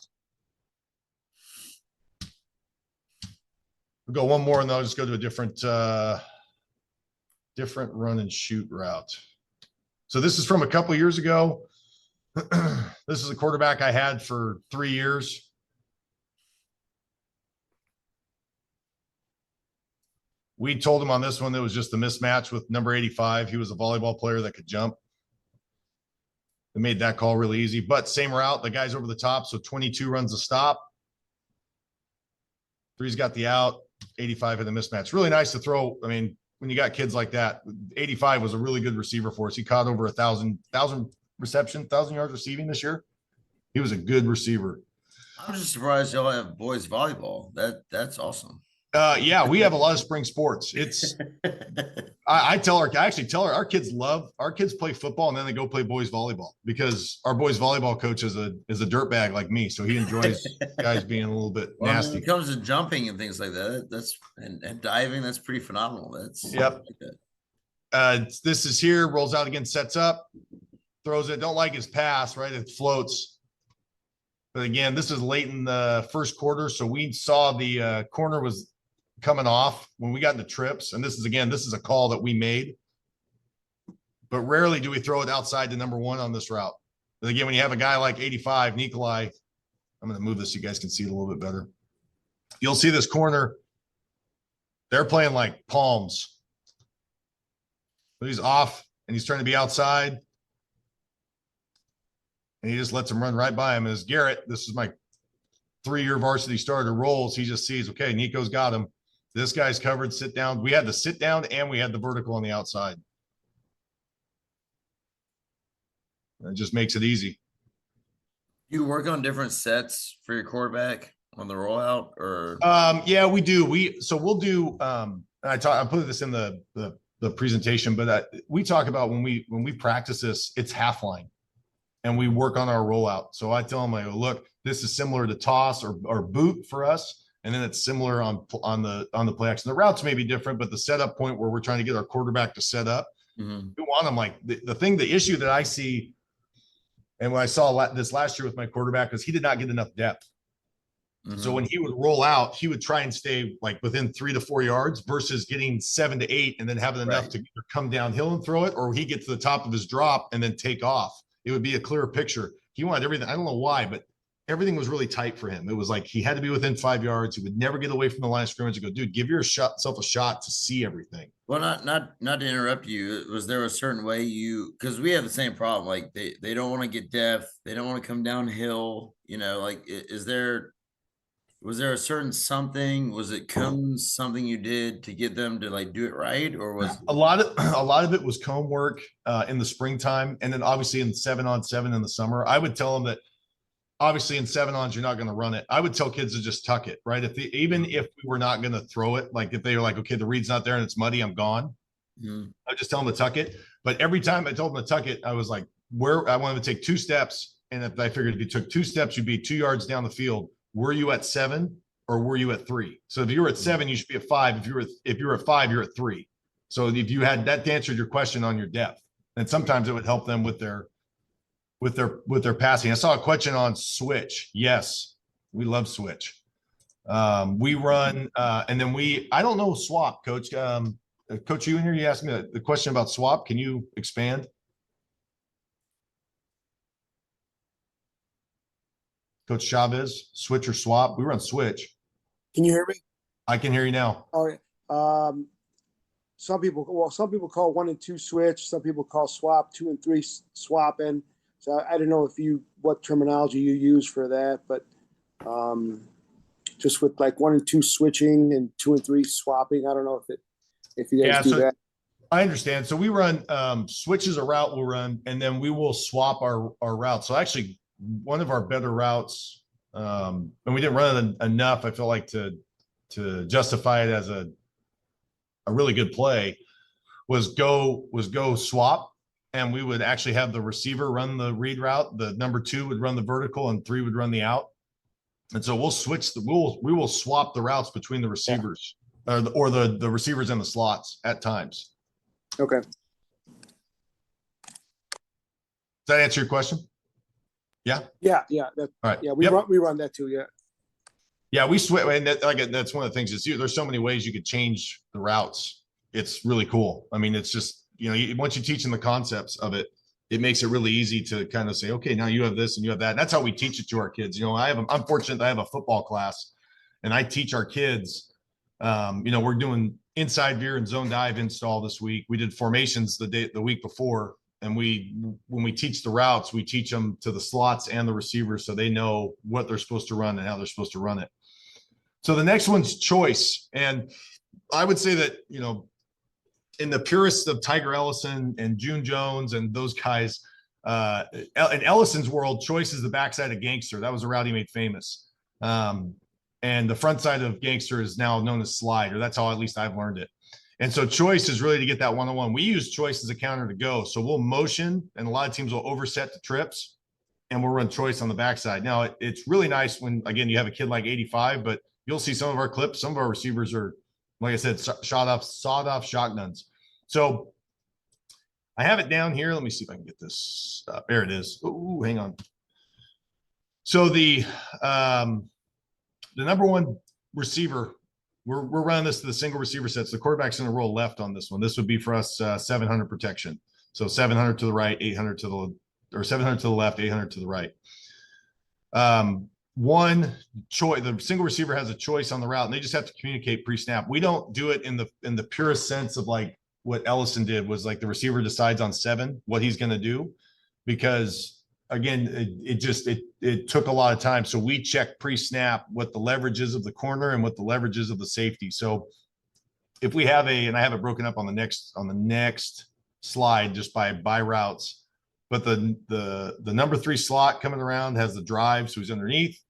We'll go one more, and then I'll just go to a different run and shoot route. So this is from a couple years ago. This is a quarterback I had for 3 years. We told him on this one, it was just a mismatch with number 85. He was a volleyball player that could jump. They made that call really easy, but same route. The guy's over the top, so 22 runs the stop. 3's got the out. 85 had a mismatch. Really nice to throw. I mean, when you got kids like that, 85 was a really good receiver for us. He caught over 1,000 reception, 1,000 yards receiving this year. He was a good receiver. I'm just surprised y'all have boys volleyball. That's awesome. Yeah, we have a lot of spring sports. It's I actually tell her our kids play football and then they go play boys volleyball because our boys volleyball coach is a dirtbag like me, so he enjoys guys being a little bit nasty. When it comes to jumping and things like that, and diving, that's pretty phenomenal. That's yep. This is here, rolls out again, sets up, throws it. Don't like his pass, right? It floats. But again, this is late in the first quarter, so we saw the corner was coming off when we got into trips. And this is a call that we made. But rarely do we throw it outside to number 1 on this route. But again, when you have a guy like 85, Nikolai, I'm going to move this so you guys can see it a little bit better. You'll see this corner. They're playing like palms. But he's off, and he's trying to be outside. And he just lets him run right by him. And as Garrett, this is my 3-year varsity starter, rolls, he just sees, okay, Nico's got him. This guy's covered, sit down. We had the sit down and we had the vertical on the outside. It just makes it easy. You work on different sets for your quarterback on the rollout, or yeah, we do. We'll do I put this in the presentation, but we talk about when we practice this, it's half line. and we work on our rollout. So I tell them, I go, look, this is similar to toss or boot for us. And then it's similar on the play action. The routes may be different, but the setup point where we're trying to get our quarterback to set up, we want them like the issue that I see. And when I saw this last year with my quarterback was he did not get enough depth. So when he would roll out, he would try and stay like within 3 to 4 yards versus getting 7 to 8 and then having enough to either come downhill and throw it, or he get to the top of his drop and then take off. It would be a clearer picture. He wanted everything. I don't know why, but everything was really tight for him. It was like he had to be within 5 yards. He would never get away from the line of scrimmage and go, dude, give yourself a shot to see everything. Well, not to interrupt you. Was there a certain way because we have the same problem. Like they don't want to get depth. They don't want to come downhill. You know, like was there a certain something? Was it something you did to get them to like do it right, or was a lot of it was comb work in the springtime, and then obviously in 7-on-7 in the summer. I would tell them that obviously in 7-ons you're not going to run it. I would tell kids to just tuck it, right? Even if we were not going to throw it, like if they were like, okay, the read's not there and it's muddy, I'm gone. I would just tell them to tuck it. But every time I told them to tuck it, I was like, where I wanted to take 2 steps, and if I figured if you took 2 steps, you'd be 2 yards down the field. Were you at 7 or were you at 3? So if you were at 7, you should be at 5. If you were at 5, you're at 3. So if you had that answered your question on your depth, and sometimes it would help them with their passing. I saw a question on switch. Yes, we love switch. We run and then I don't know swap, coach. Coach, you in here, you asked me the question about swap. Can you expand? Coach Chavez, switch or swap? We run switch. Can you hear me? I can hear you now. All right. Some people call 1 and 2 switch. Some people call swap 2 and 3 swapping. So I don't know what terminology you use for that, but just with like 1 and 2 switching and 2 and 3 swapping. I don't know if you guys do that. I understand. So we run switch is a route we'll run, and then we will swap our route. So actually, one of our better routes, and we didn't run it enough, I feel like, to justify it as a really good play, was go swap, and we would actually have the receiver run the read route. The number 2 would run the vertical, and 3 would run the out. And so we'll we will swap the routes between the receivers or the receivers and the slots at times. Okay. Does that answer your question? Yeah. Yeah. All right. Yeah, we run that too. Yeah. Yeah, we switch, and that's one of the things is there's so many ways you could change the routes. It's really cool. I mean, it's just, once you teach them the concepts of it, it makes it really easy to kind of say, okay, now you have this and you have that. And that's how we teach it to our kids. I'm fortunate that I have a football class, and I teach our kids. We're doing inside veer and zone dive install this week. We did formations the week before. And when we teach the routes, we teach them to the slots and the receivers so they know what they're supposed to run and how they're supposed to run it. So the next one's choice. And I would say that, in the purest of Tiger Ellison and June Jones and those guys, in Ellison's world, choice is the backside of gangster. That was a route he made famous. And the front side of gangster is now known as slide, or that's how at least I've learned it. And so choice is really to get that one-on-one. We use choice as a counter to go. So we'll motion, and a lot of teams will overset the trips, and we'll run choice on the backside. Now, it's really nice when, again, you have a kid like 85, but you'll see some of our clips. Some of our receivers are, like I said, sawed-off shotguns. So I have it down here. Let me see if I can get this. There it is. Ooh, hang on. So the number 1 receiver, we're running this to the single receiver sets. The quarterback's going to roll left on this one. This would be for us 700 protection. So 700 to the right, 800 to the, or 700 to the left, 800 to the right. One choice, the single receiver has a choice on the route, and they just have to communicate pre-snap. We don't do it in the purest sense of like what Ellison did, was like the receiver decides on 7 what he's going to do, because again, it took a lot of time. So we check pre-snap what the leverage is of the corner and what the leverage is of the safety. So if we have and I have it broken up on the next slide just by routes, but the number 3 slot coming around has the drive, so he's underneath.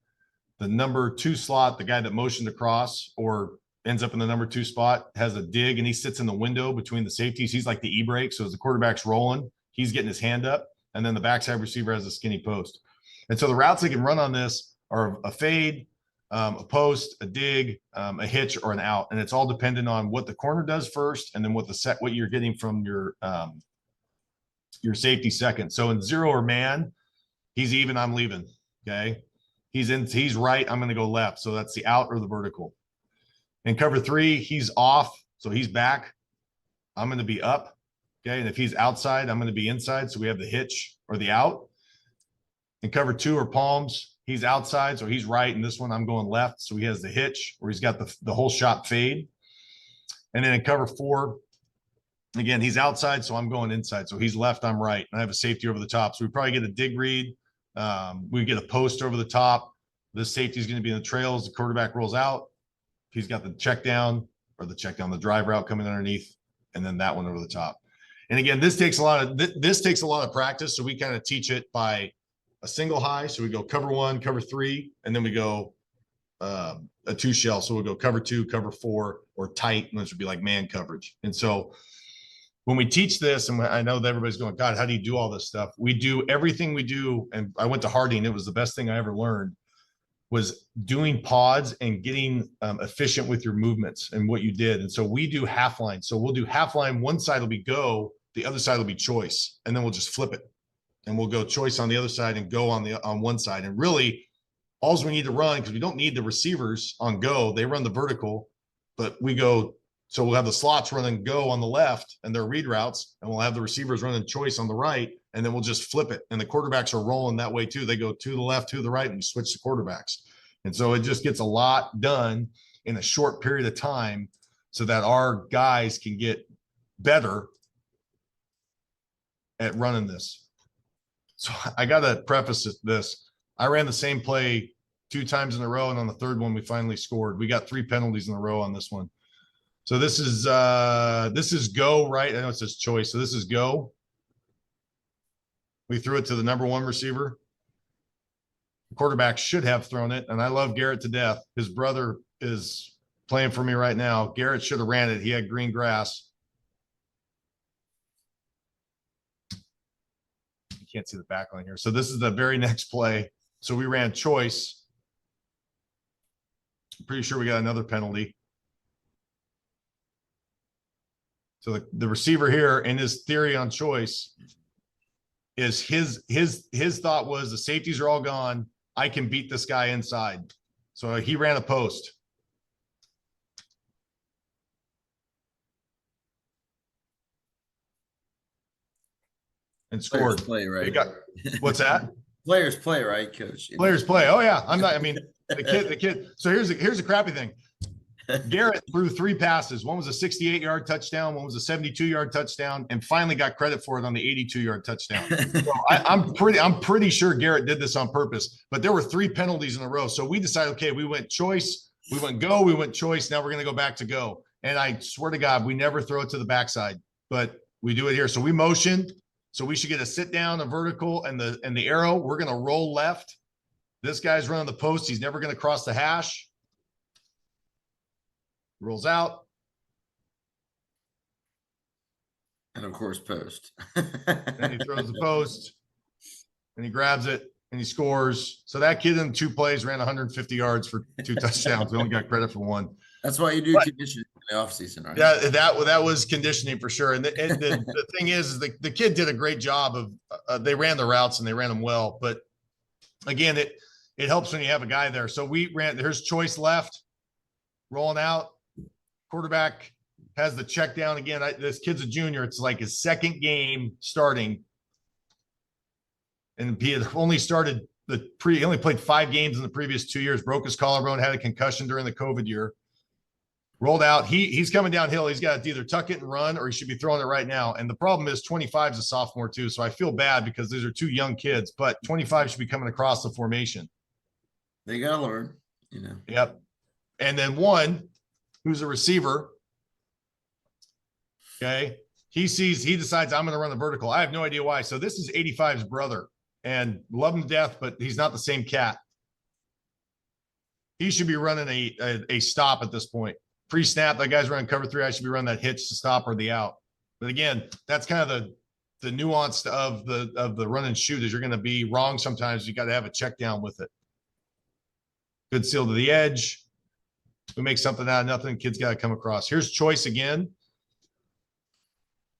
The number 2 slot, the guy that motioned across or ends up in the number 2 spot, has a dig, and he sits in the window between the safeties. He's like the e-brake. So as the quarterback's rolling, he's getting his hand up. and then the backside receiver has a skinny post. And so the routes they can run on this are a fade, a post, a dig, a hitch, or an out, and it's all dependent on what the corner does first, and then what you're getting from your safety second. So in zero or man, he's even, I'm leaving. Okay, he's right, I'm going to go left. So that's the out or the vertical. In cover 3, he's off, so he's back. I'm going to be up. Okay, and if he's outside, I'm going to be inside. So we have the hitch or the out. In cover 2 or palms, he's outside, so he's right. And this one, I'm going left, so he has the hitch, or he's got the whole shot fade. And then in cover 4, again, he's outside, so I'm going inside. So he's left, I'm right. And I have a safety over the top. So we probably get a dig read. We get a post over the top. This safety is going to be in the trails. The quarterback rolls out. He's got the check down, the drive route coming underneath, and then that one over the top. And again, this takes a lot of practice. So we kind of teach it by a single high. So we go cover 1, cover 3, and then we go a 2 shell. So we'll go cover 2, cover 4, or tight, and this would be like man coverage. And so when we teach this, and I know that everybody's going, God, how do you do all this stuff? We do everything we do. And I went to Harding. It was the best thing I ever learned, was doing pods and getting efficient with your movements and what you did. And so we do half line. So we'll do half line. One side will be go, the other side will be choice. And then we'll just flip it. And we'll go choice on the other side and go on one side. And really, all we need to run, because we don't need the receivers on go, they run the vertical, but we go, so we'll have the slots running go on the left and their read routes, and we'll have the receivers running choice on the right, and then we'll just flip it. And the quarterbacks are rolling that way too. They go to the left, to the right, and we switch the quarterbacks. And so it just gets a lot done in a short period of time so that our guys can get better at running this. So I got to preface this. I ran the same play 2 times in a row, and on the third one, we finally scored. We got 3 penalties in a row on this one. So this is go, right? I know it says choice. So this is go. We threw it to the number 1 receiver. The quarterback should have thrown it, and I love Garrett to death. His brother is playing for me right now. Garrett should have ran it. He had green grass. Can't see the back line here. So this is the very next play. So we ran choice. I'm pretty sure we got another penalty. So the receiver here, in his theory on choice, is his thought was the safeties are all gone. I can beat this guy inside. So he ran a post. And scored. Play, right? What's that? Players play, right, coach? Players play. Oh yeah. The kid. So here's a crappy thing. Garrett threw 3 passes. One was a 68-yard touchdown. One was a 72-yard touchdown, and finally got credit for it on the 82-yard touchdown. So I'm pretty sure Garrett did this on purpose, but there were 3 penalties in a row. So we decided, okay, we went choice, we went go, we went choice. Now we're going to go back to go. And I swear to God, we never throw it to the backside, but we do it here. So we motion. So we should get a sit down, a vertical, and the arrow. We're going to roll left. This guy's running the post. He's never going to cross the hash. Rolls out. And of course, post. And he throws the post, and he grabs it, and he scores. So that kid in 2 plays ran 150 yards for 2 touchdowns. We only got credit for 1. That's why you do conditioning in the offseason, right? Yeah, that was conditioning for sure. And the thing is the kid did a great job of they ran the routes and they ran them well. But again, it helps when you have a guy there. So we ran. There's choice left, rolling out. Quarterback has the check down again. This kid's a junior. It's like his 2nd game starting, and he had only started he only played 5 games in the previous 2 years. Broke his collarbone, had a concussion during the COVID year. Rolled out. He's coming downhill. He's got to either tuck it and run, or he should be throwing it right now. And the problem is 25 is a sophomore too. So I feel bad because these are 2 young kids, but 25 should be coming across the formation. They got to learn, Yep. And then 1, who's a receiver. Okay. He decides I'm going to run the vertical. I have no idea why. So this is 85's brother, and love him to death, but he's not the same cat. He should be running a stop at this point. Pre-snap, that guy's running cover 3. I should be running that hitch to stop or the out. But again, that's kind of the nuance of the run and shoot is you're going to be wrong sometimes. You got to have a check down with it. Good seal to the edge. We make something out of nothing. Kids got to come across. Here's choice again.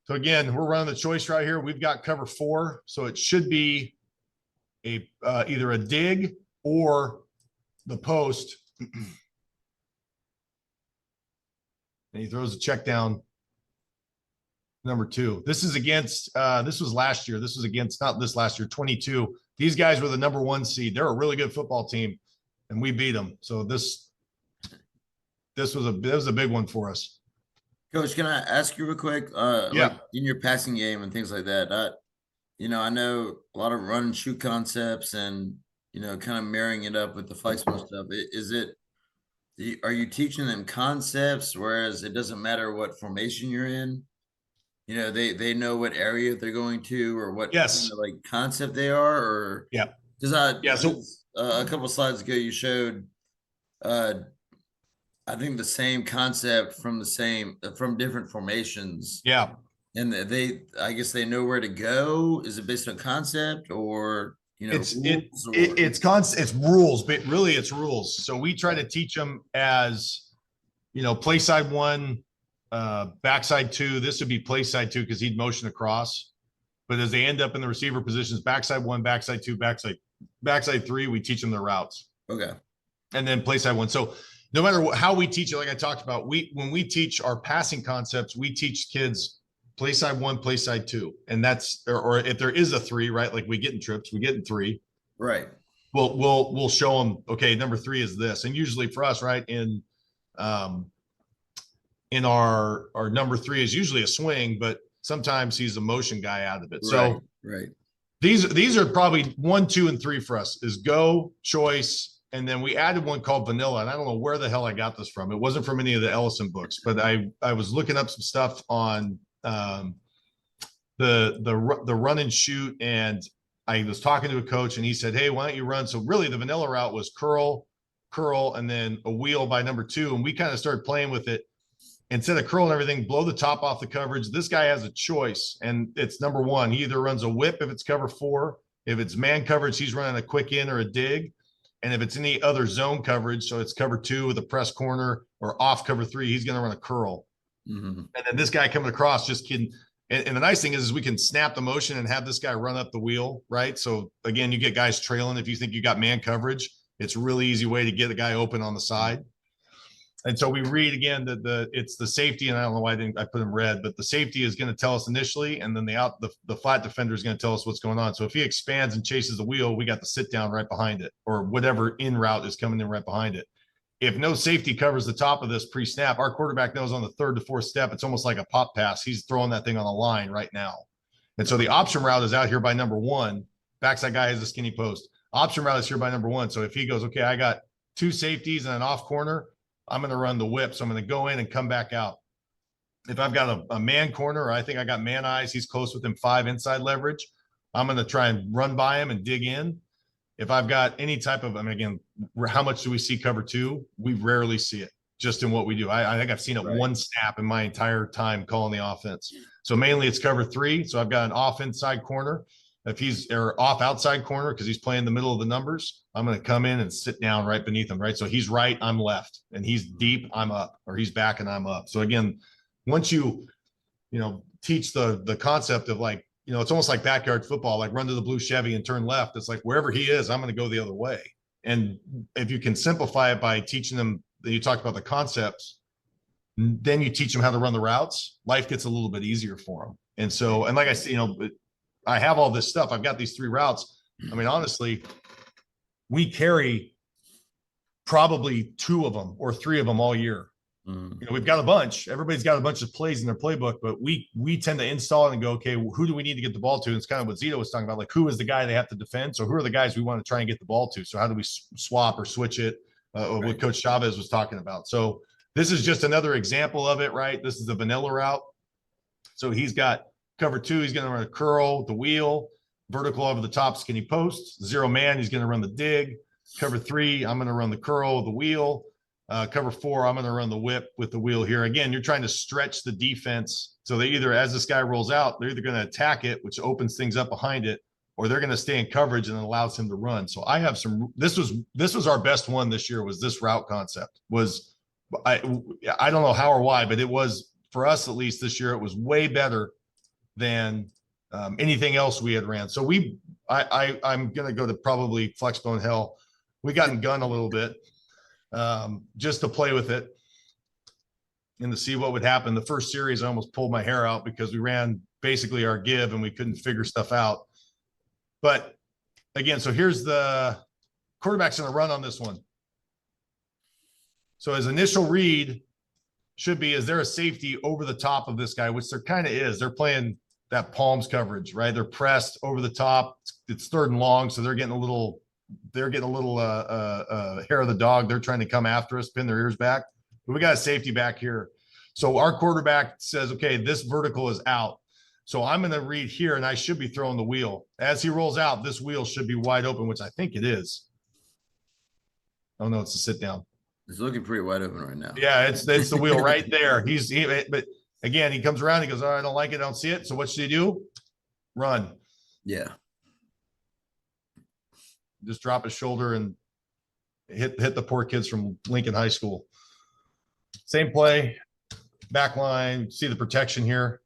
So again, we're running the choice right here. We've got cover 4, so it should be a either a dig or the post. And he throws a check down. Number 2. This is against. This was last year. This was against not this last year. 22. These guys were the number 1 seed. They're a really good football team, and we beat them. So this was a big one for us. Coach, can I ask you real quick? Yeah. Like in your passing game and things like that, I know a lot of run and shoot concepts and, kind of marrying it up with the flexible stuff. Are you teaching them concepts, whereas it doesn't matter what formation you're in? They know what area they're going to or what like concept they are, or because so a couple of slides ago you showed I think the same concept from different formations. Yeah. And I guess they know where to go. Is it based on concept or, it's rules, but really it's rules. So we try to teach them as, play side 1, backside 2. This would be play side 2 because he'd motion across. But as they end up in the receiver positions, backside 1, backside 2, backside 3, we teach them the routes. Okay. And then play side 1. So no matter how we teach it, like I talked about, when we teach our passing concepts, we teach kids play side 1, play side 2. And that's, or if there is a 3, right? Like we get in trips, we get in 3. Right. We'll show them, okay, number 3 is this. And usually for us, right, in our number 3 is usually a swing, but sometimes he's a motion guy out of it. So right. These are probably 1, 2, and 3 for us is go, choice. And then we added one called vanilla. And I don't know where the hell I got this from. It wasn't from any of the Ellison books, but I was looking up some stuff on the run and shoot. And I was talking to a coach and he said, hey, why don't you run? So really the vanilla route was curl, and then a wheel by number 2. And we kind of started playing with it. Instead of curl and everything, blow the top off the coverage. This guy has a choice, and it's number 1. He either runs a whip if it's cover 4. If it's man coverage, he's running a quick in or a dig. And if it's any other zone coverage, so it's cover 2 with a press corner or off cover 3, he's going to run a curl. Mm-hmm. And then this guy coming across just can. And the nice thing is we can snap the motion and have this guy run up the wheel, right? So again, you get guys trailing. If you think you got man coverage, it's a really easy way to get a guy open on the side. And so we read again that it's the safety, and I don't know why I put him red, but the safety is going to tell us initially, and then the flat defender is going to tell us what's going on. So if he expands and chases the wheel, we got the sit down right behind it, or whatever in route is coming in right behind it. If no safety covers the top of this pre-snap, our quarterback knows on the 3rd to 4th step, it's almost like a pop pass. He's throwing that thing on the line right now. And so the option route is out here by number 1. Backside guy has a skinny post. Option route is here by number 1. So if he goes, okay, I got 2 safeties and an off corner, I'm going to run the whip. So I'm going to go in and come back out. If I've got a man corner, or I think I got man eyes, he's close within 5 inside leverage, I'm going to try and run by him and dig in. If I've got any type of, again, how much do we see cover 2? We rarely see it just in what we do. I think I've seen it one snap in my entire time calling the offense. So mainly it's cover 3. So I've got an off inside corner. If he's or off outside corner because he's playing the middle of the numbers, I'm going to come in and sit down right beneath him, right? So he's right, I'm left, and he's deep, I'm up, or he's back and I'm up. So again, once you teach the concept of like, it's almost like backyard football, like run to the blue Chevy and turn left. It's like wherever he is, I'm going to go the other way. And if you can simplify it by teaching them that you talked about the concepts, then you teach them how to run the routes, life gets a little bit easier for them. And so, and like I said, I have all this stuff. I've got these 3 routes. Honestly, we carry probably 2 of them or 3 of them all year. We've got a bunch. Everybody's got a bunch of plays in their playbook, but we tend to install it and go, okay, who do we need to get the ball to? And it's kind of what Zito was talking about. Like, who is the guy they have to defend? So who are the guys we want to try and get the ball to? So how do we swap or switch it? What Coach Chavez was talking about. So this is just another example of it, right? This is the vanilla route. So he's got cover 2. He's going to run a curl, the wheel, vertical over the top, skinny post. 0 man, he's going to run the dig. Cover 3, I'm going to run the curl, the wheel. Cover 4, I'm going to run the whip with the wheel here. Again, you're trying to stretch the defense. So they either, as this guy rolls out, they're either going to attack it, which opens things up behind it, or they're going to stay in coverage and it allows him to run. So I have some, this was our best one this year, was this route concept. I don't know how or why, but it was, for us at least this year, it was way better than anything else we had ran. So I'm going to go to probably Flexbone hell. We got in gun a little bit just to play with it and to see what would happen. The first series, I almost pulled my hair out because we ran basically our give and we couldn't figure stuff out. But again, so here's the quarterback's going to run on this one. So his initial read should be, is there a safety over the top of this guy, which there kind of is. They're playing that palms coverage, right? They're pressed over the top. It's 3rd and long. So they're getting a little hair of the dog. They're trying to come after us, pin their ears back. But we got a safety back here. So our quarterback says, okay, this vertical is out. So I'm going to read here and I should be throwing the wheel. As he rolls out, this wheel should be wide open, which I think it is. Oh no, it's a sit down. It's looking pretty wide open right now. Yeah, it's the wheel right there. But again, he comes around, he goes, oh, I don't like it, I don't see it. So what should he do? Run. Yeah. Just drop his shoulder and hit the poor kids from Lincoln High School. Same play, back line, see the protection here.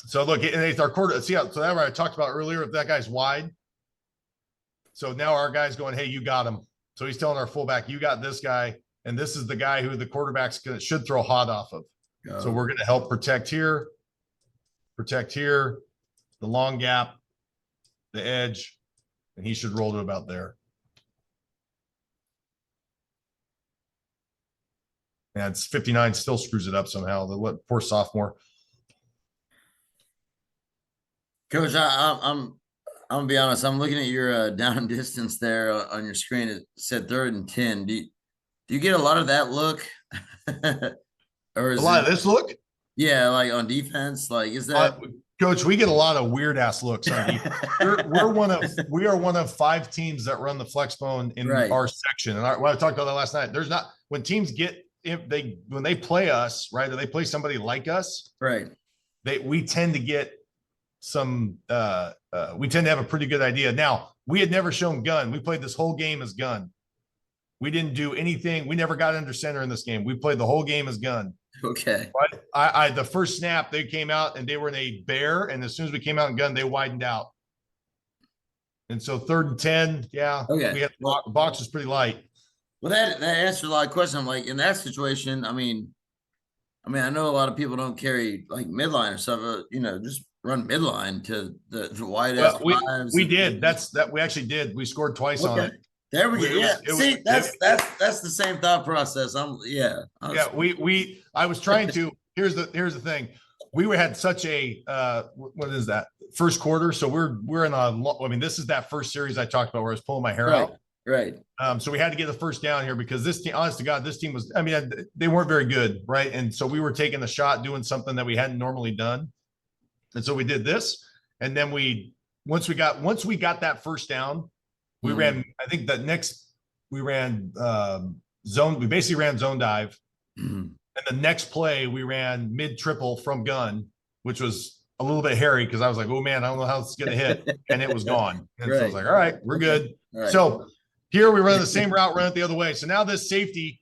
So look, and it's our quarter. See how, so that I talked about earlier, if that guy's wide. So now our guy's going, hey, you got him. So he's telling our fullback, you got this guy. And this is the guy who the quarterback's should throw hot off of. So we're going to help protect here, the long gap, the edge, and he should roll to about there. And it's 59 still screws it up somehow. The poor sophomore. Coach, I'm gonna be honest. I'm looking at your down distance there on your screen. It said 3rd and 10. Do you get a lot of that look, or is a lot of this look? Yeah, like on defense. Like, is that Coach? We get a lot of weird ass looks on defense. we are one of 5 teams that run the Flexbone in our section. And I talked about that last night. There's not, when teams get, when they play us, right, or they play somebody like us, right, we tend to get some we tend to have a pretty good idea. Now, we had never shown gun. We played this whole game as gun. We didn't do anything. We never got under center in this game. We played the whole game as gun. Okay. But the first snap, they came out and they were in a bear. And as soon as we came out in gun, they widened out. And so 3rd and 10, yeah. Okay. We had the box was pretty light. Well, that answered a lot of questions. I'm like, in that situation, I mean, I know a lot of people don't carry like midline or stuff, just run midline to the wide ass. We did. We actually did. We scored twice on it. There we go. Yeah. See, that's the same thought process. I was trying to. Here's the thing. We had such a what is that first quarter? So we're in this is that first series I talked about where I was pulling my hair out. Right. So we had to get the first down here because this team, honest to God, this team was, they weren't very good. Right. And so we were taking a shot, doing something that we hadn't normally done. And so we did this. And then once we got that first down, we ran, I think we ran zone. We basically ran zone dive. And the next play we ran mid triple from gun, which was a little bit hairy because I was like, oh man, I don't know how it's going to hit. And it was gone. And so I was like, all right, we're good. Right. So here we run the same route, run it the other way. So now this safety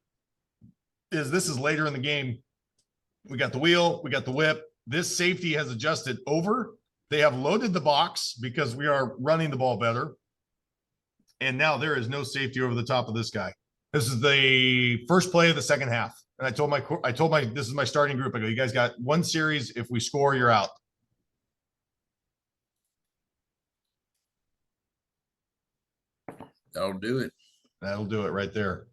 this is later in the game. We got the wheel, we got the whip. This safety has adjusted over. They have loaded the box because we are running the ball better. And now there is no safety over the top of this guy. This is the first play of the second half. And I told my this is my starting group. I go, you guys got one series. If we score, you're out. That'll do it. That'll do it right there.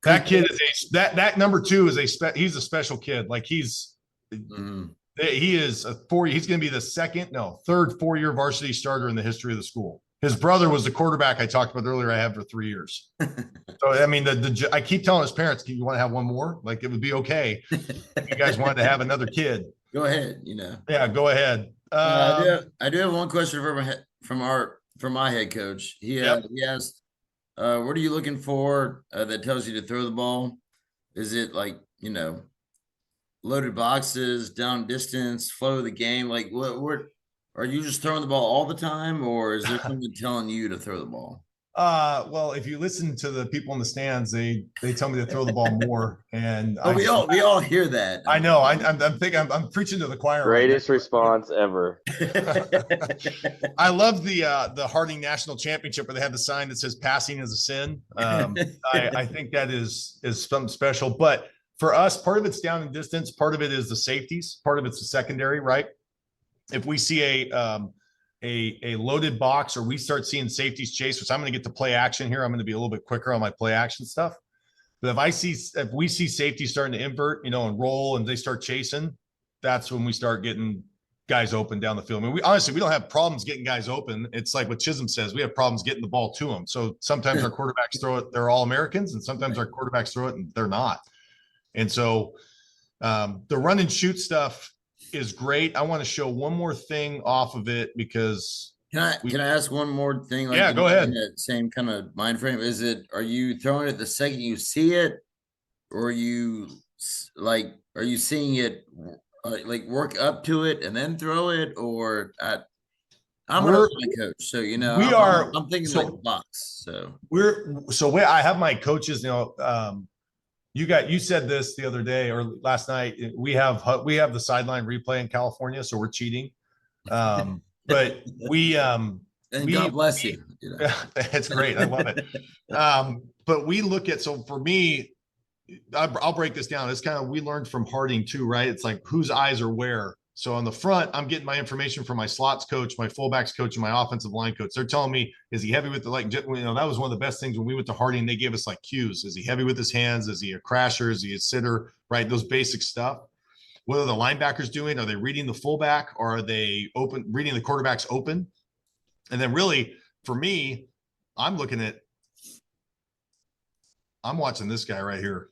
That kid is that number 2 is he's a special kid. Like he is he's going to be the 3rd 4-year varsity starter in the history of the school. His brother was the quarterback I talked about earlier. I had for 3 years. So, I keep telling his parents, you want to have one more? Like, it would be okay if you guys wanted to have another kid. Go ahead, Yeah, go ahead. I do have one question from my head coach. He asked, What are you looking for that tells you to throw the ball? Is it like, loaded boxes, down distance, flow of the game? Like what are you just throwing the ball all the time, or is there something telling you to throw the ball? Well, if you listen to the people in the stands, they tell me to throw the ball more, and Oh, we all hear that. I know. I'm thinking I'm preaching to the choir. Greatest response ever. I love the Harding National Championship where they have the sign that says "Passing is a sin." I think that is something special. But for us, part of it's down in distance, part of it is the safeties, part of it's the secondary, right? If we see a loaded box or we start seeing safeties chase, which I'm going to get to play action here, I'm going to be a little bit quicker on my play action stuff. But if we see safety starting to invert, and roll and they start chasing, that's when we start getting guys open down the field. I mean, we don't have problems getting guys open. It's like what Chisholm says, we have problems getting the ball to them. So sometimes our quarterbacks throw it, they're all Americans, and sometimes our quarterbacks throw it and they're not. And so the run and shoot stuff is great. I want to show one more thing off of it because can I ask one more thing? Yeah, go ahead. In that same kind of mind frame, are you throwing it the second you see it, or are you seeing it like work up to it and then throw it? Or I'm an online coach, so I'm thinking like box. So I have my coaches. You said this the other day or last night. We have the sideline replay in California, so we're cheating. But God bless you. It's great. I love it. But we look at, so for me, I'll break this down. It's kind of, we learned from Harding too, right? It's like whose eyes are where. So on the front, I'm getting my information from my slots coach, my fullbacks coach, and my offensive line coach. They're telling me, is he heavy with the, that was one of the best things when we went to Harding. They gave us like cues. Is he heavy with his hands? Is he a crasher? Is he a sitter? Right? Those basic stuff. What are the linebackers doing? Are they reading the fullback, or are they reading the quarterbacks open? And then really, for me, I'm watching this guy right here,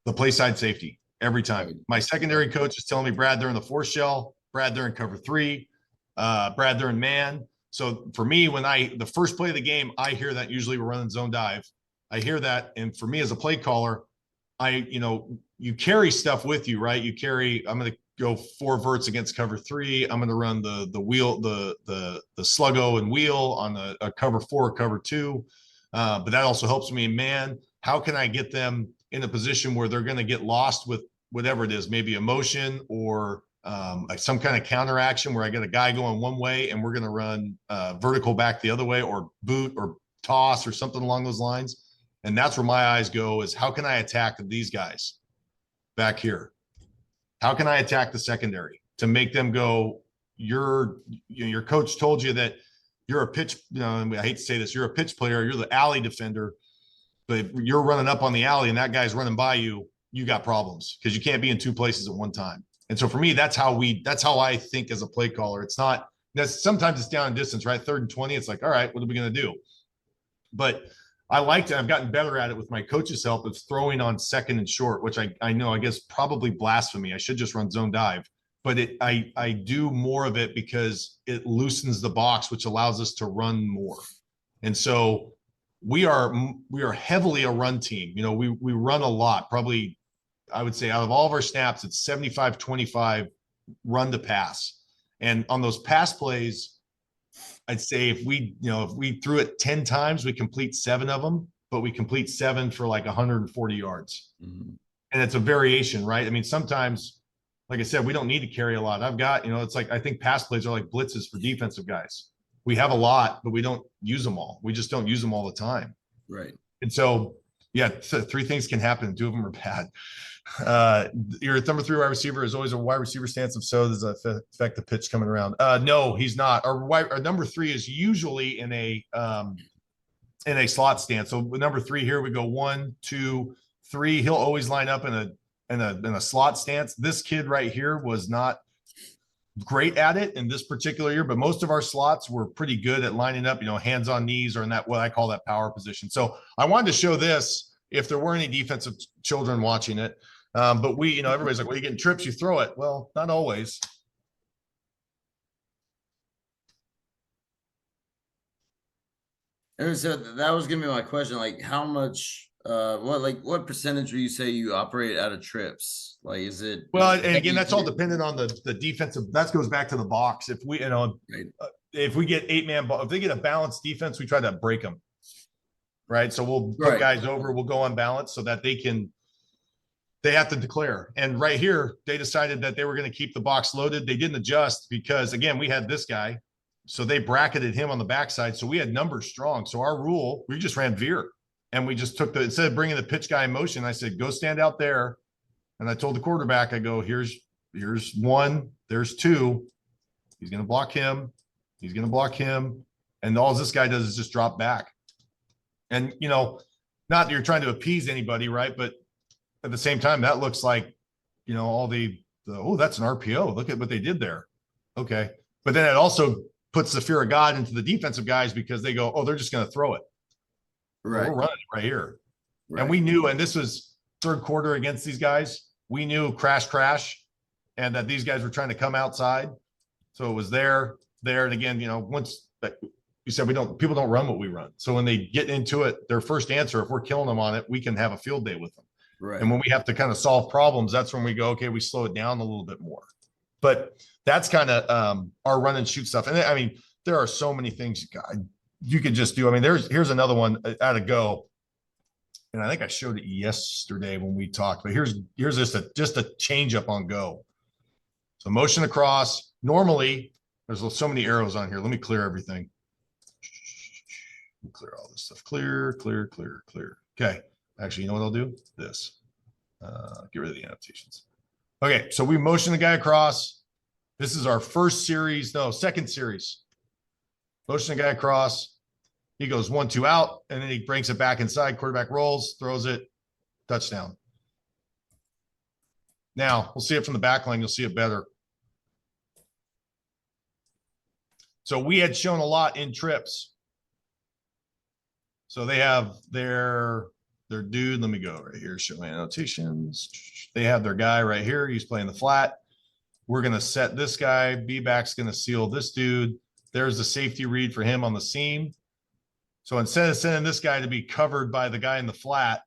the play side safety. Every time. My secondary coach is telling me, Brad, they're in the 4 shell. Brad, they're in cover 3. Brad, they're in man. So for me, when the first play of the game, I hear that usually we're running zone dive. I hear that. And for me as a play caller, you carry stuff with you, right? I'm going to go 4 verts against cover 3. I'm going to run the wheel, the sluggo and wheel on a cover 4, cover 2. But that also helps me in man. How can I get them in a position where they're going to get lost with whatever it is, maybe emotion or like some kind of counter action where I get a guy going one way and we're going to run vertical back the other way, or boot or toss or something along those lines. And that's where my eyes go, is how can I attack these guys back here? How can I attack the secondary to make them go, your coach told you that you're a pitch, I hate to say this, you're a pitch player, you're the alley defender, but you're running up on the alley and that guy's running by you, you got problems because you can't be in 2 places at one time. And so for me, that's how I think as a play caller. It's not, sometimes it's down in distance, right? 3rd and 20. It's like, all right, what are we going to do? But I've gotten better at it with my coach's help of throwing on 2nd and short, which I know, I guess probably blasphemy. I should just run zone dive, but I do more of it because it loosens the box, which allows us to run more. And so we are heavily a run team. We run a lot. Probably, I would say out of all of our snaps, it's 75-25 run to pass. And on those pass plays, I'd say if we threw it 10 times, we complete 7 of them, but we complete 7 for like 140 yards. Mm-hmm. And it's a variation, right? I mean, sometimes, like I said, we don't need to carry a lot. I've got, it's like, I think pass plays are like blitzes for defensive guys. We have a lot, but we don't use them all. We just don't use them all the time. Right. And so, yeah, 3 things can happen. 2 of them are bad. Your number 3 wide receiver is always a wide receiver stance. If so, does that affect the pitch coming around? No, he's not. Our number 3 is usually in a slot stance. So with number 3 here, we go 1, 2, 3. He'll always line up in a slot stance. This kid right here was not great at it in this particular year, but most of our slots were pretty good at lining up, hands on knees or in that, what I call that power position. So I wanted to show this if there were any defensive children watching it. But everybody's like, well, you're getting trips, you throw it. Well, not always. And so that was gonna be my question. Like, how much? What percentage would you say you operate out of trips? Like, is it? Well, and again, that's all dependent on the defensive. That goes back to the box. If we, Right. if we get 8-man ball, if they get a balanced defense, we try to break them. Right. So we'll put Right. guys over, we'll go unbalanced so that they have to declare. And right here, they decided that they were going to keep the box loaded. They didn't adjust because, again, we had this guy. So they bracketed him on the backside. So we had numbers strong. So our rule, we just ran veer. And we just took instead of bringing the pitch guy in motion, I said, go stand out there. And I told the quarterback, I go, here's one, there's two. He's going to block him. He's going to block him. And all this guy does is just drop back. And, not that you're trying to appease anybody, right? But at the same time, that looks like, all oh, that's an RPO. Look at what they did there. Okay. But then it also puts the fear of God into the defensive guys because they go, oh, they're just going to throw it. Right. We're running right here. Right. And we knew, and this was third quarter against these guys. We knew crash, and that these guys were trying to come outside. So it was there. And again, once you said people don't run what we run. So when they get into it, their first answer, if we're killing them on it, we can have a field day with them. Right. And when we have to kind of solve problems, that's when we go, okay, we slow it down a little bit more. But that's kind of our run and shoot stuff. And I mean, there are so many things you could just do. I mean, here's another one out of go. And I think I showed it yesterday when we talked, but here's just a change up on go. So motion across. Normally, there's so many arrows on here. Let me clear everything. Clear all this stuff. Clear. Okay. Actually, you know what I'll do? This. Get rid of the annotations. Okay. So we motion the guy across. This is our second series. Motion the guy across. He goes 1-2 out, and then he brings it back inside. Quarterback rolls, throws it, touchdown. Now we'll see it from the back line. You'll see it better. So we had shown a lot in trips. So they have their dude. Let me go right here. Show my annotations. They have their guy right here. He's playing the flat. We're going to set this guy. B-back's going to seal this dude. There's the safety read for him on the seam. So instead of sending this guy to be covered by the guy in the flat,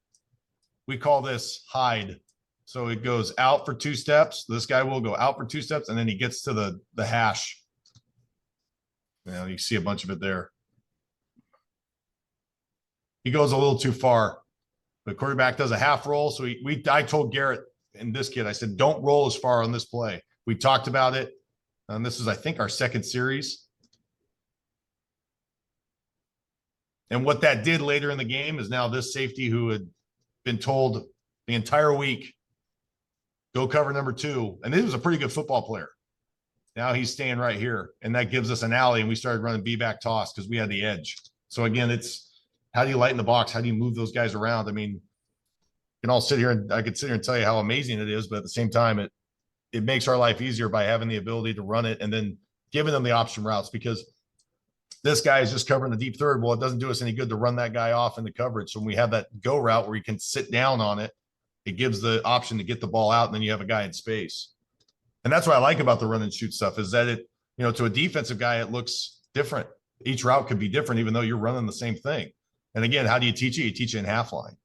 we call this hide. So it goes out for 2 steps. This guy will go out for 2 steps, and then he gets to the hash. You see a bunch of it there. He goes a little too far. The quarterback does a half roll. So I told Garrett and this kid, I said, don't roll as far on this play. We talked about it. And this is, I think, our second series. And what that did later in the game is now this safety who had been told the entire week, go cover number 2. And he was a pretty good football player. Now he's staying right here. And that gives us an alley. And we started running B-back toss because we had the edge. So again, it's how do you lighten the box? How do you move those guys around? I mean, you can all sit here and I could sit here and tell you how amazing it is, but at the same time, it makes our life easier by having the ability to run it and then giving them the option routes, because this guy is just covering the deep third. Well, it doesn't do us any good to run that guy off in the coverage. So when we have that go route where you can sit down on it, it gives the option to get the ball out, and then you have a guy in space. And that's what I like about the run and shoot stuff is that it, to a defensive guy, it looks different. Each route could be different, even though you're running the same thing. And again, how do you teach it? You teach it in half line.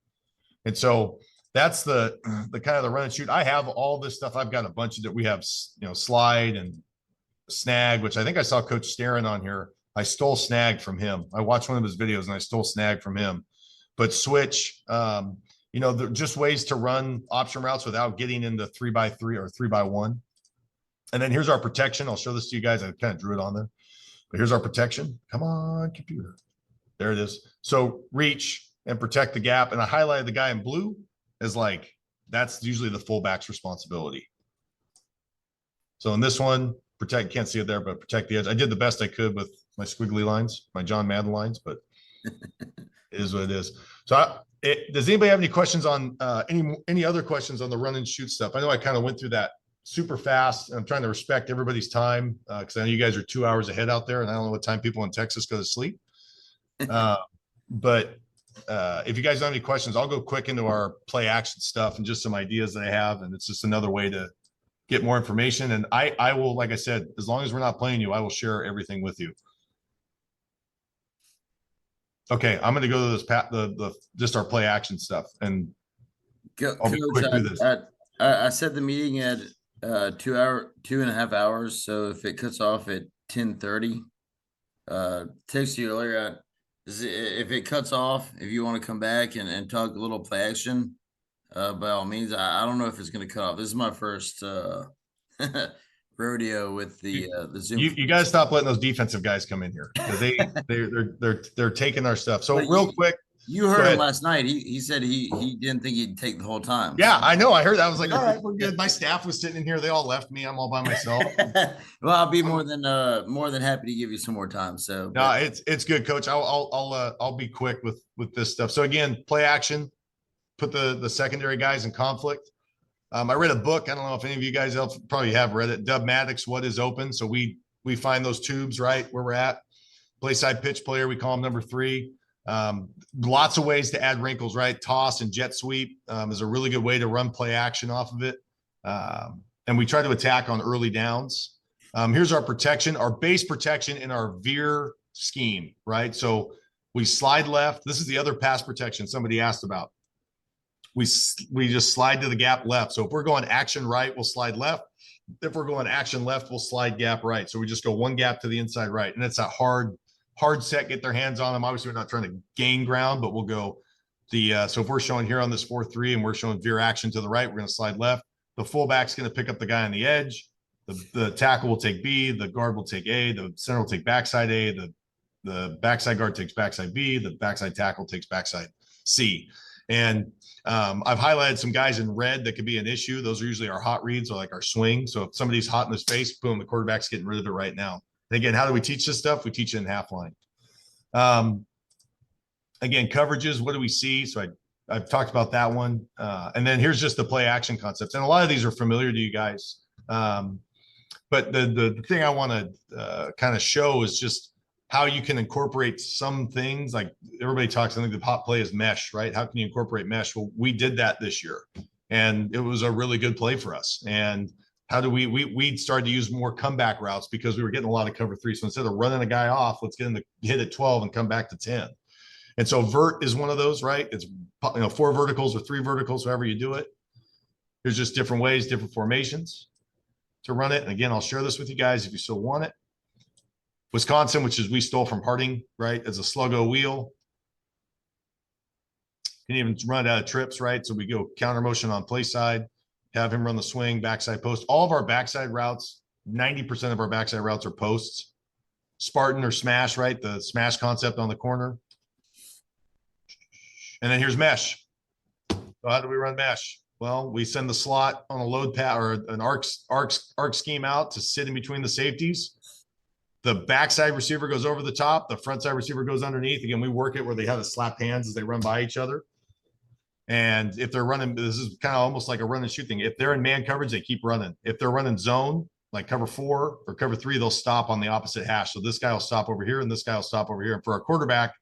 And so that's the kind of the run and shoot. I have all this stuff. I've got a bunch of that. We have, slide and snag, which I think I saw Coach Starin on here. I stole snag from him. I watched one of his videos and I stole snag from him. But switch, they're just ways to run option routes without getting into 3x3 or 3x1. And then here's our protection. I'll show this to you guys. I kind of drew it on there. But here's our protection. Come on, computer. There it is. So reach and protect the gap. And I highlighted the guy in blue as that's usually the fullback's responsibility. So in this one, protect, can't see it there, but protect the edge. I did the best I could with my squiggly lines, my John Madden lines, but it is what it is. So does anybody have any questions on any other questions on the run and shoot stuff? I know I kind of went through that super fast. I'm trying to respect everybody's time because I know you guys are 2 hours ahead out there, and I don't know what time people in Texas go to sleep. But if you guys don't have any questions, I'll go quick into our play action stuff and just some ideas that I have. And it's just another way to get more information. And I will, like I said, as long as we're not playing you, I will share everything with you. Okay, I'm going to go to this the just our play action stuff, and I'll be quick through this. I set the meeting at 2.5 hours. So if it cuts off at 10:30, text you earlier. If it cuts off, if you want to come back and talk a little play action, by all means. I don't know if it's going to cut off. This is my first rodeo with the Zoom. You guys stop letting those defensive guys come in here because they're taking our stuff. So real quick, you heard him last night. He said he didn't think he'd take the whole time. Yeah, I know. I heard that. I was like, all right, we're good. My staff was sitting in here. They all left me. I'm all by myself. Well, I'll be more than happy to give you some more time. So no, it's good, Coach. I'll be quick with this stuff. So again, play action. Put the secondary guys in conflict. I read a book. I don't know if any of you guys else probably have read it. Dub Maddox, What is Open? So we find those tubes right where we're at. Play side pitch player, we call him number 3. Lots of ways to add wrinkles, right? Toss and jet sweep is a really good way to run play action off of it. And we try to attack on early downs. Here's our protection, our base protection in our veer scheme, right? So we slide left. This is the other pass protection somebody asked about. We just slide to the gap left. So if we're going action right, we'll slide left. If we're going action left, we'll slide gap right. So we just go one gap to the inside right. And it's a hard set, get their hands on them. Obviously, we're not trying to gain ground, but we'll go so if we're showing here on this 4-3 and we're showing veer action to the right, we're going to slide left. The fullback's going to pick up the guy on the edge. The tackle will take B. The guard will take A. The center will take backside A. The backside guard takes backside B. The backside tackle takes backside C. And I've highlighted some guys in red that could be an issue. Those are usually our hot reads or like our swing. So if somebody's hot in his face, boom, the quarterback's getting rid of it right now. And again, how do we teach this stuff? We teach it in half line. Again, coverages, what do we see? So I've talked about that one. And then here's just the play action concepts. And a lot of these are familiar to you guys. But the thing I want to kind of show is just how you can incorporate some things. Like everybody talks, I think the hot play is mesh, right? How can you incorporate mesh? Well, we did that this year and it was a really good play for us. And how do we started to use more comeback routes because we were getting a lot of cover 3. So instead of running a guy off, let's get him to hit at 12 and come back to 10. And so vert is one of those, right? It's 4 verticals or 3 verticals, however you do it. There's just different ways, different formations to run it. And again, I'll share this with you guys if you still want it. Wisconsin, which is we stole from Harding, right? As a sluggo wheel. Can even run it out of trips, right? So we go counter motion on play side, have him run the swing, backside post. All of our backside routes, 90% of our backside routes are posts. Spartan or smash, right? The smash concept on the corner. And then here's mesh. So how do we run mesh? Well, we send the slot on a load path or an arc scheme out to sit in between the safeties. The backside receiver goes over the top. The front side receiver goes underneath. Again, we work it where they have to slap hands as they run by each other. And if they're running, this is kind of almost like a run and shoot thing. If they're in man coverage, they keep running. If they're running zone, like cover 4 or cover 3, they'll stop on the opposite hash. So this guy will stop over here and this guy will stop over here. And for our quarterback,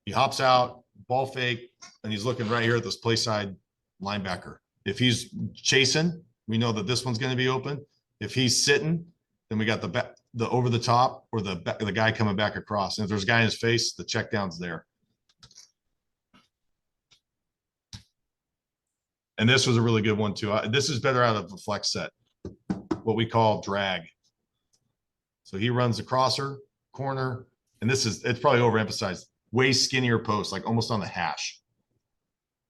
he hops out, ball fake, and he's looking right here at this play side linebacker. If he's chasing, we know that this one's going to be open. If he's sitting, then we got the over the top or the guy coming back across. And if there's a guy in his face, the check down's there. And this was a really good one too. This is better out of the flex set, what we call drag. So he runs the crosser, corner, and it's probably overemphasized, way skinnier post, like almost on the hash.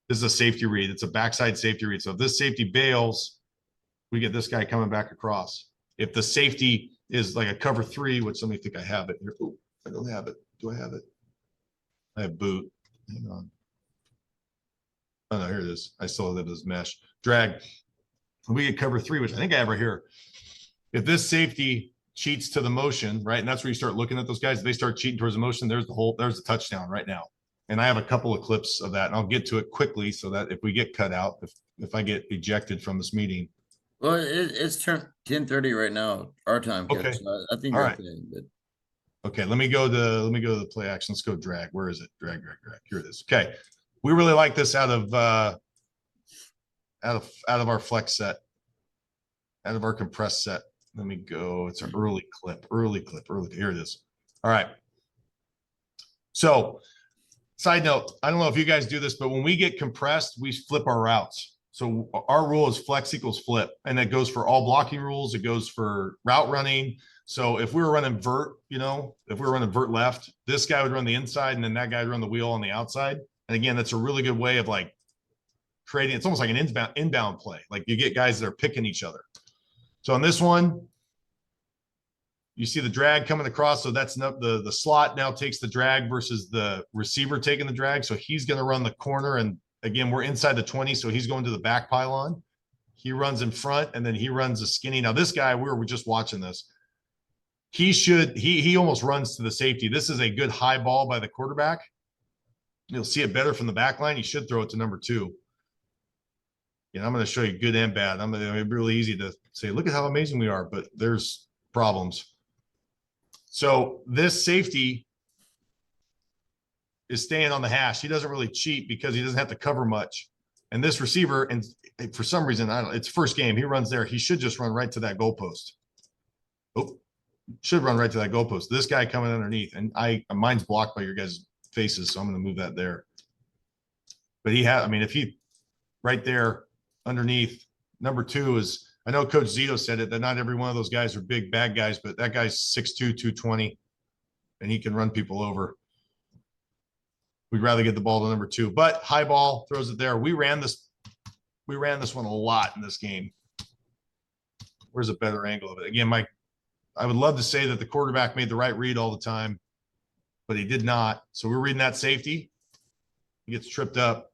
This is a safety read. It's a backside safety read. So if this safety bails, we get this guy coming back across. If the safety is like a cover 3, which let me think I have it here. Oh, I don't have it. Do I have it? I have boot. Hang on. Oh no, here it is. I still have it as mesh. Drag. We get cover 3, which I think I have right here. If this safety cheats to the motion, right? And that's where you start looking at those guys. If they start cheating towards the motion, there's the touchdown right now. And I have a couple of clips of that, and I'll get to it quickly so that if we get cut out, if I get ejected from this meeting. Well, it's turned 10:30 right now, our time. Okay. So I think all you're right. okay, but... Okay, let me go to the play action. Let's go drag. Where is it? Drag. Here it is. Okay. We really like this out of our flex set, out of our compressed set. Let me go. It's an early clip. Here it is. All right. So Side note, I don't know if you guys do this, but when we get compressed, we flip our routes. So our rule is flex equals flip, and that goes for all blocking rules. It goes for route running. So if we were running vert, if we were running vert left, this guy would run the inside, and then that guy would run the wheel on the outside. And again, that's a really good way of like creating. It's almost like an inbound play. Like you get guys that are picking each other. So on this one, you see the drag coming across. So that's not the slot now takes the drag versus the receiver taking the drag. So he's going to run the corner. And again, we're inside the 20. So he's going to the back pylon. He runs in front and then he runs a skinny. Now this guy, we're just watching this. He almost runs to the safety. This is a good high ball by the quarterback. You'll see it better from the back line. He should throw it to number 2. I'm going to show you good and bad. It's really easy to say, look at how amazing we are, but there's problems. So this safety is staying on the hash. He doesn't really cheat because he doesn't have to cover much. And this receiver, and for some reason, it's first game. He runs there. He should just run right to that goalpost. Should run right to that goalpost. This guy coming underneath, and mine's blocked by your guys' faces, so I'm going to move that there. But if he right there underneath, number 2 is. I know Coach Zito said it, that not every one of those guys are big, bad guys, but that guy's 6'2", 220, and he can run people over. We'd rather get the ball to number 2, but high ball throws it there. We ran this one a lot in this game. Where's a better angle of it? Again, I would love to say that the quarterback made the right read all the time, but he did not. So we're reading that safety. He gets tripped up.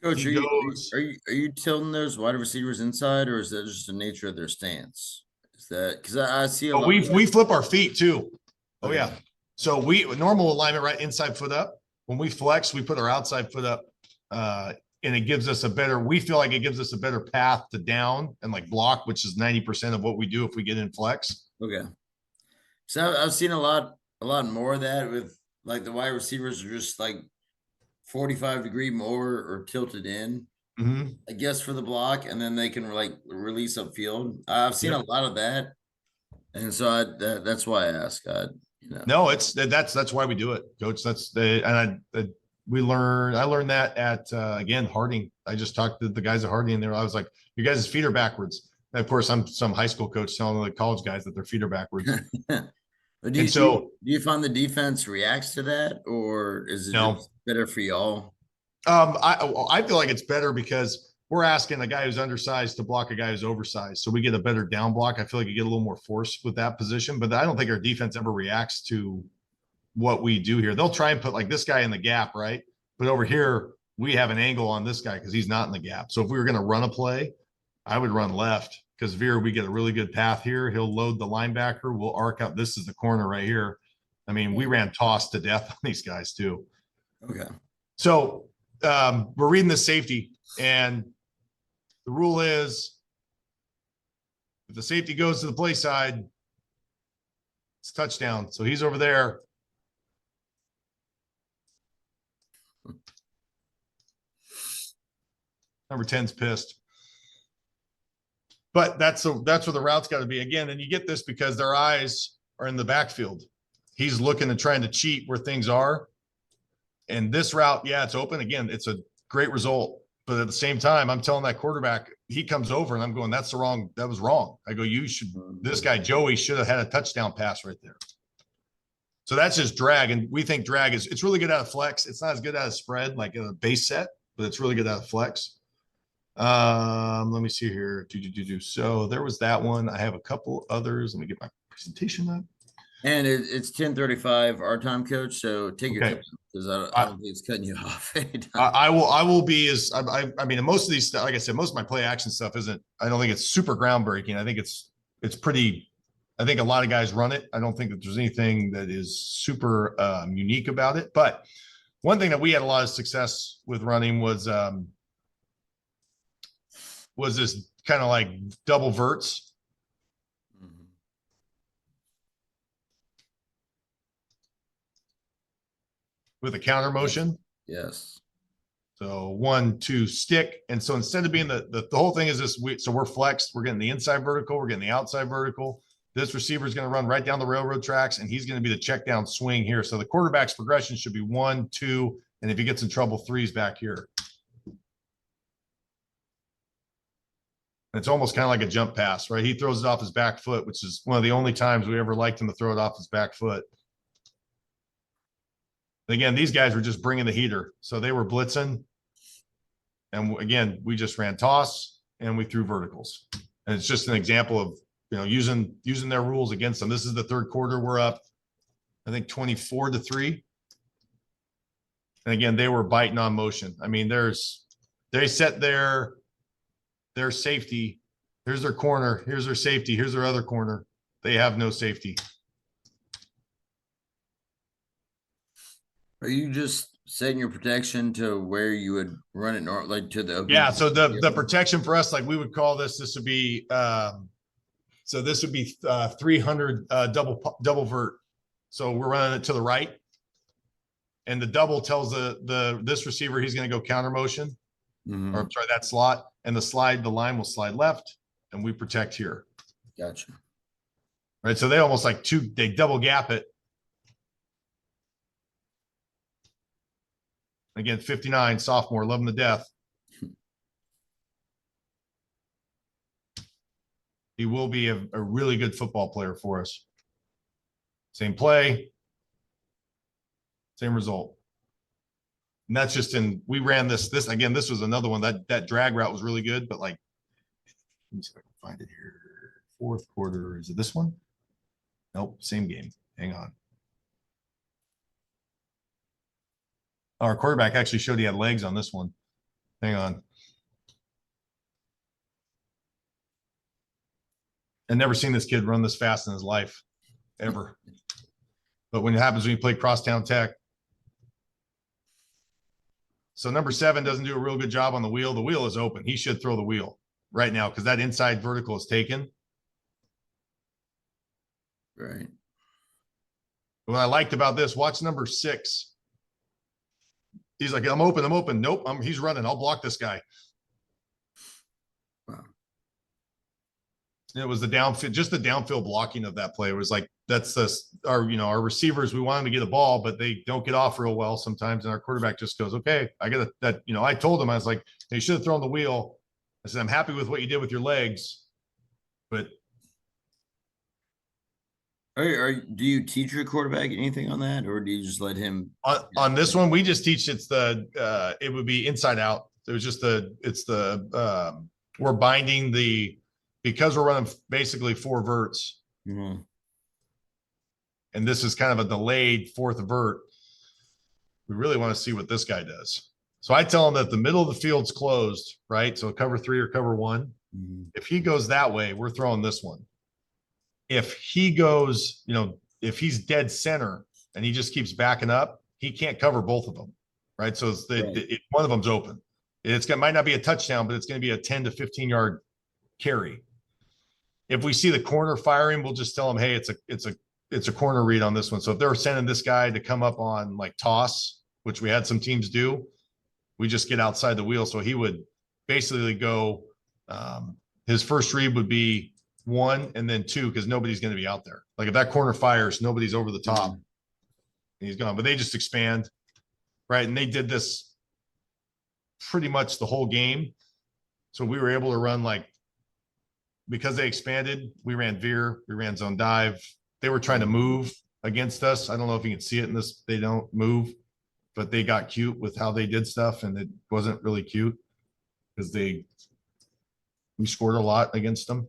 Coach, are you tilting those wide receivers inside, or is that just the nature of their stance? Is that because I see a lot we flip our feet too. Oh Okay. yeah. So we normal alignment, right? Inside foot up. When we flex, we put our outside foot up, and it gives us we feel like it gives us a better path to down and like block, which is 90% of what we do if we get in flex. Okay. So I've seen a lot more of that with like the wide receivers are just like 45-degree more or tilted in, I guess, for the block, and then they can like release upfield. I've seen a lot of that, and so that's why I ask. No, that's why we do it, Coach. I learned that at again Harding. I just talked to the guys at Harding, and I was like, "You guys' feet are backwards." And of course, I'm some high school coach telling the college guys that their feet are backwards. Do you find the defense reacts to that, or is it just better for y'all? I feel like it's better because we're asking a guy who's undersized to block a guy who's oversized, so we get a better down block. I feel like you get a little more force with that position, but I don't think our defense ever reacts to what we do here. They'll try and put like this guy in the gap, right? But over here, we have an angle on this guy because he's not in the gap. So if we were going to run a play, I would run left. Because Veer, we get a really good path here. He'll load the linebacker. We'll arc up. This is the corner right here. We ran toss to death on these guys too. Okay. So we're reading the safety, and the rule is if the safety goes to the play side, it's touchdown. So he's over there. Number 10's pissed. But that's where the route's got to be again. And you get this because their eyes are in the backfield. He's looking and trying to cheat where things are. And this route, it's open. Again, it's a great result. But at the same time, I'm telling that quarterback, he comes over and I'm going, that was wrong. I go, this guy, Joey, should have had a touchdown pass right there. So that's just drag. And we think drag it's really good out of flex. It's not as good out of spread, like a base set, but it's really good out of flex. Let me see here. So there was that one. I have a couple others. Let me get my presentation up. And it's 10:35 our time, Coach. So take your time because I don't think it's cutting you off. I will be most of these, like I said, most of my play action stuff isn't. I don't think it's super groundbreaking. I think it's pretty. I think a lot of guys run it. I don't think that there's anything that is super unique about it. But one thing that we had a lot of success with running was this kind of like double verts. With a counter motion. Yes. So 1, 2, stick. And so instead of being the whole thing is this, so we're flexed, we're getting the inside vertical, we're getting the outside vertical. This receiver is going to run right down the railroad tracks, and he's going to be the check down swing here. So the quarterback's progression should be 1, 2, and if he gets in trouble, 3's back here. It's almost kind of like a jump pass, right? He throws it off his back foot, which is one of the only times we ever liked him to throw it off his back foot. Again, these guys were just bringing the heater. So they were blitzing. And again, we just ran toss and we threw verticals. And it's just an example of, using their rules against them. This is the third quarter. We're up, I think, 24-3. And again, they were biting on motion. I mean, they set their safety. Here's their corner. Here's their safety. Here's their other corner. They have no safety. Are you just setting your protection to where you would run it like to the open? Yeah. So the protection for us, like we would call this would be, so this would be 300 double vert. So we're running it to the right. And the double tells this receiver he's going to go counter motion. Mm-hmm. Or I'm sorry, that slot. And the line will slide left, and we protect here. Gotcha. Right. So they almost they double gap it. Again, 59, sophomore, love him to death. He will be a really good football player for us. Same play, same result. And that's just we ran this again, this was another one that drag route was really good, but let me see if I can find it here. Fourth quarter, is it this one? Nope, same game. Hang on. Our quarterback actually showed he had legs on this one. Hang on. I've never seen this kid run this fast in his life, ever. But when it happens when you play crosstown tech. So number 7 doesn't do a real good job on the wheel. The wheel is open. He should throw the wheel right now because that inside vertical is taken. Right. What I liked about this, watch number 6. He's like, I'm open. Nope, he's running. I'll block this guy. Wow. And it was the downfield, just the downfield blocking of that play. It was like, that's our receivers, we want them to get a ball, but they don't get off real well sometimes. And our quarterback just goes, okay, I got that. I told him, I was like, hey, you should have thrown the wheel. I said, I'm happy with what you did with your legs, but. Do you teach your quarterback anything on that, or do you just let him? On this one, we just teach it would be inside out. It was just we're binding because we're running basically 4 verts. Mm-hmm. And this is kind of a delayed 4th vert. We really want to see what this guy does. So I tell him that the middle of the field's closed, right? So cover 3 or cover 1. Mm-hmm. If he goes that way, we're throwing this one. If he goes, if he's dead center and he just keeps backing up, he can't cover both of them, right? So one of them's open. Might not be a touchdown, but it's going to be a 10 to 15 yard carry. If we see the corner firing, we'll just tell them, hey, it's a corner read on this one. So if they're sending this guy to come up on like toss, which we had some teams do, we just get outside the wheel. So he would basically go, his first read would be 1 and then 2, because nobody's going to be out there. Like if that corner fires, nobody's over the top. And he's gone. But they just expand, right? And they did this pretty much the whole game. So we were able to run because they expanded, we ran veer, we ran zone dive. They were trying to move against us. I don't know if you can see it in this. They don't move, but they got cute with how they did stuff, and it wasn't really cute because we scored a lot against them.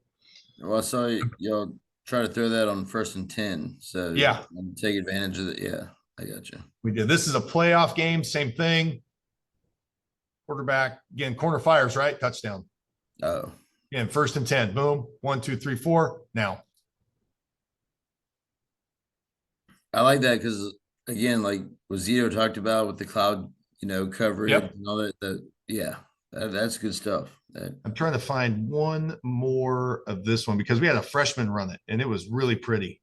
Well, I saw y'all try to throw that on 1st and 10. So yeah, take advantage of it. Yeah, I got you. We did. This is a playoff game. Same thing. Quarterback again, corner fires, right? Touchdown. Oh, again, 1st and 10. Boom. 1, 2, 3, 4. Now. I like that because again, like what Zito talked about with the cloud, coverage and all that. That's good stuff. I'm trying to find one more of this one because we had a freshman run it and it was really pretty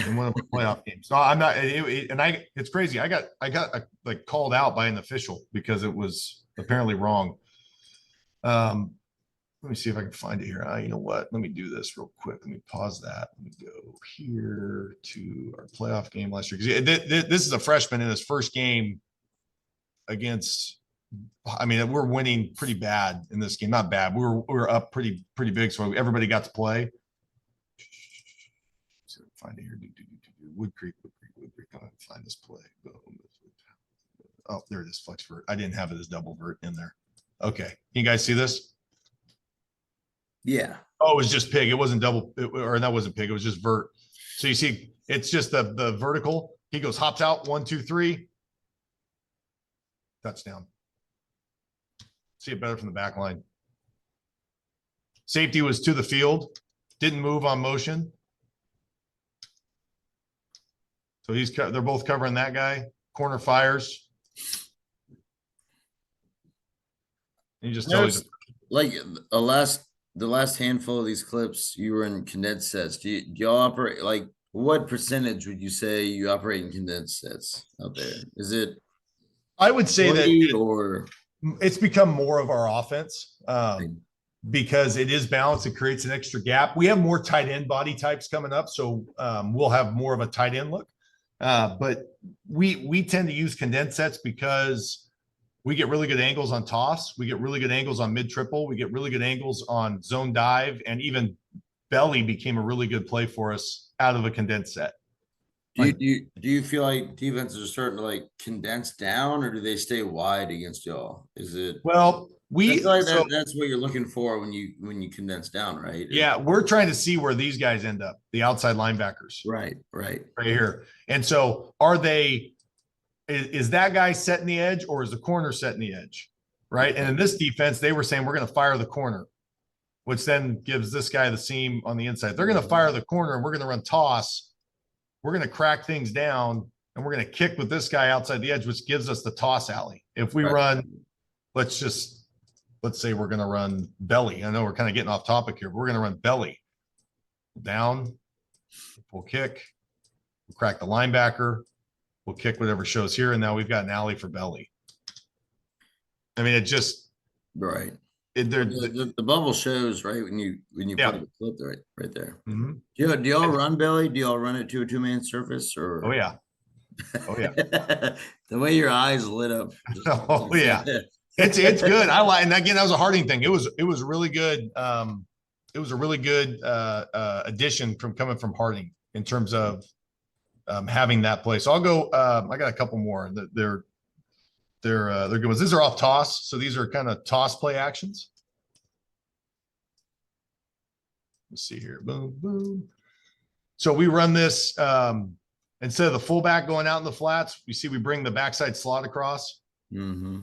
in one of the playoff games. No, I'm not. It's crazy. I got like called out by an official because it was apparently wrong. Let Let me see if I can find it here. You know what? Let me do this real quick. Let me pause that. Let me go here to our playoff game last year. Because this is a freshman in his first game against, I mean, we're winning pretty bad in this game. Not bad. We were up pretty big. So everybody got to play. So find it here. Woodcreek. Find this play. Oh, there it is. Flex vert. I didn't have it as double vert in there. Okay. You guys see this? Yeah. Oh, it was just pig. It wasn't double, or that wasn't pig. It was just vert. So you see, it's just the vertical. He goes, hops out, 1, 2, 3. Touchdown. See it better from the back line. Safety was to the field. Didn't move on motion. So they're both covering that guy. Corner fires. And you just tell you like the last handful of these clips, you were in condensed sets. Do y'all operate, like, what percentage would you say you operate in condensed sets out there? Is it? I would say that it's become more of our offense because it is balanced. It creates an extra gap. We have more tight end body types coming up, so we'll have more of a tight end look. But we tend to use condensed sets because we get really good angles on toss. We get really good angles on mid triple. We get really good angles on zone dive, and even belly became a really good play for us out of a condensed set. Do you feel like defenses are starting to like condense down, or do they stay wide against y'all? Is it well? That's what you're looking for when you condense down, right? Yeah, we're trying to see where these guys end up, the outside linebackers. Right here. And so is that guy setting the edge, or is the corner setting the edge? Right. And in this defense, they were saying we're going to fire the corner, which then gives this guy the seam on the inside. They're going to fire the corner, and we're going to run toss. We're going to crack things down, and we're going to kick with this guy outside the edge, which gives us the toss alley. If we run, let's say we're going to run belly. I know we're kind of getting off topic here, but we're going to run belly down, we'll kick, we'll crack the linebacker, we'll kick whatever shows here. And now we've got an alley for belly. I mean, it just, right. The bubble shows, right, when you put the clip right there. Mm-hmm. Do y'all run belly? Do y'all run it to a 2-man surface? Or oh yeah. The way your eyes lit up. Oh yeah. It's good. I like, and again, that was a Harding thing. It was really good. It was a really good addition coming from Harding in terms of having that play. So I'll go. I got a couple more. They're good ones. These are off toss, so these are kind of toss play actions. Let's see here. Boom, boom. So we run this instead of the fullback going out in the flats. You see, we bring the backside slot across. Mm-hmm.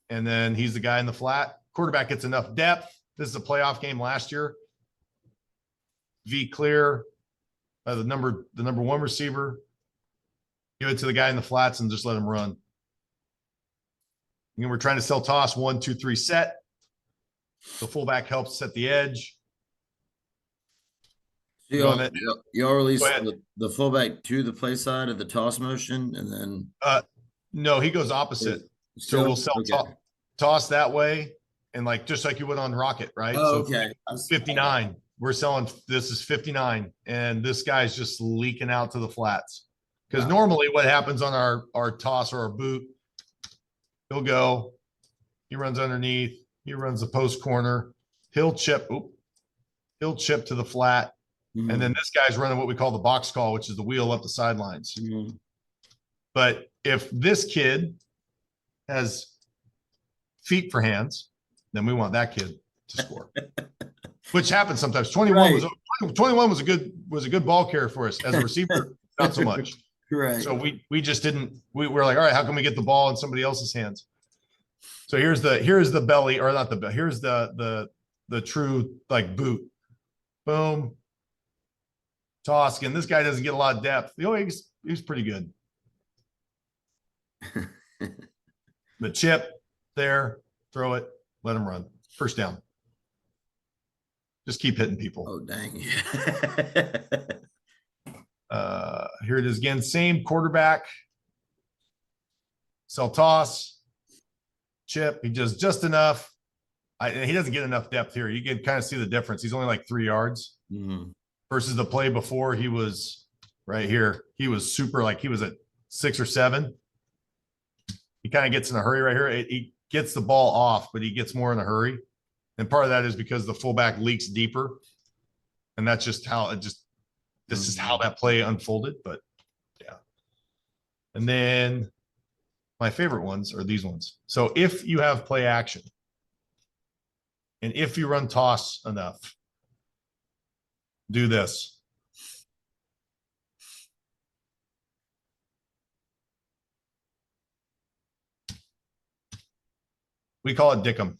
And then he's the guy in the flat. Quarterback gets enough depth. This is a playoff game last year. V clear, the number 1 receiver. Give it to the guy in the flats and just let him run. And we're trying to sell toss 1, 2, 3 set. The fullback helps set the edge. So y'all release the fullback to the play side of the toss motion, and then no, he goes opposite. So we'll sell toss that way, and just like you would on Rocket, right? Oh, so okay. 59. We're selling, this is 59, and this guy's just leaking out to the flats. Because normally what happens on our toss or our boot, he'll go, he runs underneath, he runs the post corner, he'll chip to the flat. Mm-hmm. And then this guy's running what we call the box call, which is the wheel up the sidelines. Mm-hmm. But if this kid has feet for hands, then we want that kid to score, which happens sometimes. 21 was a good ball carrier for us as a receiver, not so much. Right. So we just didn't. We were like, all right, how can we get the ball in somebody else's hands? So here's the belly, or not the belly. Here's the true boot. Boom. Toss. And this guy doesn't get a lot of depth. He's pretty good. The chip there, throw it, let him run. First down. Just keep hitting people. Oh, dang. Here it is again. Same quarterback. Sell toss. Chip. He does just enough. He doesn't get enough depth here. You can kind of see the difference. He's only like 3 yards versus the play before. He was right here. He was super, like he was at 6 or 7. He kind of gets in a hurry right here. He gets the ball off, but he gets more in a hurry. And part of that is because the fullback leaks deeper. And that's just how this is how that play unfolded. But yeah. And then my favorite ones are these ones. So if you have play action, and if you run toss enough, do this. We call it Dickum.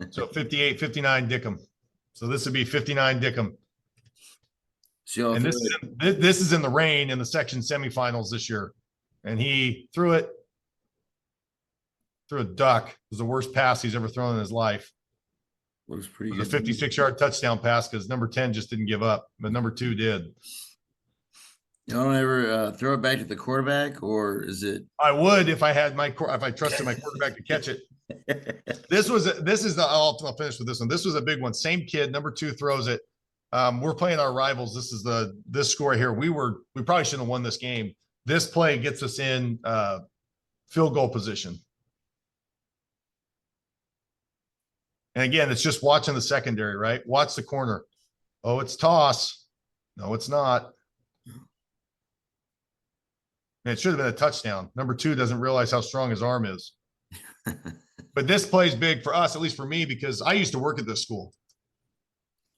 So 58, 59 Dickum. So this would be 59 Dickum. And this is in the rain in the section semifinals this year. And he threw it through a duck. It was the worst pass he's ever thrown in his life. Looks pretty good. A 56-yard touchdown pass because number 10 just didn't give up, but number 2 did. You don't ever throw it back to the quarterback, or is it? I would if I had if I trusted my quarterback to catch it. I'll finish with this one. This was a big one. Same kid, number 2 throws it. We're playing our rivals. This is this score here. We probably shouldn't have won this game. This play gets us in field goal position. And again, it's just watching the secondary, right? Watch the corner. Oh, it's toss. No, it's not. And it should have been a touchdown. Number 2 doesn't realize how strong his arm is. But this play is big for us, at least for me, because I used to work at this school.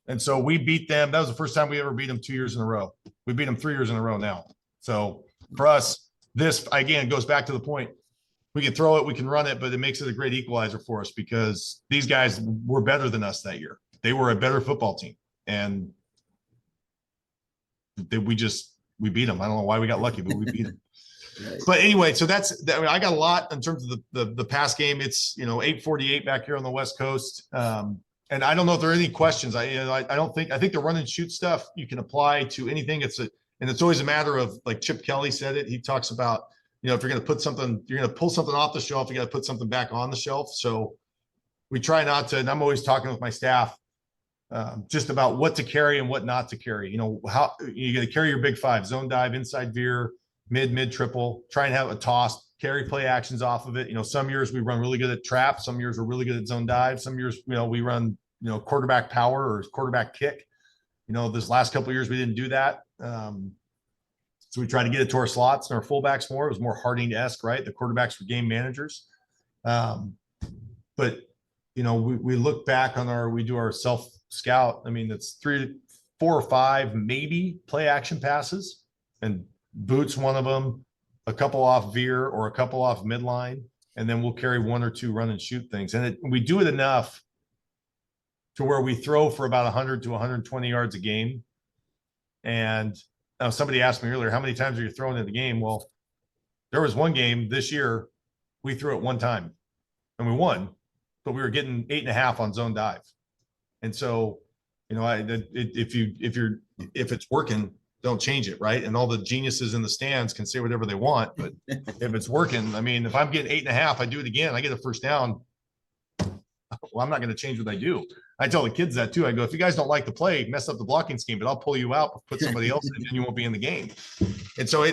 And so we beat them. That was the first time we ever beat them 2 years in a row. We beat them 3 years in a row now. So for us, this, again, goes back to the point. We can throw it, we can run it, but it makes it a great equalizer for us because these guys were better than us that year. They were a better football team. And we beat them. I don't know why we got lucky, but we beat them. Right. But anyway, so I got a lot in terms of the pass game. It's 8:48 back here on the West Coast, and I don't know if there are any questions. I think the run and shoot stuff you can apply to anything. And it's always a matter of, like Chip Kelly said it. He talks about if you're going to pull something off the shelf, you got to put something back on the shelf. So we try not to. And I'm always talking with my staff just about what to carry and what not to carry. How you got to carry your big 5: zone dive, inside veer, mid triple, try and have a toss, carry play actions off of it. Some years we run really good at trap. Some years we're really good at zone dive. Some years, we run, quarterback power or quarterback kick. This last couple of years we didn't do that. So we try to get it to our slots and our fullbacks more. It was more Harding-esque, right? The quarterbacks were game managers. But, we look back on we do our self-scout. I mean, it's 3, 4, or 5, maybe play action passes, and boots one of them, a couple off veer or a couple off midline, and then we'll carry 1 or 2 run and shoot things. And we do it enough to where we throw for about 100 to 120 yards a game. And somebody asked me earlier, how many times are you throwing in the game? Well, there was one game this year, we threw it 1 time and we won, but we were getting 8.5 on zone dive. And so, if it's working, don't change it, right? And all the geniuses in the stands can say whatever they want, but if it's working, I mean, if I'm getting 8.5, I do it again, I get a first down. Well, I'm not going to change what I do. I tell the kids that too. I go, if you guys don't like the play, mess up the blocking scheme, but I'll pull you out, put somebody else in, and you won't be in the game. And so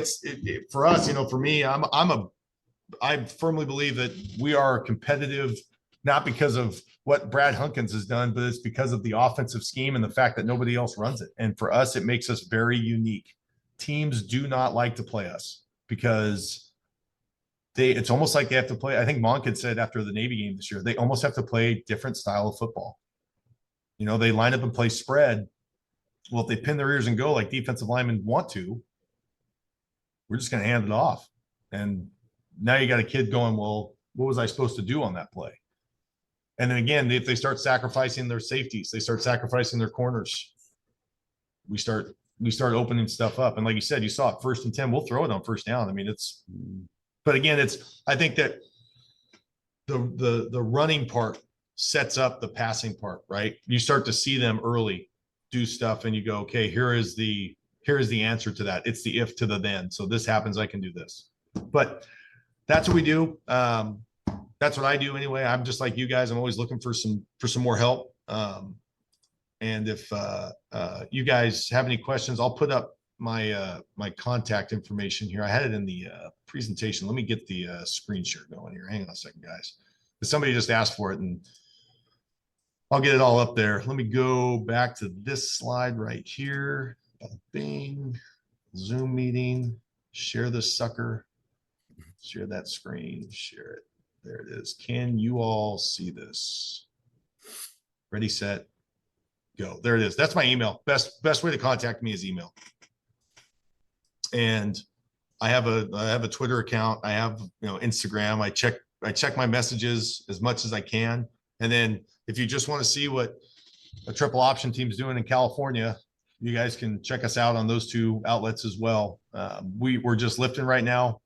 for us, for me, I firmly believe that we are competitive, not because of what Brad Hunkins has done, but it's because of the offensive scheme and the fact that nobody else runs it. And for us, it makes us very unique. Teams do not like to play us because it's almost like they have to play. I think Monk had said after the Navy game this year, they almost have to play a different style of football. They line up and play spread. Well, if they pin their ears and go like defensive linemen want to, we're just going to hand it off. And now you got a kid going, well, what was I supposed to do on that play? And then again, if they start sacrificing their safeties, they start sacrificing their corners, we start opening stuff up. And like you said, you saw it 1st and 10, we'll throw it on 1st down. I mean, but again, I think that the running part sets up the passing part, right? You start to see them early do stuff and you go, okay, here is the answer to that. It's the if to the then. So this happens, I can do this. But that's what we do. That's that's what I do anyway. I'm just like you guys. I'm always looking for some more help. And if you guys have any questions, I'll put up my my contact information here. I had it in the presentation. Let me get the screen share going here. Hang on a second, guys. Somebody just asked for it, and I'll get it all up there. Let me go back to this slide right here. Bing, Zoom meeting, share this sucker, share that screen, share it. There it is. Can you all see this? Ready, set, go. There it is. That's my email. Best way to contact me is email. And I have a Twitter account. I have, Instagram. I check my messages as much as I can. And then if you just want to see what a triple option team's doing in California, you guys can check us out on those two outlets as well. We're just lifting right now.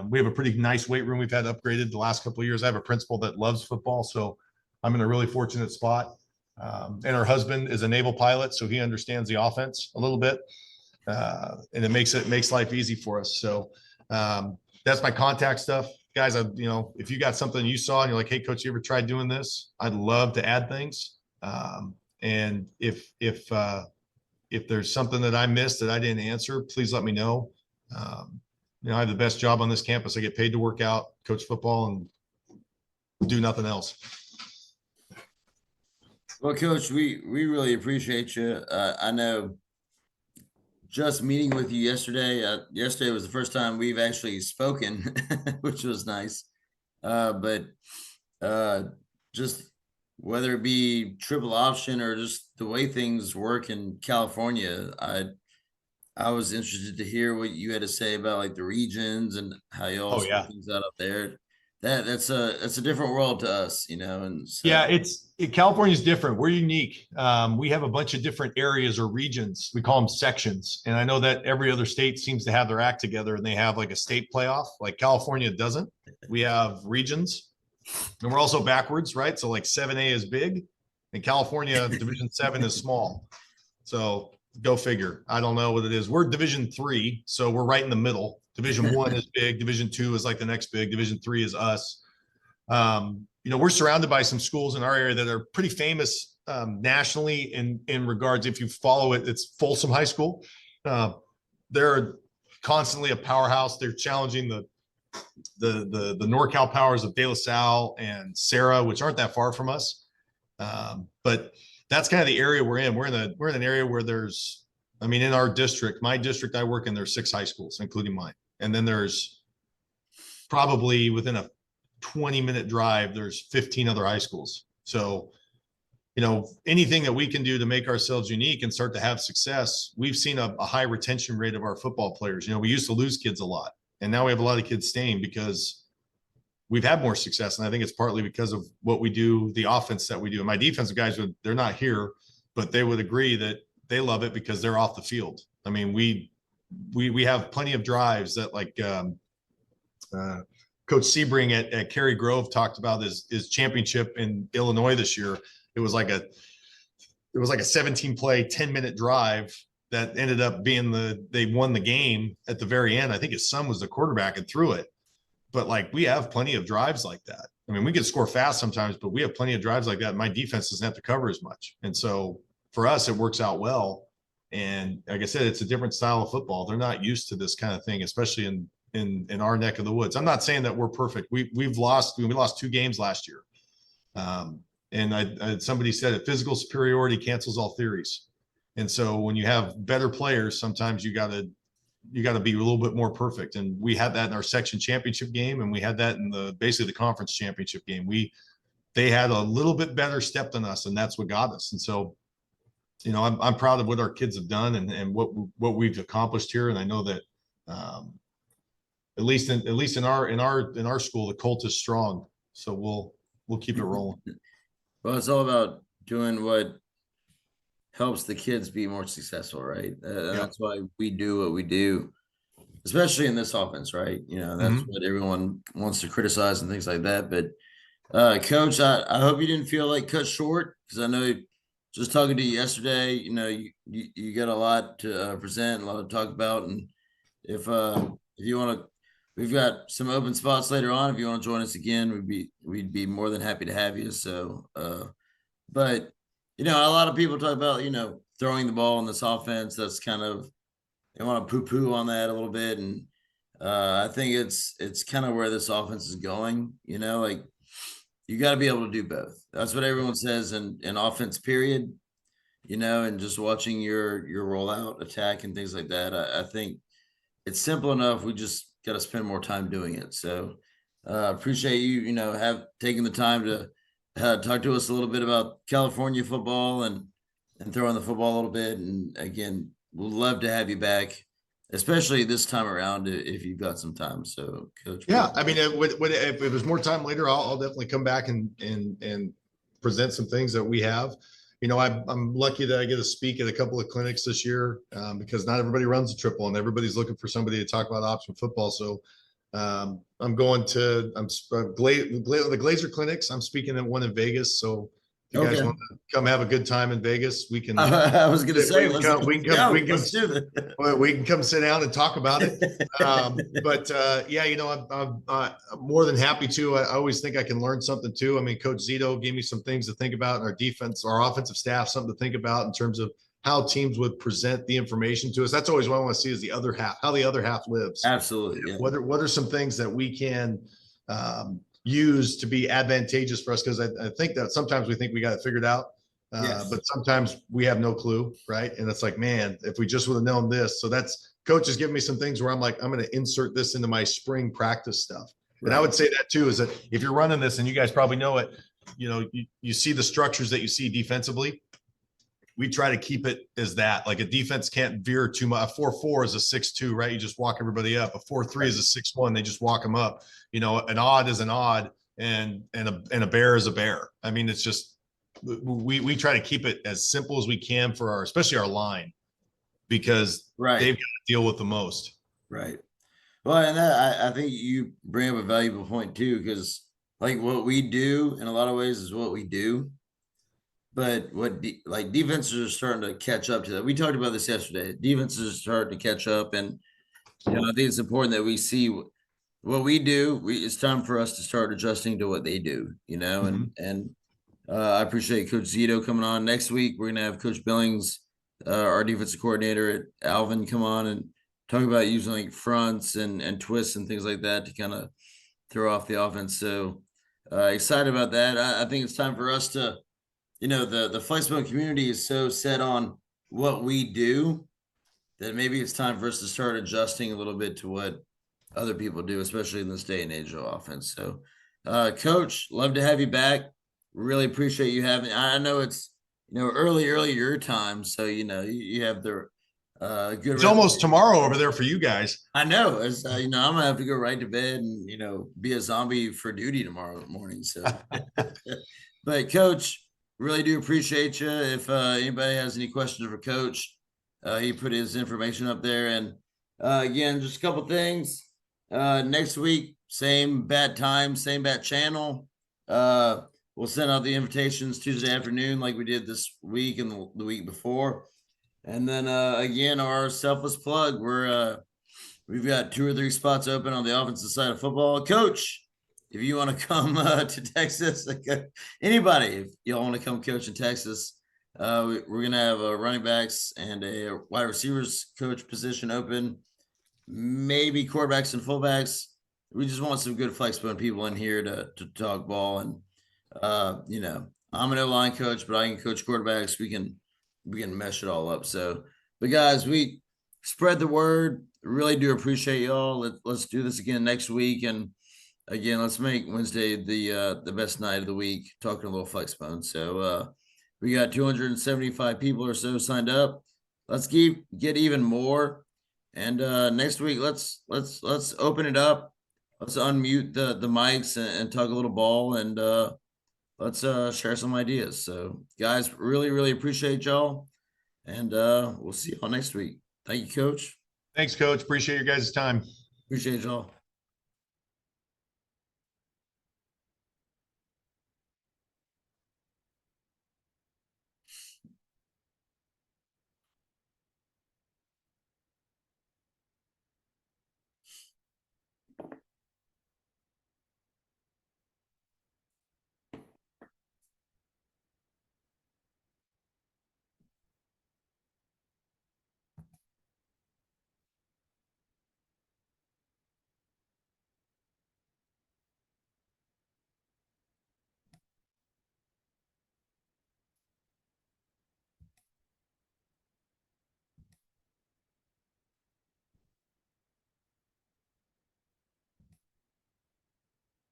We have a pretty nice weight room we've had upgraded the last couple of years. I have a principal that loves football, so I'm in a really fortunate spot. And her husband is a naval pilot, so he understands the offense a little bit. And it makes life easy for us. So that's my contact stuff. Guys, if you got something you saw and you're like, hey, coach, you ever tried doing this? I'd love to add things. And if there's something that I missed that I didn't answer, please let me know. I have the best job on this campus. I get paid to work out, coach football, and do nothing else. Well, Coach, we really appreciate you. I know just meeting with you yesterday. Yesterday was the first time we've actually spoken, which was nice. But just whether it be triple option or just the way things work in California, I was interested to hear what you had to say about like the regions and how y'all sort things out up there. That's a different world to us, and so. Yeah, California's different. We're unique. We have a bunch of different areas or regions. We call them sections. And I know that every other state seems to have their act together and they have like a state playoff. Like California doesn't. We have regions, and we're also backwards, right? So like 7A is big and California Division 7 is small. So go figure. I don't know what it is. We're Division 3, so we're right in the middle. Division 1 is big. Division 2 is like the next big. Division 3 is us. We're surrounded by some schools in our area that are pretty famous nationally in regards. If you follow it, it's Folsom High School. They're constantly a powerhouse. They're challenging the NorCal powers of De La Salle and Sarah, which aren't that far from us. But that's kind of the area we're in. We're in an area where there's, in our district, my district I work in, there's 6 high schools, including mine. And then there's probably within a 20-minute drive, there's 15 other high schools. So, anything that we can do to make ourselves unique and start to have success, we've seen a high retention rate of our football players. We used to lose kids a lot, and now we have a lot of kids staying because we've had more success. And I think it's partly because of what we do, the offense that we do. And my defensive guys, they're not here, but they would agree that they love it because they're off the field. We have plenty of drives that like Coach Sebring at Cary Grove talked about his championship in Illinois this year. It was like a 17-play, 10-minute drive that ended up being they won the game at the very end. I think his son was the quarterback and threw it. But like we have plenty of drives like that. We can score fast sometimes, but we have plenty of drives like that. My defense doesn't have to cover as much. And so for us, it works out well. And like I said, it's a different style of football. They're not used to this kind of thing, especially in our neck of the woods. I'm not saying that we're perfect. We lost 2 games last year. And somebody said it, physical superiority cancels all theories. And so when you have better players, sometimes you got to be a little bit more perfect. And we had that in our section championship game, and we had that in basically the conference championship game. They had a little bit better step than us, and that's what got us. And so, I'm proud of what our kids have done and what we've accomplished here. And I know that at least in our school, the cult is strong. So we'll keep it rolling. Well, it's all about doing what helps the kids be more successful, right? That's why we do what we do, especially in this offense, right? That's what everyone wants to criticize and things like that. But Coach, I hope you didn't feel like cut short, because I know just talking to you yesterday, you got a lot to present, a lot to talk about, and if you want to we've got some open spots later on. If you want to join us again, we'd be more than happy to have you. So, but a lot of people talk about, throwing the ball in this offense. That's kind of, they want to poo-poo on that a little bit. And I think it's kind of where this offense is going, like you got to be able to do both. That's what everyone says in offense, period, and just watching your rollout attack and things like that. I think it's simple enough. We just got to spend more time doing it. So appreciate you, have taken the time to talk to us a little bit about California football and throwing the football a little bit. And again, we'd love to have you back, especially this time around if you've got some time. So, Coach. Yeah, I mean, if there's more time later, I'll definitely come back and present some things that we have. I'm lucky that I get to speak at a couple of clinics this year because not everybody runs a triple, and everybody's looking for somebody to talk about option football. So I'm going to the Glazer clinics. I'm speaking at one in Vegas. So if you guys want to come have a good time in Vegas, we can. I was going to say, we can come sit down and talk about it. I'm more than happy to. I always think I can learn something too. I mean, Coach Zito gave me some things to think about in our defense, our offensive staff, something to think about in terms of how teams would present the information to us. That's always what I want to see is the other half, how the other half lives. Absolutely. Yeah. What are some things that we can use to be advantageous for us? Because I think that sometimes we think we got it figured out, but sometimes we have no clue, right? And it's like, man, if we just would have known this. So that's Coach has given me some things where I'm like, I'm going to insert this into my spring practice stuff. Right. And I would say that too, is that if you're running this, and you guys probably know it, you see the structures that you see defensively. We try to keep it as that. Like a defense can't veer too much. A 4-4 is a 6-2, right? You just walk everybody up. A 4-3 is a 6-1. They just walk them up. An odd is an odd, and a bear is a bear. I mean, it's just we try to keep it as simple as we can for especially our line, because they've got to deal with the most. Right. Well, and I think you bring up a valuable point too, because like what we do in a lot of ways is what we do. But defenses are starting to catch up to that. We talked about this yesterday. Defenses are starting to catch up, and I think it's important that we see what we do. It's time for us to start adjusting to what they do. And I appreciate Coach Zito coming on. Next week we're gonna have Coach Billings, our defensive coordinator, Alvin, come on and talk about using like fronts and twists and things like that to kind of throw off the offense. So excited about that. I think it's time for us to. The Flexbone community is so set on what we do that maybe it's time for us to start adjusting a little bit to what other people do, especially in this day and age of offense. So, Coach, love to have you back. Really appreciate you having. I know it's early your time, so you have the good. It's almost tomorrow over there for you guys. I know. As I'm gonna have to go right to bed and be a zombie for duty tomorrow morning. So, but Coach. Really do appreciate you. If anybody has any questions for Coach, he put his information up there. And again, just a couple things. Next week, same bat time, same bat channel. We'll send out the invitations Tuesday afternoon like we did this week and the week before. And then again, our selfless plug. We've got 2 or 3 spots open on the offensive side of football. Coach, if you want to come to Texas, anybody, if y'all want to come coach in Texas, we're going to have running backs and a wide receivers coach position open, maybe quarterbacks and fullbacks. We just want some good Flexbone people in here to talk ball. And, I'm an O-line coach, but I can coach quarterbacks. We can mesh it all up. So, but guys, we spread the word. Really do appreciate y'all. Let's do this again next week. And, again, let's make Wednesday the best night of the week, talking a little Flexbone. So we got 275 people or so signed up. Let's get even more. And next week, let's open it up. Let's unmute the mics and talk a little ball, and let's share some ideas. So guys, really, really appreciate y'all. And we'll see y'all next week. Thank you, Coach. Thanks, Coach. Appreciate your guys' time. Appreciate y'all.